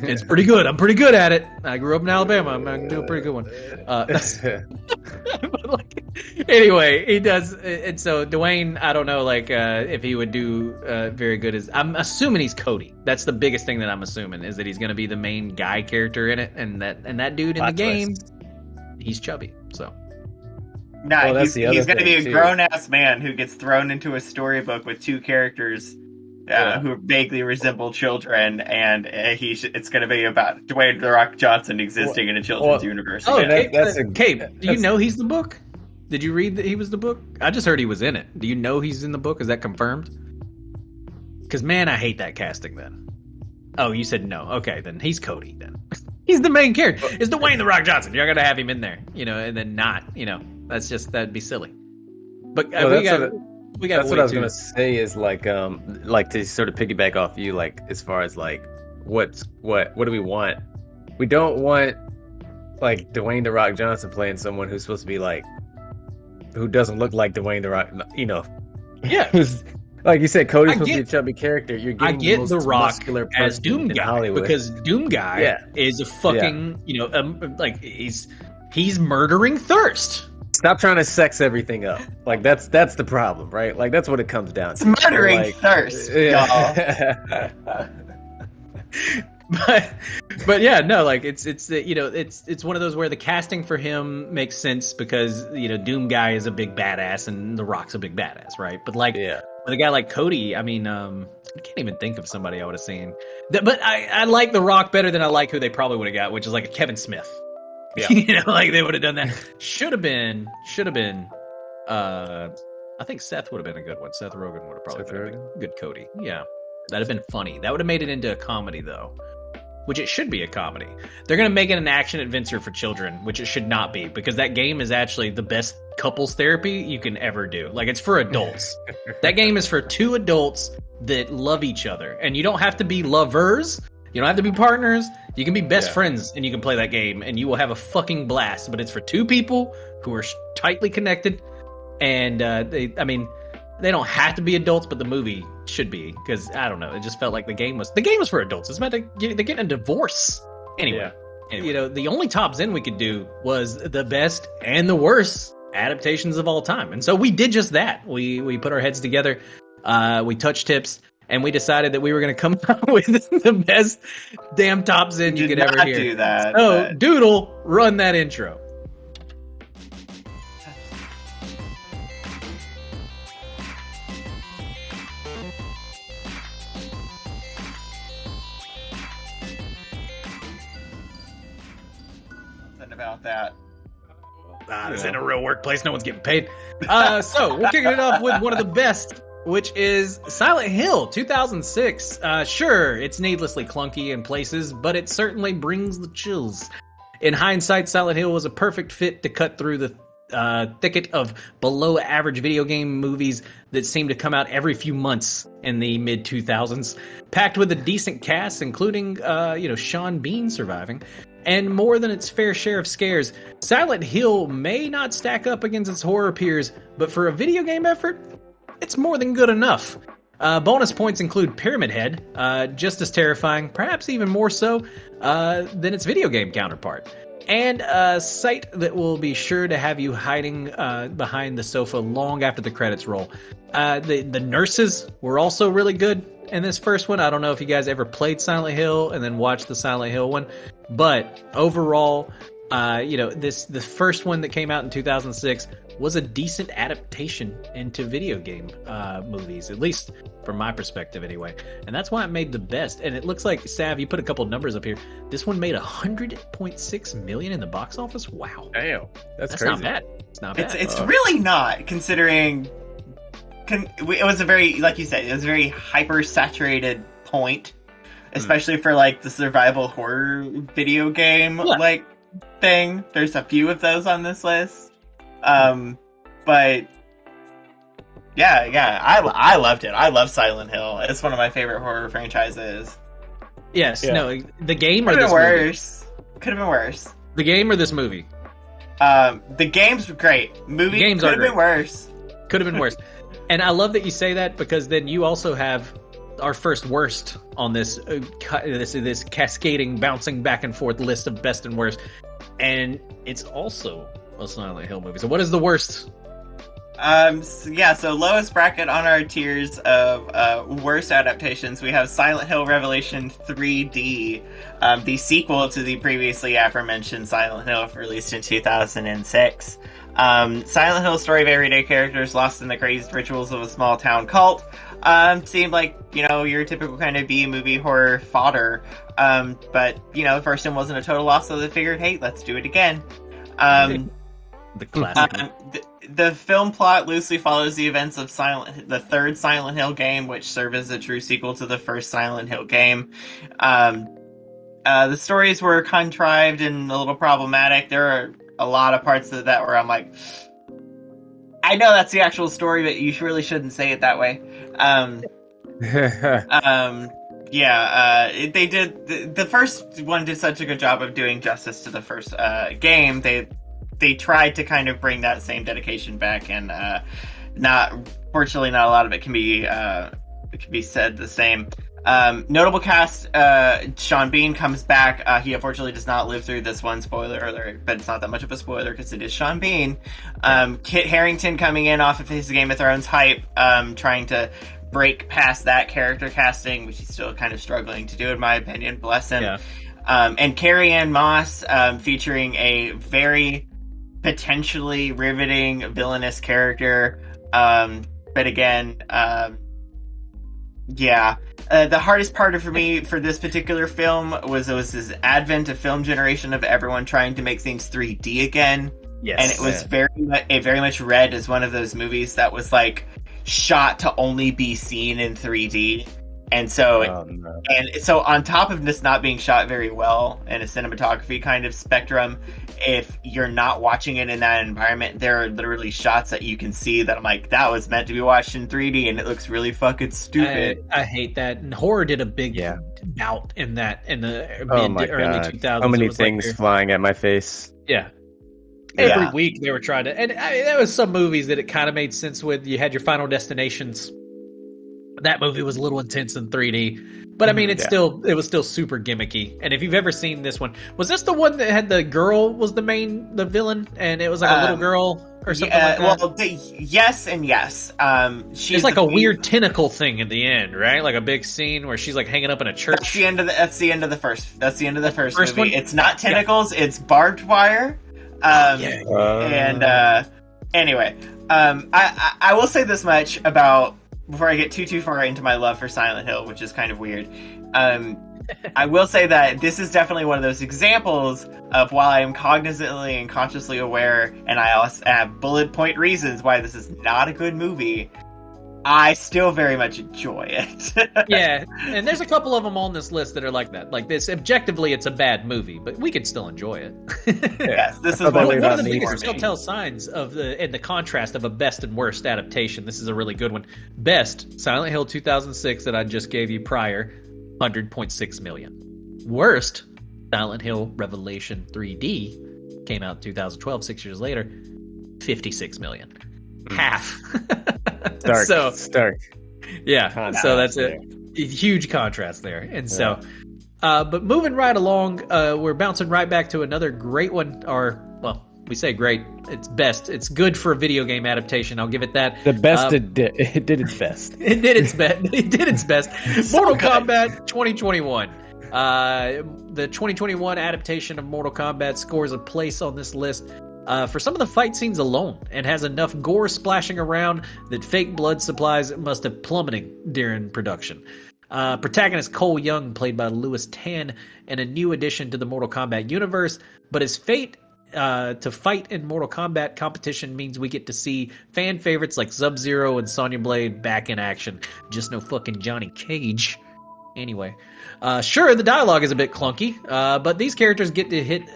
It's pretty good. I'm pretty good at it. I grew up in Alabama. I can do a pretty good one. Anyway, he does. And so Dwayne, I don't know, if he would do very good as. I'm assuming he's Cody. That's the biggest thing that I'm assuming, is that he's going to be the main guy character in it, and that dude in the game, he's chubby. So. Nah, he's going to be a grown-ass man who gets thrown into a storybook with two characters who vaguely resemble children, and it's going to be about Dwayne "The Rock" Johnson existing in a children's universe. Oh, Cape, do you know he's the book? Did you read that he was the book? I just heard he was in it. Do you know he's in the book? Is that confirmed? Because, man, I hate that casting then. Oh, you said no. Okay, then he's Cody then. He's the main character. It's Dwayne "The Rock" Johnson. You're going to have him in there, and then not, that'd be silly. But we got that's what I was going to say is to sort of piggyback off you, as far as what do we want? We don't want Dwayne "The Rock" Johnson playing someone who's supposed to be who doesn't look like Dwayne "The Rock", Yeah. Who's, like you said, Cody's supposed to be a chubby character. You're getting The Rock as Doom Guy, Hollywood. Because Doom Guy is a fucking, he's murdering thirst. Stop trying to sex everything up. That's the problem, right? That's what it comes down to. It's murdering thirst, y'all. But yeah, no, it's one of those where the casting for him makes sense because Doom Guy is a big badass and The Rock's a big badass, right? But with a guy like Cody, I can't even think of somebody I would have seen. But I like The Rock better than I like who they probably would have got, which is a Kevin Smith. Yeah, they would have done that. Should have been. I think Seth would have been a good one. Seth Rogen would have probably been a good Cody. Yeah, that'd have been funny. That would have made it into a comedy though. Which it should be a comedy. They're going to make it an action adventure for children, which it should not be, because that game is actually the best couples therapy you can ever do. It's for adults. That game is for two adults that love each other. And you don't have to be lovers. You don't have to be partners. You can be best friends and you can play that game and you will have a fucking blast. But it's for two people who are tightly connected. And they don't have to be adults, but the movie should be. Because, I don't know, it just felt like the game was for adults. It's meant to they're getting a divorce. Anyway, the only top Zen we could do was the best and the worst adaptations of all time. And so we did just that. We put our heads together. We touched tips. And we decided that we were going to come up with the best damn top Zen you could ever hear. Do that. So, Doodle, run that intro. Something about that. This ain't a real workplace. No one's getting paid. So, we're kicking it off with one of the best, which is Silent Hill 2006. Sure, it's needlessly clunky in places, but it certainly brings the chills. In hindsight, Silent Hill was a perfect fit to cut through the thicket of below-average video game movies that seem to come out every few months in the mid-2000s. Packed with a decent cast, including, Sean Bean surviving, and more than its fair share of scares, Silent Hill may not stack up against its horror peers, but for a video game effort, it's more than good enough. Bonus points include Pyramid Head, just as terrifying, perhaps even more so, than its video game counterpart. And a sight that will be sure to have you hiding behind the sofa long after the credits roll. The nurses were also really good in this first one. I don't know if you guys ever played Silent Hill and then watched the Silent Hill one, but overall, the first one that came out in 2006 was a decent adaptation into video game movies, at least from my perspective anyway. And that's why it made the best. And it looks like, Sav, you put a couple numbers up here. This one made $100.6 million in the box office. Wow. Damn. That's crazy. Not bad. It's not bad. It's really not, considering it was a very, like you said, it was a very hyper-saturated point, especially for, like, the survival horror video game, thing. There's a few of those on this list. But I loved it. I love Silent Hill. It's one of my favorite horror franchises. Yes. Yeah. No, the game or Could have this been movie? worse. Could have been worse. The game or this movie? The games were great. Movie Games could are have been great. worse. Could have been worse. And I love that you say that, because then you also have our first worst on this this cascading, bouncing back and forth list of best and worst. And it's also a Silent Hill movie. So what is the worst? So lowest bracket on our tiers of worst adaptations, we have Silent Hill Revelation 3D, the sequel to the previously aforementioned Silent Hill, released in 2006. Silent Hill story of everyday characters lost in the crazed rituals of a small town cult. Seemed like, your typical kind of B-movie horror fodder. But, the first one wasn't a total loss, so they figured, hey, let's do it again. The classic. The film plot loosely follows the events of the third Silent Hill game, which served as a true sequel to the first Silent Hill game. The stories were contrived and a little problematic. There are a lot of parts of that where I'm like, I know that's the actual story, but you really shouldn't say it that way. They did. The first one did such a good job of doing justice to the first game. They tried to kind of bring that same dedication back, and fortunately, not a lot of it can be said the same. Notable cast: Sean Bean comes back. He unfortunately does not live through this one. Spoiler alert, but it's not that much of a spoiler because it is Sean Bean. Kit Harington coming in off of his Game of Thrones hype, trying to break past that character casting, which he's still kind of struggling to do, in my opinion. Bless him. Yeah. And Carrie-Anne Moss, featuring a very potentially riveting villainous character. But again, the hardest part for me for this particular film was this advent of film generation of everyone trying to make things 3D again. Yes. And it was very much read as one of those movies that was like shot to only be seen in 3D. And so, no. and so on top of this not being shot very well in a cinematography kind of spectrum, if you're not watching it in that environment, there are literally shots that you can see that I'm like, that was meant to be watched in 3D, and it looks really fucking stupid. I hate that. And horror did a big bout in the mid to early 2000s. So many things flying at my face. Yeah. Every week they were trying to, and there was some movies that it kind of made sense with. You had your Final Destinations. That movie was a little intense in 3D, but I mean, it was still super gimmicky. And if you've ever seen this one, was this the one that had the girl was the villain, and it was like a little girl or something like that? Well, yes and yes. She's like a weird tentacle thing at the end, right? Like a big scene where she's like hanging up in a church. That's the end of the first. That's the end of the first movie. One? It's not tentacles; it's barbed wire. Anyway, I will say this much about. Before I get too far into my love for Silent Hill, which is kind of weird, I will say that this is definitely one of those examples of, while I am cognizantly and consciously aware, and I also have bullet point reasons why this is not a good movie, I still very much enjoy it. Yeah, and there's a couple of them on this list that are like that. Like this, objectively, it's a bad movie, but we can still enjoy it. Yes, this is one of the biggest telltale signs of the contrast of a best and worst adaptation. This is a really good one. Best, Silent Hill 2006 that I just gave you prior, $100.6 million. Worst, Silent Hill Revelation 3D, came out in 2012, 6 years later, $56 million. Half. Stark. Yeah, so that's a huge contrast there. And so, but moving right along, we're bouncing right back to another great one, we say great. It's best. It's good for a video game adaptation. I'll give it that. The best it did its best. It did its best. It did its best. Mortal Kombat 2021. The 2021 adaptation of Mortal Kombat scores a place on this list for some of the fight scenes alone, and has enough gore splashing around that fake blood supplies must have plummeting during production. Protagonist Cole Young, played by Lewis Tan, and a new addition to the Mortal Kombat universe, but his fate to fight in Mortal Kombat competition means we get to see fan favorites like Sub-Zero and Sonya Blade back in action. Just no fucking Johnny Cage. Anyway, sure, the dialogue is a bit clunky, but these characters get hit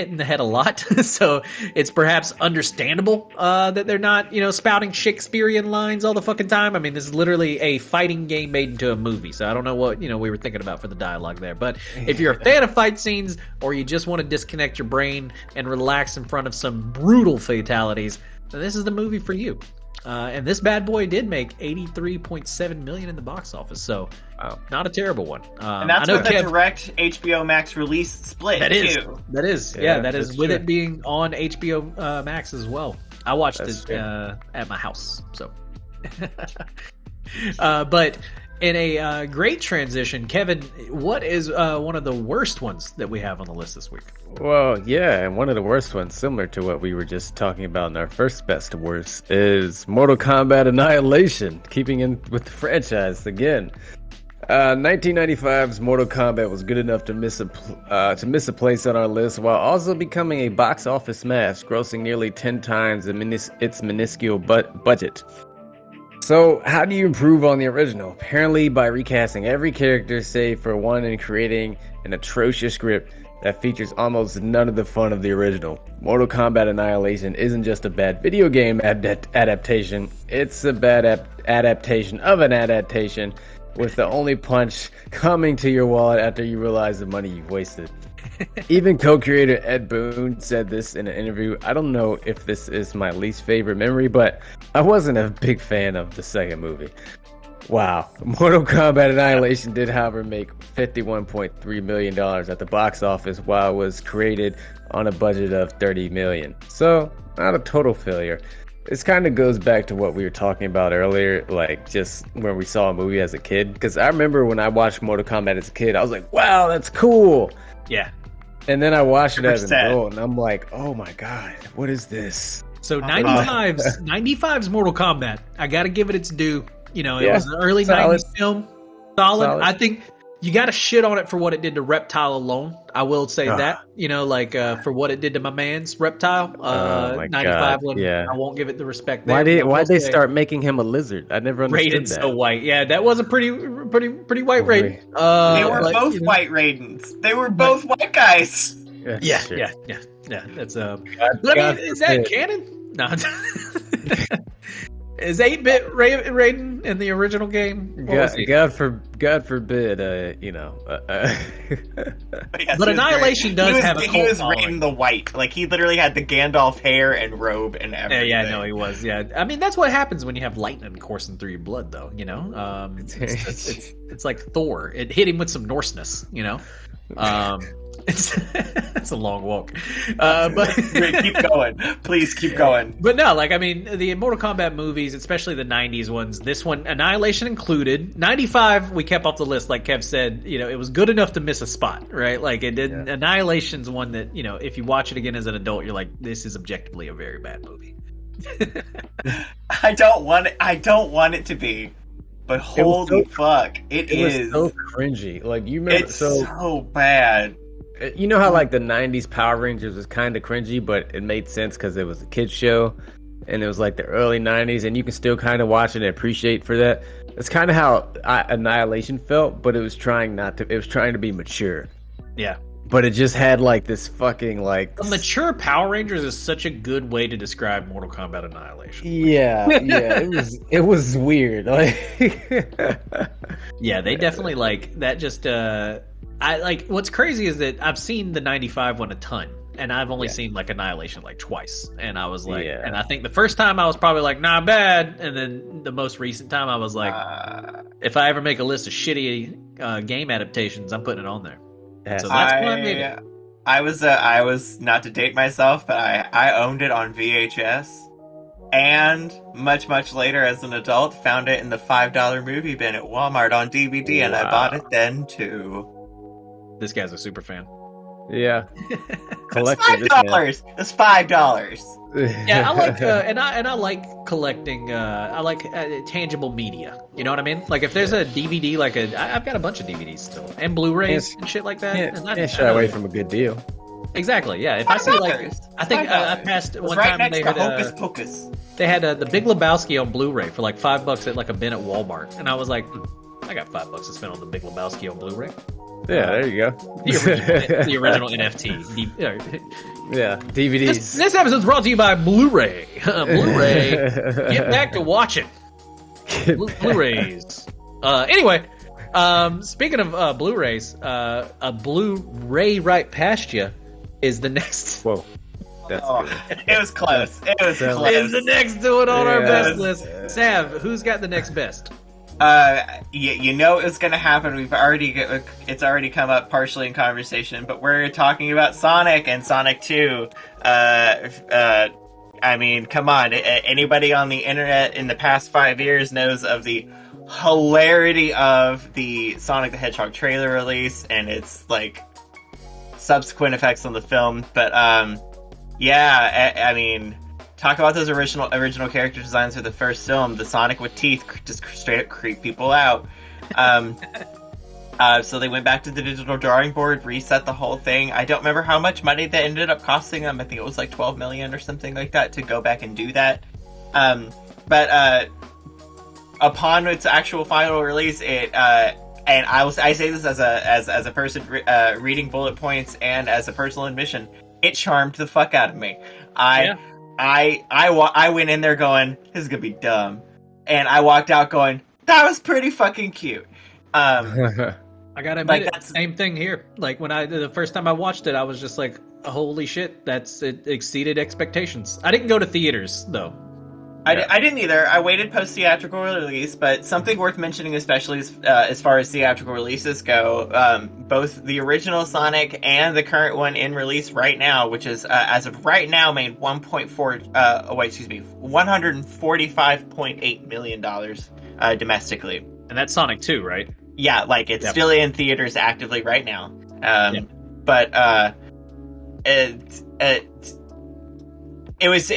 in the head a lot, so it's perhaps understandable that they're not, spouting Shakespearean lines all the fucking time. I mean, this is literally a fighting game made into a movie, so I don't know what we were thinking about for the dialogue there. But if you're a fan of fight scenes, or you just want to disconnect your brain and relax in front of some brutal fatalities, then this is the movie for you. And this bad boy did make $83.7 million in the box office, so not a terrible one. And that's with a direct HBO Max release split. That is with it being on HBO Max as well. I watched it at my house, so. But in a great transition, Kevin, what is one of the worst ones that we have on the list this week? Well, yeah, and one of the worst ones, similar to what we were just talking about in our first best to worst, is Mortal Kombat Annihilation, keeping in with the franchise again. 1995's Mortal Kombat was good enough to miss a place on our list, while also becoming a box office smash, grossing nearly 10 times its minuscule budget. So, how do you improve on the original? Apparently by recasting every character save for one and creating an atrocious script that features almost none of the fun of the original. Mortal Kombat Annihilation isn't just a bad video game adaptation, it's a bad adaptation of an adaptation, with the only punch coming to your wallet after you realize the money you've wasted. Even co-creator Ed Boon said this in an interview. I don't know if this is my least favorite memory, but I wasn't a big fan of the second movie. Wow. Mortal Kombat Annihilation did, however, make $51.3 million at the box office, while it was created on a budget of $30 million. So, not a total failure. This kind of goes back to what we were talking about earlier, like just when we saw a movie as a kid. Because I remember when I watched Mortal Kombat as a kid, I was like, wow, that's cool. Yeah. And then I watched it as an adult, and I'm like, oh my god, what is this? So 95's Mortal Kombat. I got to give it its due. It was an early 90s film. Solid. I think you got to shit on it for what it did to Reptile alone. I will say that, for what it did to my man's Reptile, 95 one. Yeah. I won't give it the respect. Why did they start making him a lizard? I never understood Raiden's that. so white. Yeah, that was a pretty white Raiden. They were both white Raidens. They were both white guys. Yeah. That's is that canon? No. Is 8-bit Raiden in the original game? God forbid, But Annihilation does have a cult He was following. Raiden the White. Like, he literally had the Gandalf hair and robe and everything. Yeah, no, he was. Yeah, I mean, that's what happens when you have lightning coursing through your blood, though. It's like Thor. It hit him with some Norseness. It's a long walk, but keep going. Please keep going. But no, the Mortal Kombat movies, especially the '90s ones, this one, Annihilation included. '95, we kept off the list, like Kev said. It was good enough to miss a spot, right? Like it didn't. Yeah. Annihilation's one that if you watch it again as an adult, you're like, this is objectively a very bad movie. I don't want it to be. But holy fuck, it is so cringy. Like, you remember, it's so bad. You know how like the '90s Power Rangers was kind of cringy, but it made sense because it was a kids show, and it was like the early '90s, and you can still kind of watch it and appreciate for that. It's kind of how Annihilation felt, but it was trying to be mature. Yeah. But it just had like this fucking like a mature Power Rangers is such a good way to describe Mortal Kombat Annihilation. Yeah, it was weird. Like, yeah, they definitely like that. Just I like what's crazy is that I've seen the '95 one a ton, and I've only seen like Annihilation like twice, and I was like, and I think the first time I was probably like not bad, and then the most recent time I was like, if I ever make a list of shitty game adaptations, I'm putting it on there. So that's why I made it. I was not to date myself, but I owned it on VHS, and much later as an adult found it in the $5 movie bin at Walmart on DVD, and I bought it then too. This guy's a super fan. Yeah, it's $5. It's $5. Yeah, I like and I like collecting. I like tangible media. You know what I mean? Like if there's a DVD, I've got a bunch of DVDs still and Blu-rays and shit like that. Can't shy away from a good deal. Exactly. Yeah. If I see I think I passed one time next they to had Hocus Pocus. They had the Big Lebowski on Blu-ray for like $5 at like a bin at Walmart, and I was like, I got $5 to spend on the Big Lebowski on Bluray. Yeah, there you go. The original NFT. Yeah, DVDs. This episode's brought to you by Blu-ray. Blu-ray. Get back to watching. Blu-rays. Anyway, speaking of Blu-rays, a Blu-ray right past you is the next. Whoa. That's good. It was close. Is the next doing on our best list. Sav, who's got the next best? You know it's going to happen. It's already come up partially in conversation, but we're talking about Sonic and Sonic 2. I mean, come on. Anybody on the internet in the past 5 years knows of the hilarity of the Sonic the Hedgehog trailer release and its like subsequent effects on the film. But I mean, talk about those original character designs for the first film. The Sonic with teeth just straight up creep people out. So they went back to the digital drawing board, reset the whole thing. I don't remember how much money that ended up costing them. I think it was like $12 million or something like that to go back and do that. But upon its actual final release, and I say this as a person reading bullet points and as a personal admission, it charmed the fuck out of me. I went in there going, this is gonna be dumb, and I walked out going, that was pretty fucking cute. I gotta admit, same thing here. Like when the first time I watched it, I was just like, holy shit, it exceeded expectations. I didn't go to theaters though. I didn't either. I waited post-theatrical release, but something worth mentioning, especially as far as theatrical releases go, both the original Sonic and the current one in release right now, which is, as of right now, made $145.8 million domestically. And that's Sonic 2, right? Yeah, like, it's still in theaters actively right now. But it was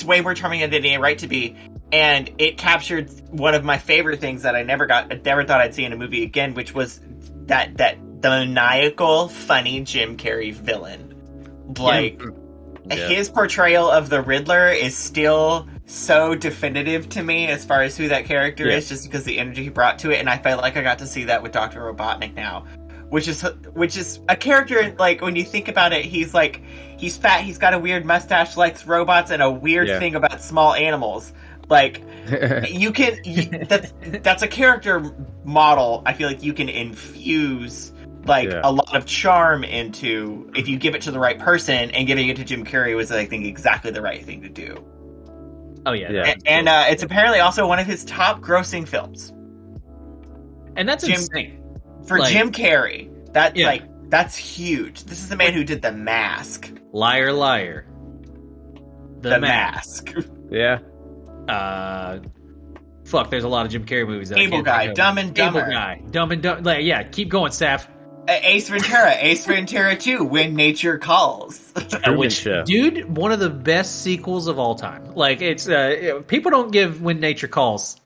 way more charming than it had right to be. and it captured one of my favorite things that I never thought I'd see in a movie again, which was that the maniacal, funny Jim Carrey villain. Like, his portrayal of the Riddler is still so definitive to me as far as who that character is, just because the energy he brought to it, and I felt like I got to see that with Dr. Robotnik now. Which is a character, like, when you think about it, he's fat, he's got a weird mustache, likes robots, and a weird thing about small animals. Like, that's a character model I feel like you can infuse, like, a lot of charm into if you give it to the right person, and giving it to Jim Carrey was, I think, exactly the right thing to do. Oh, yeah. And it's apparently also one of his top grossing films. And that's insane. For Jim Carrey, that's huge. This is the man who did The Mask. Liar, liar. The Mask. Yeah. Fuck, there's a lot of Jim Carrey movies. Cable Guy, Dumb and Dumber. Cable Guy, Dumb and Dumber. Like, yeah, keep going, Saf. Ace Ventura 2, When Nature Calls. Dude, one of the best sequels of all time. Like, it's people don't give When Nature Calls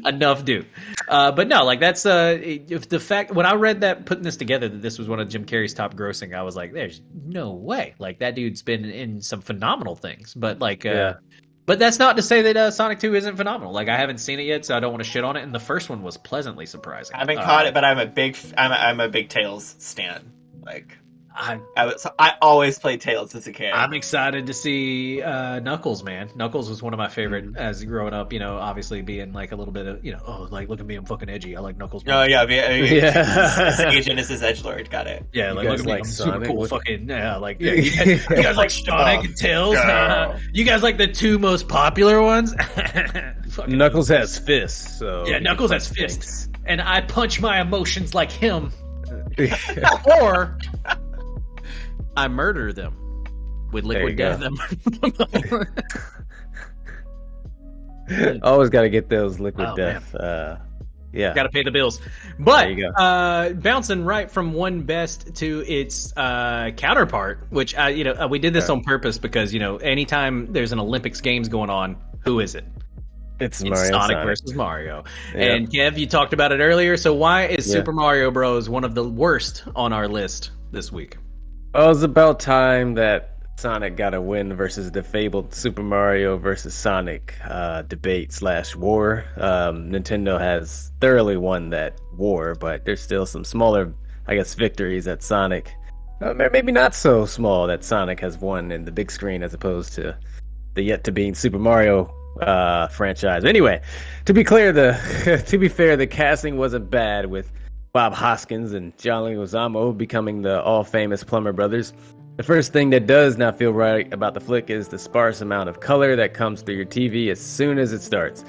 enough due. But no, like, that's if the fact when I read that, putting this together, that this was one of Jim Carrey's top grossing, I was like, there's no way. Like, that dude's been in some phenomenal things. But like, but that's not to say that Sonic 2 isn't phenomenal. Like, I haven't seen it yet, so I don't want to shit on it. And the first one was pleasantly surprising. I haven't caught it, but I'm a big Tails stan. Like, I always played Tails as a kid. I'm excited to see Knuckles, man. Knuckles was one of my favorite as growing up. You know, obviously being like a little bit of, oh, like, look at me, I'm fucking edgy. I like Knuckles. Oh yeah, Genesis Edgelord, got it. Yeah, like, look at me, I'm super cool. Fucking like, you guys like Sonic and Tails. You guys like the two most popular ones. Knuckles has fists. So yeah, Knuckles has fists, and I punch my emotions like him, or I murder them with liquid death. Always got to get those liquid death. Got to pay the bills. But bouncing right from one best to its counterpart, which we did this on purpose because anytime there's an Olympics games going on, who is it? It's Mario Sonic versus Mario. And Kev, you talked about it earlier. So why is Super Mario Bros. One of the worst on our list this week? Well, it was about time that Sonic got a win versus the fabled Super Mario versus Sonic debate/war. Nintendo has thoroughly won that war, but there's still some smaller, I guess, victories that Sonic, maybe not so small, that Sonic has won in the big screen as opposed to the yet-to-be Super Mario franchise. Anyway, to be fair, the casting wasn't bad with Bob Hoskins and John Leguizamo becoming the all-famous Plumber Brothers. The first thing that does not feel right about the flick is the sparse amount of color that comes through your TV as soon as it starts.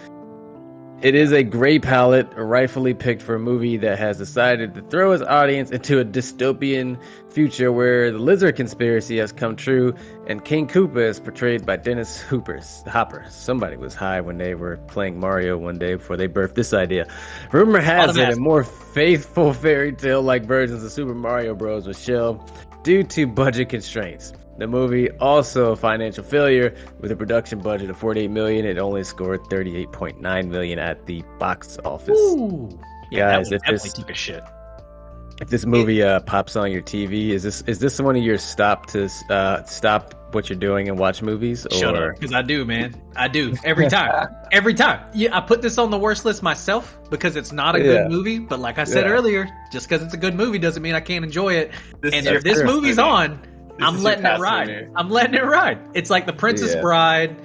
It is a gray palette, rightfully picked for a movie that has decided to throw its audience into a dystopian future where the lizard conspiracy has come true and King Koopa is portrayed by Dennis Hopper. Somebody was high when they were playing Mario one day before they birthed this idea. Rumor has it a more faithful fairy tale-like versions of Super Mario Bros. Was shelved due to budget constraints. The movie also a financial failure with a production budget of $48 million. It only scored $38.9 million at the box office. Ooh. Yeah, guys, took a shit. If this movie pops on your TV, is this one of your stop what you're doing and watch movies? Or... Shut up, because I do, man. I do every time. Every time. Yeah, I put this on the worst list myself because it's not a good movie. But like I said earlier, just because it's a good movie doesn't mean I can't enjoy it. And if this movie's on, I'm letting it ride. I'm letting it ride. It's like The Princess Bride,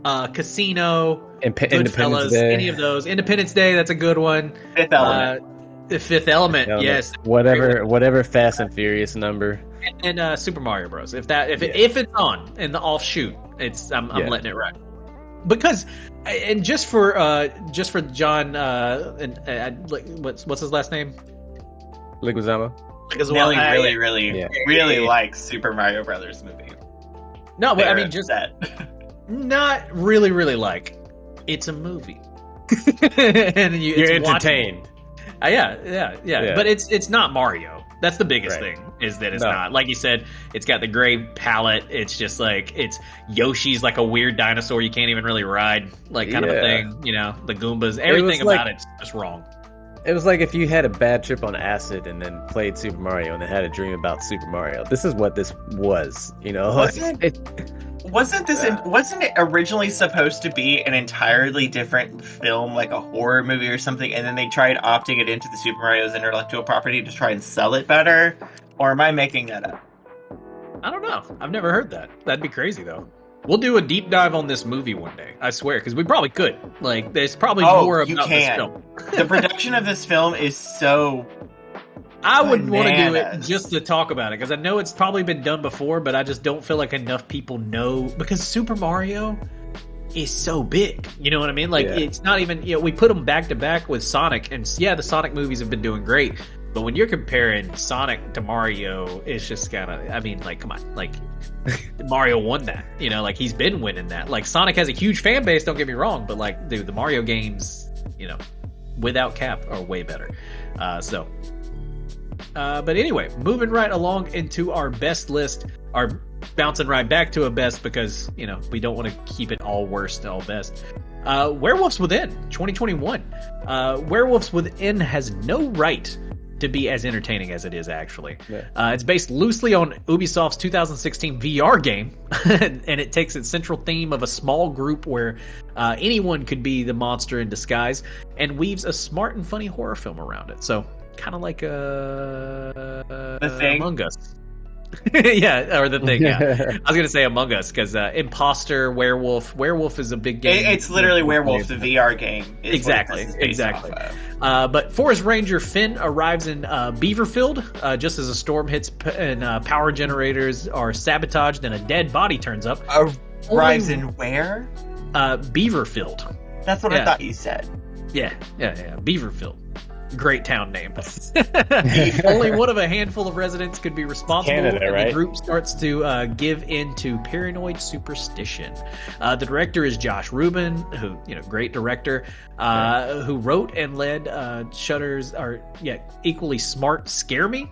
Casino, Goodfellas, any of those. Independence Day, that's a good one. Fifth Element. The Fifth Element, yes. Whatever Fast and Furious number. And Super Mario Bros. If it's on in the offshoot, I'm letting it ride. Because and just for John what's his last name? Leguizamo. Nelly really likes Super Mario Brothers movie. No, but I mean just that. Not really like. It's a movie. And you're entertained. Yeah. But it's not Mario. That's the biggest thing, is that it's not. Like you said, it's got the gray palette. It's just like, it's Yoshi's like a weird dinosaur you can't even really ride, like kind of a thing. You know, the Goombas, everything about it's just wrong. It was like if you had a bad trip on acid and then played Super Mario and then had a dream about Super Mario. This is what this was, you know? Wasn't it originally supposed to be an entirely different film, like a horror movie or something, and then they tried opting it into the Super Mario's intellectual property to try and sell it better? Or am I making that up? I don't know. I've never heard that. That'd be crazy, though. We'll do a deep dive on this movie one day, I swear, because we probably could. Like, there's probably more about this film. The production of this film is so... I would want to do it just to talk about it, because I know it's probably been done before, but I just don't feel like enough people know, because Super Mario is so big. You know what I mean? Like, it's not even... You know, we put them back-to-back with Sonic, and yeah, the Sonic movies have been doing great, but when you're comparing Sonic to Mario, it's just kind of... I mean, like, come on. Like, Mario won that. You know, like, he's been winning that. Like, Sonic has a huge fan base, don't get me wrong, but, like, dude, the Mario games, you know, without cap, are way better. But anyway, moving right along into our best list, our bouncing right back to a best, because, you know, we don't want to keep it all worst, all best. Werewolves Within, 2021. Werewolves Within has no right to be as entertaining as it is, actually. It's based loosely on Ubisoft's 2016 VR game, and it takes its central theme of a small group where anyone could be the monster in disguise, and weaves a smart and funny horror film around it. So, kind of like The Thing? Among Us. Yeah, or The Thing, yeah. I was going to say Among Us, because Imposter, Werewolf is a big game. It's literally Werewolf, the VR game. Exactly. But Forest Ranger Finn arrives in Beaverfield, just as a storm hits and power generators are sabotaged and a dead body turns up. Arrives in where? Beaverfield. That's what I thought you said. Yeah. Beaverfield. Great town name. Only one of a handful of residents could be responsible. Canada, right? The group starts to give in to paranoid superstition. The director is Josh Rubin, who, you know, great director, who wrote and led Shudder's equally smart Scare Me.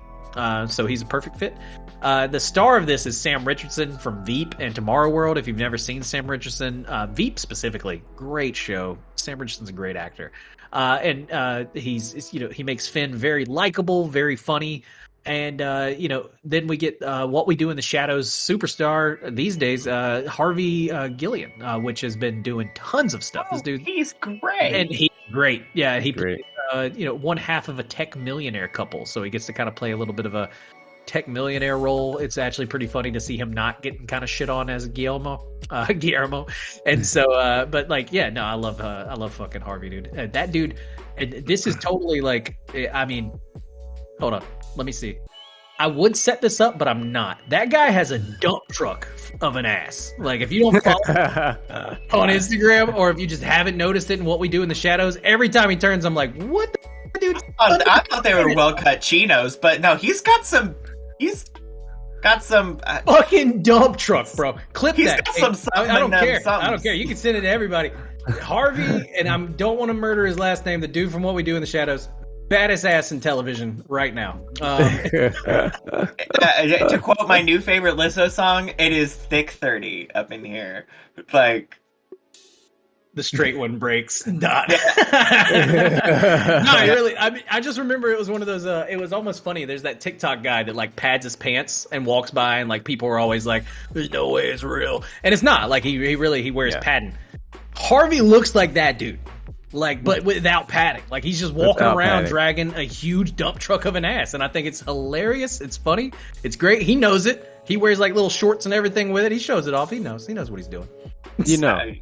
So he's a perfect fit. The star of this is Sam Richardson from Veep and Tomorrow World. If you've never seen Sam Richardson, Veep specifically, great show. Sam Richardson's a great actor. And he's, you know, he makes Finn very likable, very funny. And, you know, then we get What We Do in the Shadows superstar these days, Harvey Gillian, which has been doing tons of stuff. This dude, he's great. And he's great. Yeah, he great. You know, one half of a tech millionaire couple. So he gets to kind of play a little bit of a tech millionaire role. It's actually pretty funny to see him not getting kind of shit on as Guillermo. And so, but like, yeah, no, I love fucking Harvey, dude. That dude, this is totally like, I mean, hold on, let me see. I would set this up, but I'm not. That guy has a dump truck of an ass. Like, if you don't follow on Instagram, or if you just haven't noticed it in What We Do in the Shadows, every time he turns, I'm like, what the dude? I thought they were well-cut chinos, but no, he's got some fucking dump truck, bro. Clip that. Got some I don't care. I don't care. You can send it to everybody. Harvey, and I don't want to murder his last name, the dude from What We Do in the Shadows, baddest ass in television right now. To quote my new favorite Lizzo song, it is thick 30 up in here. Like, the straight one breaks. Not. Really. I mean, I just remember it was one of those. It was almost funny. There's that TikTok guy that like pads his pants and walks by, and like people are always like, "There's no way it's real," and it's not. Like he wears padding. Harvey looks like that dude. Like, but without padding. Like, he's just walking around dragging a huge dump truck of an ass. And I think it's hilarious. It's funny. It's great. He knows it. He wears, like, little shorts and everything with it. He shows it off. He knows. He knows what he's doing. You know.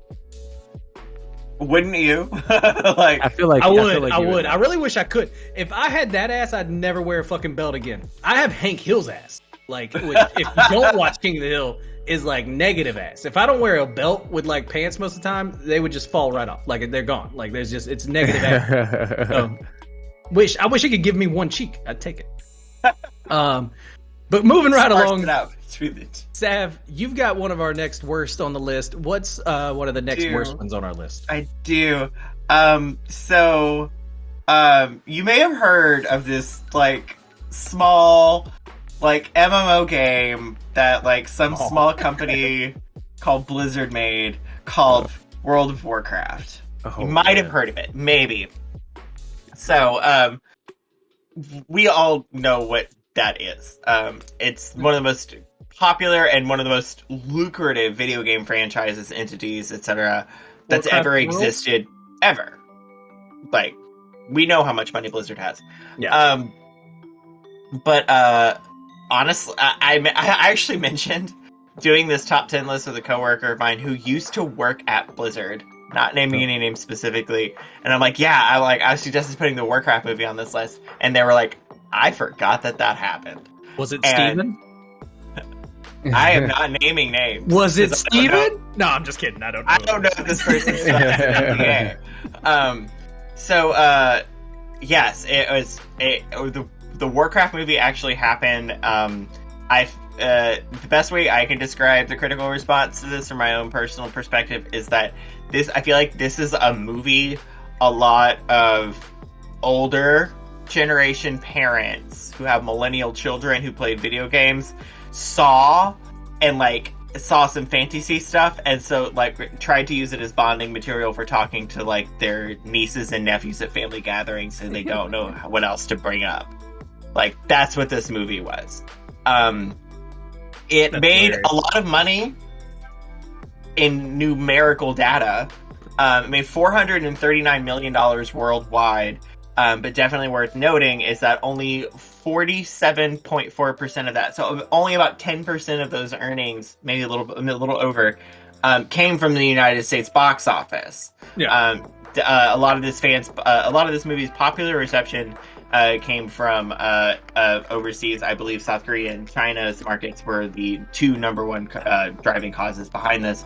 Wouldn't you? Like, I feel like I would. I really wish I could. If I had that ass, I'd never wear a fucking belt again. I have Hank Hill's ass. Like, which, if you don't watch King of the Hill, is like negative ass. If I don't wear a belt with like pants most of the time, they would just fall right off. Like, they're gone. Like, there's just, it's negative ass. I wish he could give me one cheek. I'd take it. But moving right along, Sav, you've got one of our next worst on the list. What's one of the next worst ones on our list? I do. So you may have heard of this like small, like, MMO game that, like, some small company called Blizzard made called World of Warcraft. You might have heard of it, maybe. So, we all know what that is. It's one of the most popular and one of the most lucrative video game franchises, entities, etc. that's Warcraft ever existed, ever. Like, we know how much money Blizzard has. Yeah. But honestly, I actually mentioned doing this top 10 list with a coworker of mine who used to work at Blizzard, not naming any names specifically. And I'm like, yeah, I suggested putting the Warcraft movie on this list. And they were like, I forgot that happened. Was it Steven? I am not naming names. Was it Steven? No, I'm just kidding. I don't know. I don't know if this person's still in the air. Yes, it was. The Warcraft movie actually happened. The best way I can describe the critical response to this from my own personal perspective is that I feel like this is a movie a lot of older generation parents who have millennial children who played video games saw some fantasy stuff, and so like tried to use it as bonding material for talking to like their nieces and nephews at family gatherings, and they don't know what else to bring up. Like, that's what this movie was. It made a lot of money in numerical data. It made $439 million worldwide. But definitely worth noting is that only 47.4% of that, so only about 10% of those earnings, maybe a little over, came from the United States box office. Yeah. A lot of this movie's popular reception came from overseas. I believe South Korea and China's markets were the two number one driving causes behind this.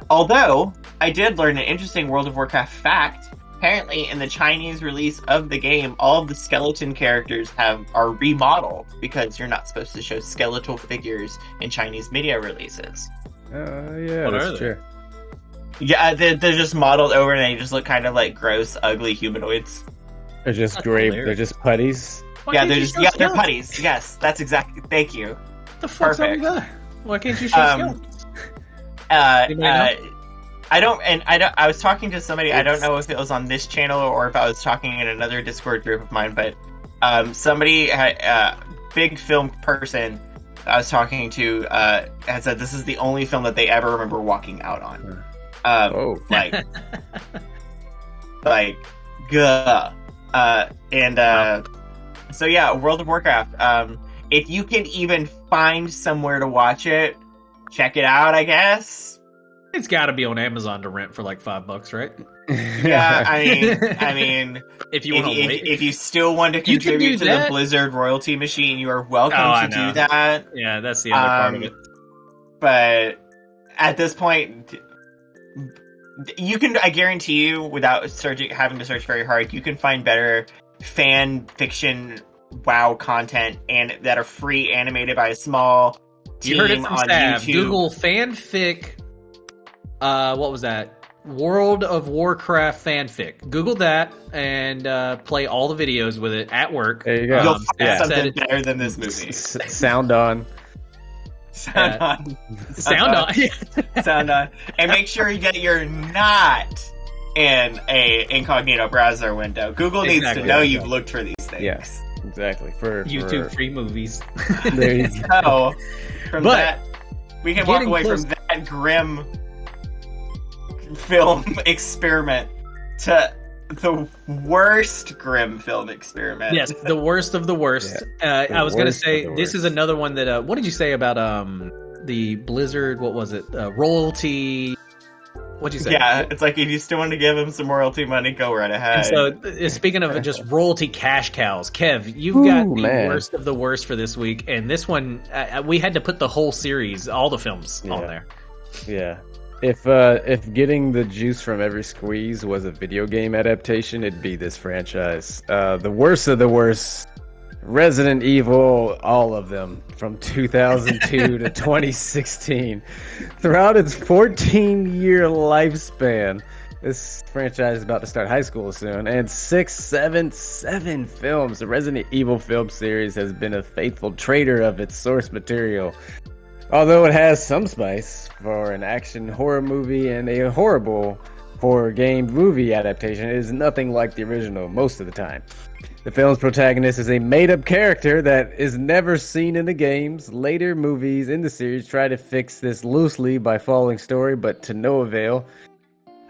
Although I did learn an interesting World of Warcraft fact. Apparently, in the Chinese release of the game, all of the skeleton characters are remodeled because you're not supposed to show skeletal figures in Chinese media releases. Yeah, that's true. Yeah, they're just modeled over and they just look kind of like gross, ugly humanoids. They're just gray. They're just putties. They're putties. Yes, that's exactly. Thank you. What the fuck's wrong with that? Why can't you show skeletons? I was talking to somebody. I don't know if it was on this channel or if I was talking in another Discord group of mine, but somebody had big film person I was talking to had said this is the only film that they ever remember walking out on. So yeah, World of Warcraft. If you can even find somewhere to watch it, check it out, I guess. It's got to be on Amazon to rent for like $5, right? Yeah, I mean, if you still want to contribute to the Blizzard royalty machine, you are welcome to do that. Yeah, that's the other part of it. But at this point, you can. I guarantee you, without having to search very hard, you can find better fan fiction WoW content and that are free, animated by a small team. You heard it from on Stab. YouTube. Google fanfic. What was that? World of Warcraft fanfic. Google that and play all the videos with it at work. There you go. You'll find something better than this movie. Sound on. Sound on. Sound on. Sound on. And make sure you're not in a incognito browser window. Google needs to know you've looked for these things. Yes, exactly. For YouTube free movies. There you go. So, from that, we can walk away from that grim film experiment to the worst grim film experiment. Yes, the worst of the worst. Yeah, I was going to say, this worst. is another one that, what did you say about the Blizzard, what was it, royalty, what'd you say? Yeah, it's like, if you still want to give them some royalty money, go right ahead. And so, speaking of just royalty cash cows, Kev, you've got the worst of the worst for this week, and this one, we had to put the whole series, all the films on there. Yeah. If getting the juice from every squeeze was a video game adaptation, it'd be this franchise. The worst of the worst. Resident Evil, all of them, from 2002 to 2016. Throughout its 14-year lifespan, This franchise is about to start high school soon, and 7 films. The Resident Evil film series has been a faithful trader of its source material. Although it has some spice for an action horror movie and a horrible horror game movie adaptation, it is nothing like the original most of the time. The film's protagonist is a made-up character that is never seen in the games. Later movies in the series try to fix this loosely by following story, but to no avail.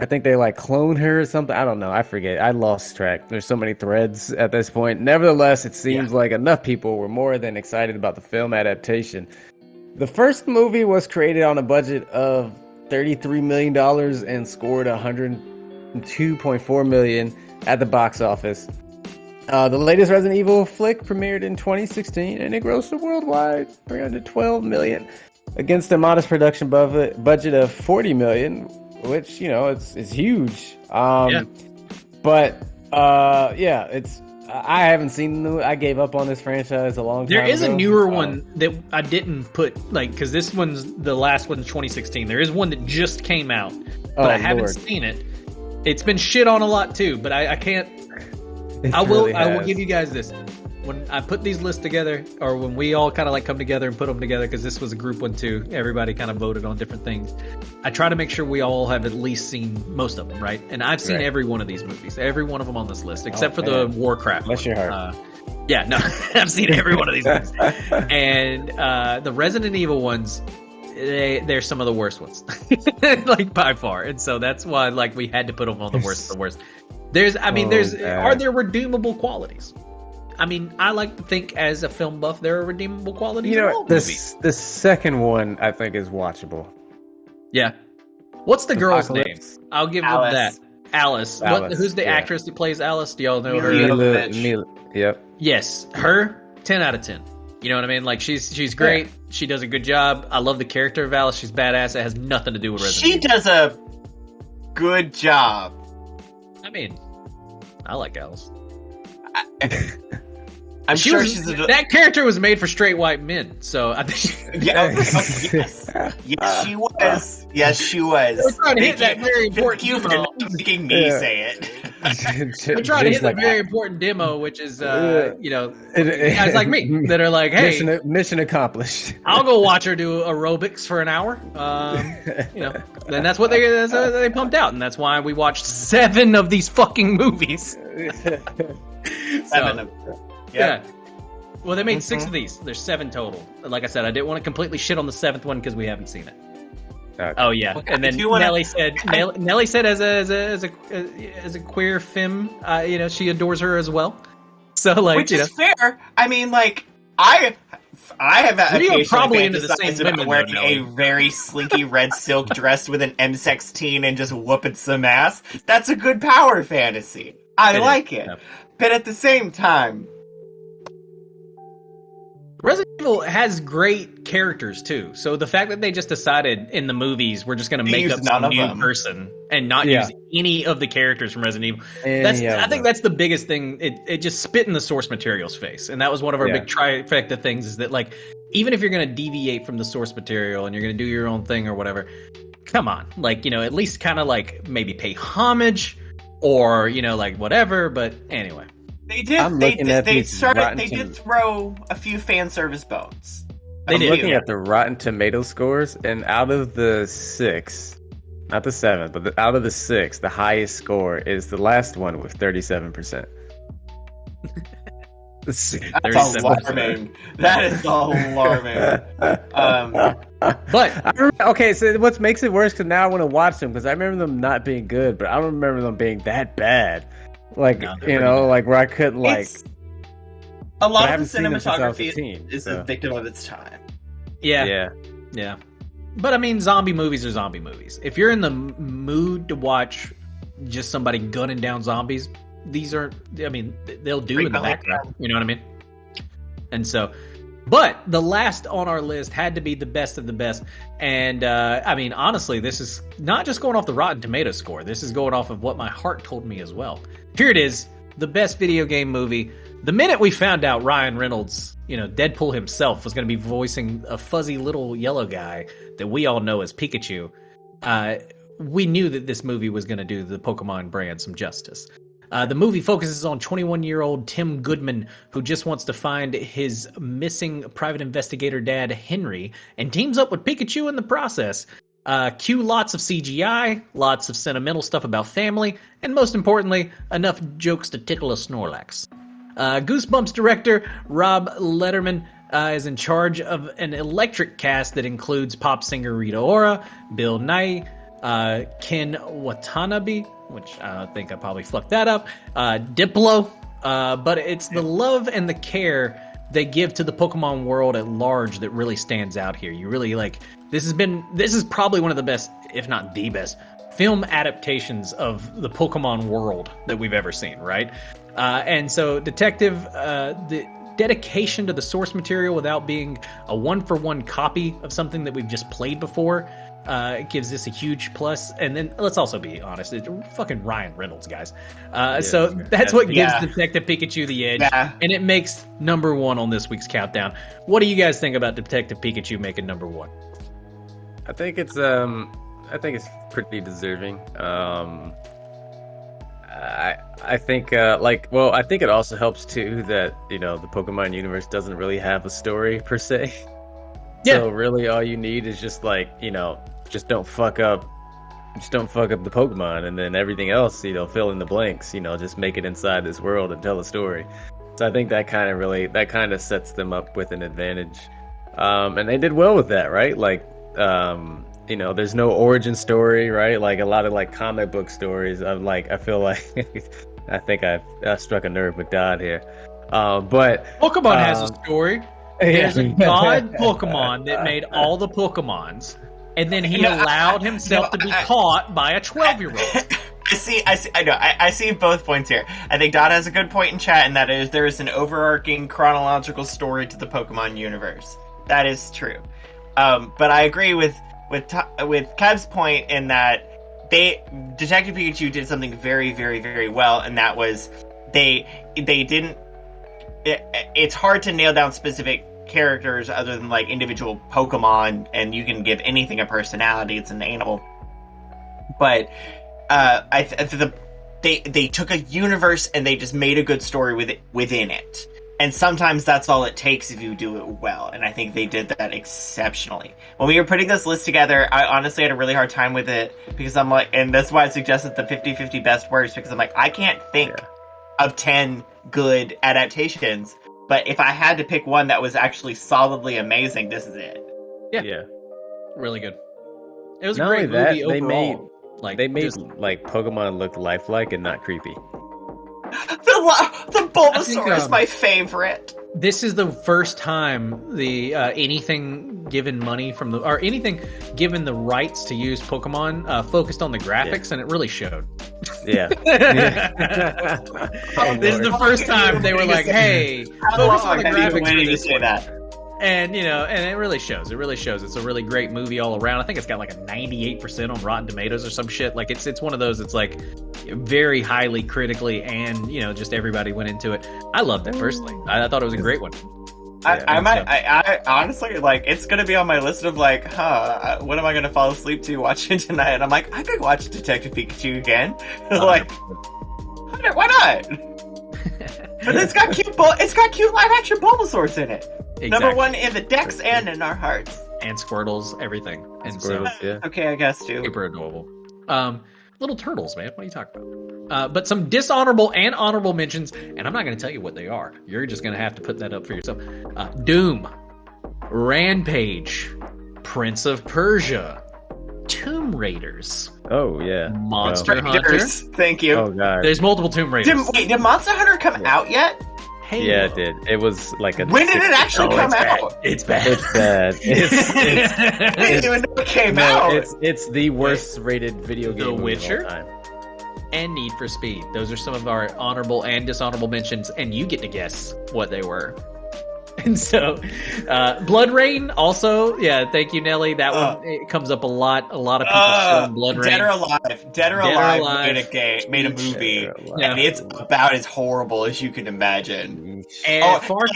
I think they like clone her or something. I don't know. I forget. I lost track. There's so many threads at this point. Nevertheless, it seems like enough people were more than excited about the film adaptation. The first movie was created on a budget of $33 million and scored $102.4 million at the box office. The latest Resident Evil flick premiered in 2016 and it grossed worldwide $312 million against a modest production budget of $40 million, which, you know, it's huge. But it's I haven't seen the. I gave up on this franchise a long time ago. There is a newer one that I didn't put, like, because this one's the last one's 2016. There is one that just came out, but I haven't seen it. It's been shit on a lot too, but I can't. I will give you guys this. When I put these lists together, or when we all kind of like come together and put them together, because this was a group one too. Everybody kind of voted on different things. I try to make sure we all have at least seen most of them, right? And I've seen every one of these movies, every one of them on this list, except for the Warcraft. Bless your heart. I've seen every one of these movies. And the Resident Evil ones, they're some of the worst ones, like by far. And so that's why, like, we had to put them on the worst of the worst. Are there redeemable qualities? I mean, I like to think as a film buff, there are redeemable qualities. You know, the second one I think is watchable. Yeah. What's the girl's name? I'll give them that. Alice. Who's the actress that plays Alice? Do y'all know her? Mila. Yep. Yes, her. 10 out of 10. You know what I mean? Like, she's great. Yeah. She does a good job. I love the character of Alice. She's badass. It has nothing to do with Resident Evil. She does a good job. I mean, I like Alice. I'm sure she's that character was made for straight white men, so I think yes, she was. Yes, she was. We're trying to hit that very important demo. Making me say it. We're trying to hit the very important demo, which is guys like me that are like, hey, mission accomplished. I'll go watch her do aerobics for an hour. Then that's what they pumped out, and that's why we watched 7 of these fucking movies. 7 of them. Yeah. Well, they made 6 of these. There's 7 total. Like I said, I didn't want to completely shit on the 7th one because we haven't seen it. Oh yeah, okay. And then Nelly said as a queer femme, she adores her as well. So like, which is fair. I mean, like I have occasionally probably into the same women wearing a very slinky red silk dress with an M16 and just whooping some ass. That's a good power fantasy. I like it. But at the same time, Resident Evil has great characters too. So the fact that they just decided in the movies we're just going to make up some new person and not use any of the characters from Resident Evil. I think that's the biggest thing. It just spit in the source material's face, and that was one of our big trifecta things. Is that, like, even if you're going to deviate from the source material and you're going to do your own thing or whatever, come on, like, at least kind of like maybe pay homage or like whatever. But anyway. They did. They did throw a few fan service bones. I'm looking at the Rotten Tomato scores, and out of the 6, not the 7, but out of the 6, the highest score is the last one with 37%. That's alarming. That is alarming. Okay, so what makes it worse? Because now I want to watch them because I remember them not being good, but I don't remember them being that bad. Like, like where I could like. A lot of the cinematography is a victim of its time. Yeah. But I mean, zombie movies are zombie movies. If you're in the mood to watch just somebody gunning down zombies, these are, they'll do in the background. You know what I mean? And so, but the last on our list had to be the best of the best. And, honestly, this is not just going off the Rotten Tomatoes score. This is going off of what my heart told me as well. Here it is, the best video game movie. The minute we found out Ryan Reynolds, Deadpool himself, was going to be voicing a fuzzy little yellow guy that we all know as Pikachu, we knew that this movie was going to do the Pokemon brand some justice. The movie focuses on 21-year-old Tim Goodman, who just wants to find his missing private investigator dad, Henry, and teams up with Pikachu in the process. Cue lots of CGI, lots of sentimental stuff about family, and most importantly, enough jokes to tickle a Snorlax. Goosebumps director Rob Letterman is in charge of an electric cast that includes pop singer Rita Ora, Bill Nighy, Ken Watanabe, which I think I probably fucked that up, Diplo, but it's the love and the care they give to the Pokemon world at large that really stands out here. You really this is probably one of the best, if not the best, film adaptations of the Pokemon world that we've ever seen, right? And so the dedication to the source material without being a one-for-one copy of something that we've just played before, it gives this a huge plus. And then let's also be honest, it's fucking Ryan Reynolds, guys. So that's what gives Detective Pikachu the edge, and it makes number one on this week's countdown. What do you guys think about Detective Pikachu making number one? I think it's pretty deserving. I think I think it also helps too that the Pokemon universe doesn't really have a story per se. Yeah. So really, all you need is just just don't fuck up the Pokemon, and then everything else, fill in the blanks. Just make it inside this world and tell a story. So I think that kind of sets them up with an advantage, and they did well with that, right? There's no origin story, right? Like a lot of comic book stories. I feel like I think I struck a nerve with Dodd here, but Pokemon has a story. There's a god Pokemon that made all the Pokemons, and then he allowed himself to be caught by a 12-year-old. I see both points here. I think Dodd has a good point in chat, and that is there is an overarching chronological story to the Pokemon universe. That is true. But I agree with Kev's point in that Detective Pikachu did something very, very, very well, and that was they didn't. It's hard to nail down specific characters other than individual Pokemon, and you can give anything a personality. It's an animal, but they took a universe and they just made a good story within it. And sometimes that's all it takes if you do it well. And I think they did that exceptionally. When we were putting this list together, I honestly had a really hard time with it because I'm and that's why I suggested the 50-50 best worst, because I'm I can't think of 10 good adaptations. But if I had to pick one that was actually solidly amazing, this is it. Yeah. Really good. It was a great movie overall. They made Pokemon look lifelike and not creepy. The Bulbasaur is my favorite. This is the first time the anything given money from anything given the rights to use Pokemon focused on the graphics, and it really showed. Yeah. This is the first time they were hey, focus on the graphics for this one. That. And and it really shows. It really shows. It's a really great movie all around. I think it's got a 98% on Rotten Tomatoes or some shit. It's one of those. It's very highly critically, and just everybody went into it. I loved it personally. I thought it was a great one. I honestly it's gonna be on my list of what am I gonna fall asleep to watching tonight? And I'm I could watch Detective Pikachu again. Why not? But it's got cute live action Bulbasaurs in it. Exactly. Number one in the decks and in our hearts. And Squirtles, everything. And Squirtles, okay, I guess too. Super adorable. Little turtles, man. What are you talking about? But some dishonorable and honorable mentions, and I'm not going to tell you what they are. You're just going to have to put that up for yourself. Doom, Rampage, Prince of Persia, Tomb Raiders. Oh, yeah. Monster Hunter. Thank you. Oh, God. There's multiple Tomb Raiders. Did Monster Hunter come out yet? Halo. Yeah, it did. It was when did it actually come out? It's bad. It's bad. I didn't even know it came out. It's the worst rated video game The Witcher of all time. And Need for Speed. Those are some of our honorable and dishonorable mentions, and you get to guess what they were. And so, Blood Rain also, thank you, Nelly. That one it comes up a lot. A lot of people showing Blood Rain. Dead or Alive made a movie, and it's about as horrible as you can imagine. And Far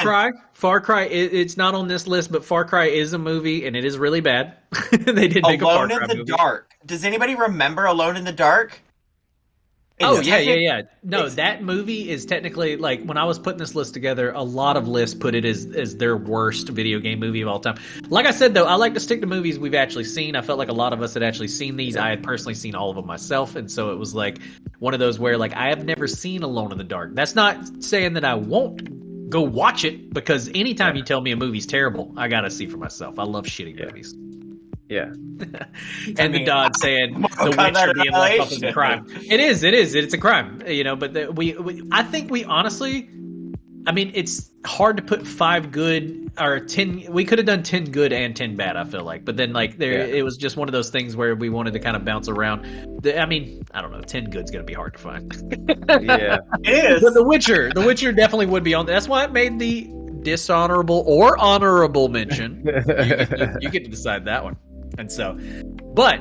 Cry, it's not on this list, but Far Cry is a movie, and it is really bad. They did make a Far Cry Alone in the movie. Dark. Does anybody remember Alone in the Dark? Yeah. No, that movie is technically, like, when I was putting this list together, a lot of lists put it as their worst video game movie of all time. Like I said, though, I like to stick to movies we've actually seen. I felt like a lot of us had actually seen these. I had personally seen all of them myself, and so it was like one of those where, like, I have never seen Alone in the Dark. That's not saying that I won't go watch it, because anytime you tell me a movie's terrible, I gotta see for myself. I love shitty movies. Yeah. And the Dodd saying The Witcher being locked up is a crime. It is. It's a crime. But I think we honestly, I mean, it's hard to put 5 good or 10. We could have done 10 good and 10 bad, I feel like. But then, like, it was just one of those things where we wanted to kind of bounce around. I mean, I don't know. 10 good's going to be hard to find. Yeah. It is. But The Witcher definitely would be on. That's why it made the dishonorable or honorable mention. You get to decide that one. And so, but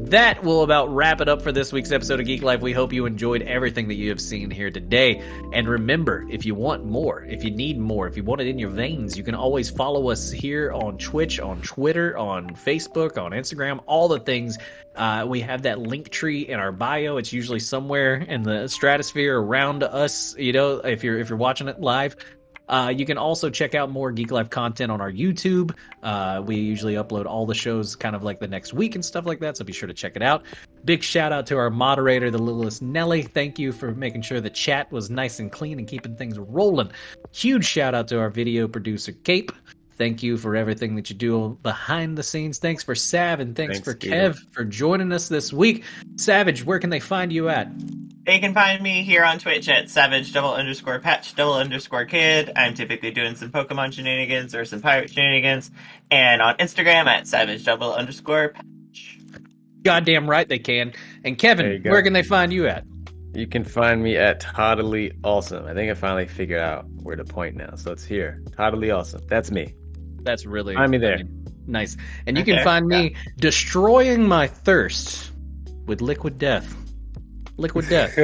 that will about wrap it up for this week's episode of Geek Life. We hope you enjoyed everything that you have seen here today. And remember, if you want more, if you need more, if you want it in your veins, you can always follow us here on Twitch, on Twitter, on Facebook, on Instagram, all the things. We have that LinkTree in our bio. It's usually somewhere in the stratosphere around us, if you're watching it live. You can also check out more Geek Life content on our YouTube. We usually upload all the shows kind of like the next week and stuff like that, so be sure to check it out. Big shout out to our moderator, the littlest Nelly. Thank you for making sure the chat was nice and clean and keeping things rolling. Huge shout out to our video producer, Cape. Thank you for everything that you do behind the scenes. Thanks for Sav, and thanks for Kev for joining us this week. Savage, where can they find you at? They can find me here on Twitch at savage_patch_kid. I'm typically doing some Pokemon shenanigans or some pirate shenanigans. And on Instagram at savage_patch. Goddamn right they can. And Kevin, where can they find you at? You can find me at Toddly Awesome. I think I finally figured out where to point now. So it's here. Toddly Awesome. That's me. That's really find me there. Nice. And you can find me destroying my thirst with Liquid Death. Liquid Death.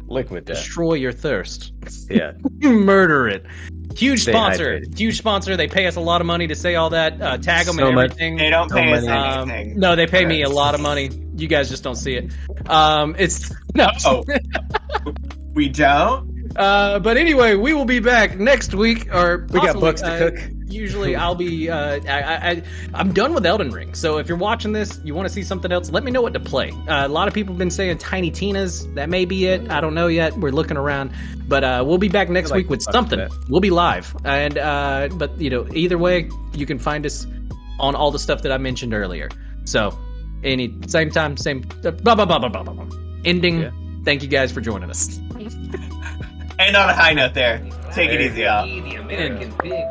Liquid Death. Destroy your thirst. Yeah. Murder it. Huge sponsor. Huge sponsor. They pay us a lot of money to say all that. Tag them and everything. They don't pay us anything. No, they pay me a lot of money. You guys just don't see it. It's no. Oh. We don't? But anyway, we will be back next week. Or we got books to cook. Usually I'll be I'm done with Elden Ring, so if you're watching this, you want to see something else, let me know what to play. A lot of people have been saying Tiny Tina's. That may be it. I don't know yet. We're looking around, but we'll be back next week with something. We'll be live, and but either way, you can find us on all the stuff that I mentioned earlier. So same time, same ending. Yeah. Thank you guys for joining us. And on a high note there, take it easy, y'all. The American pig.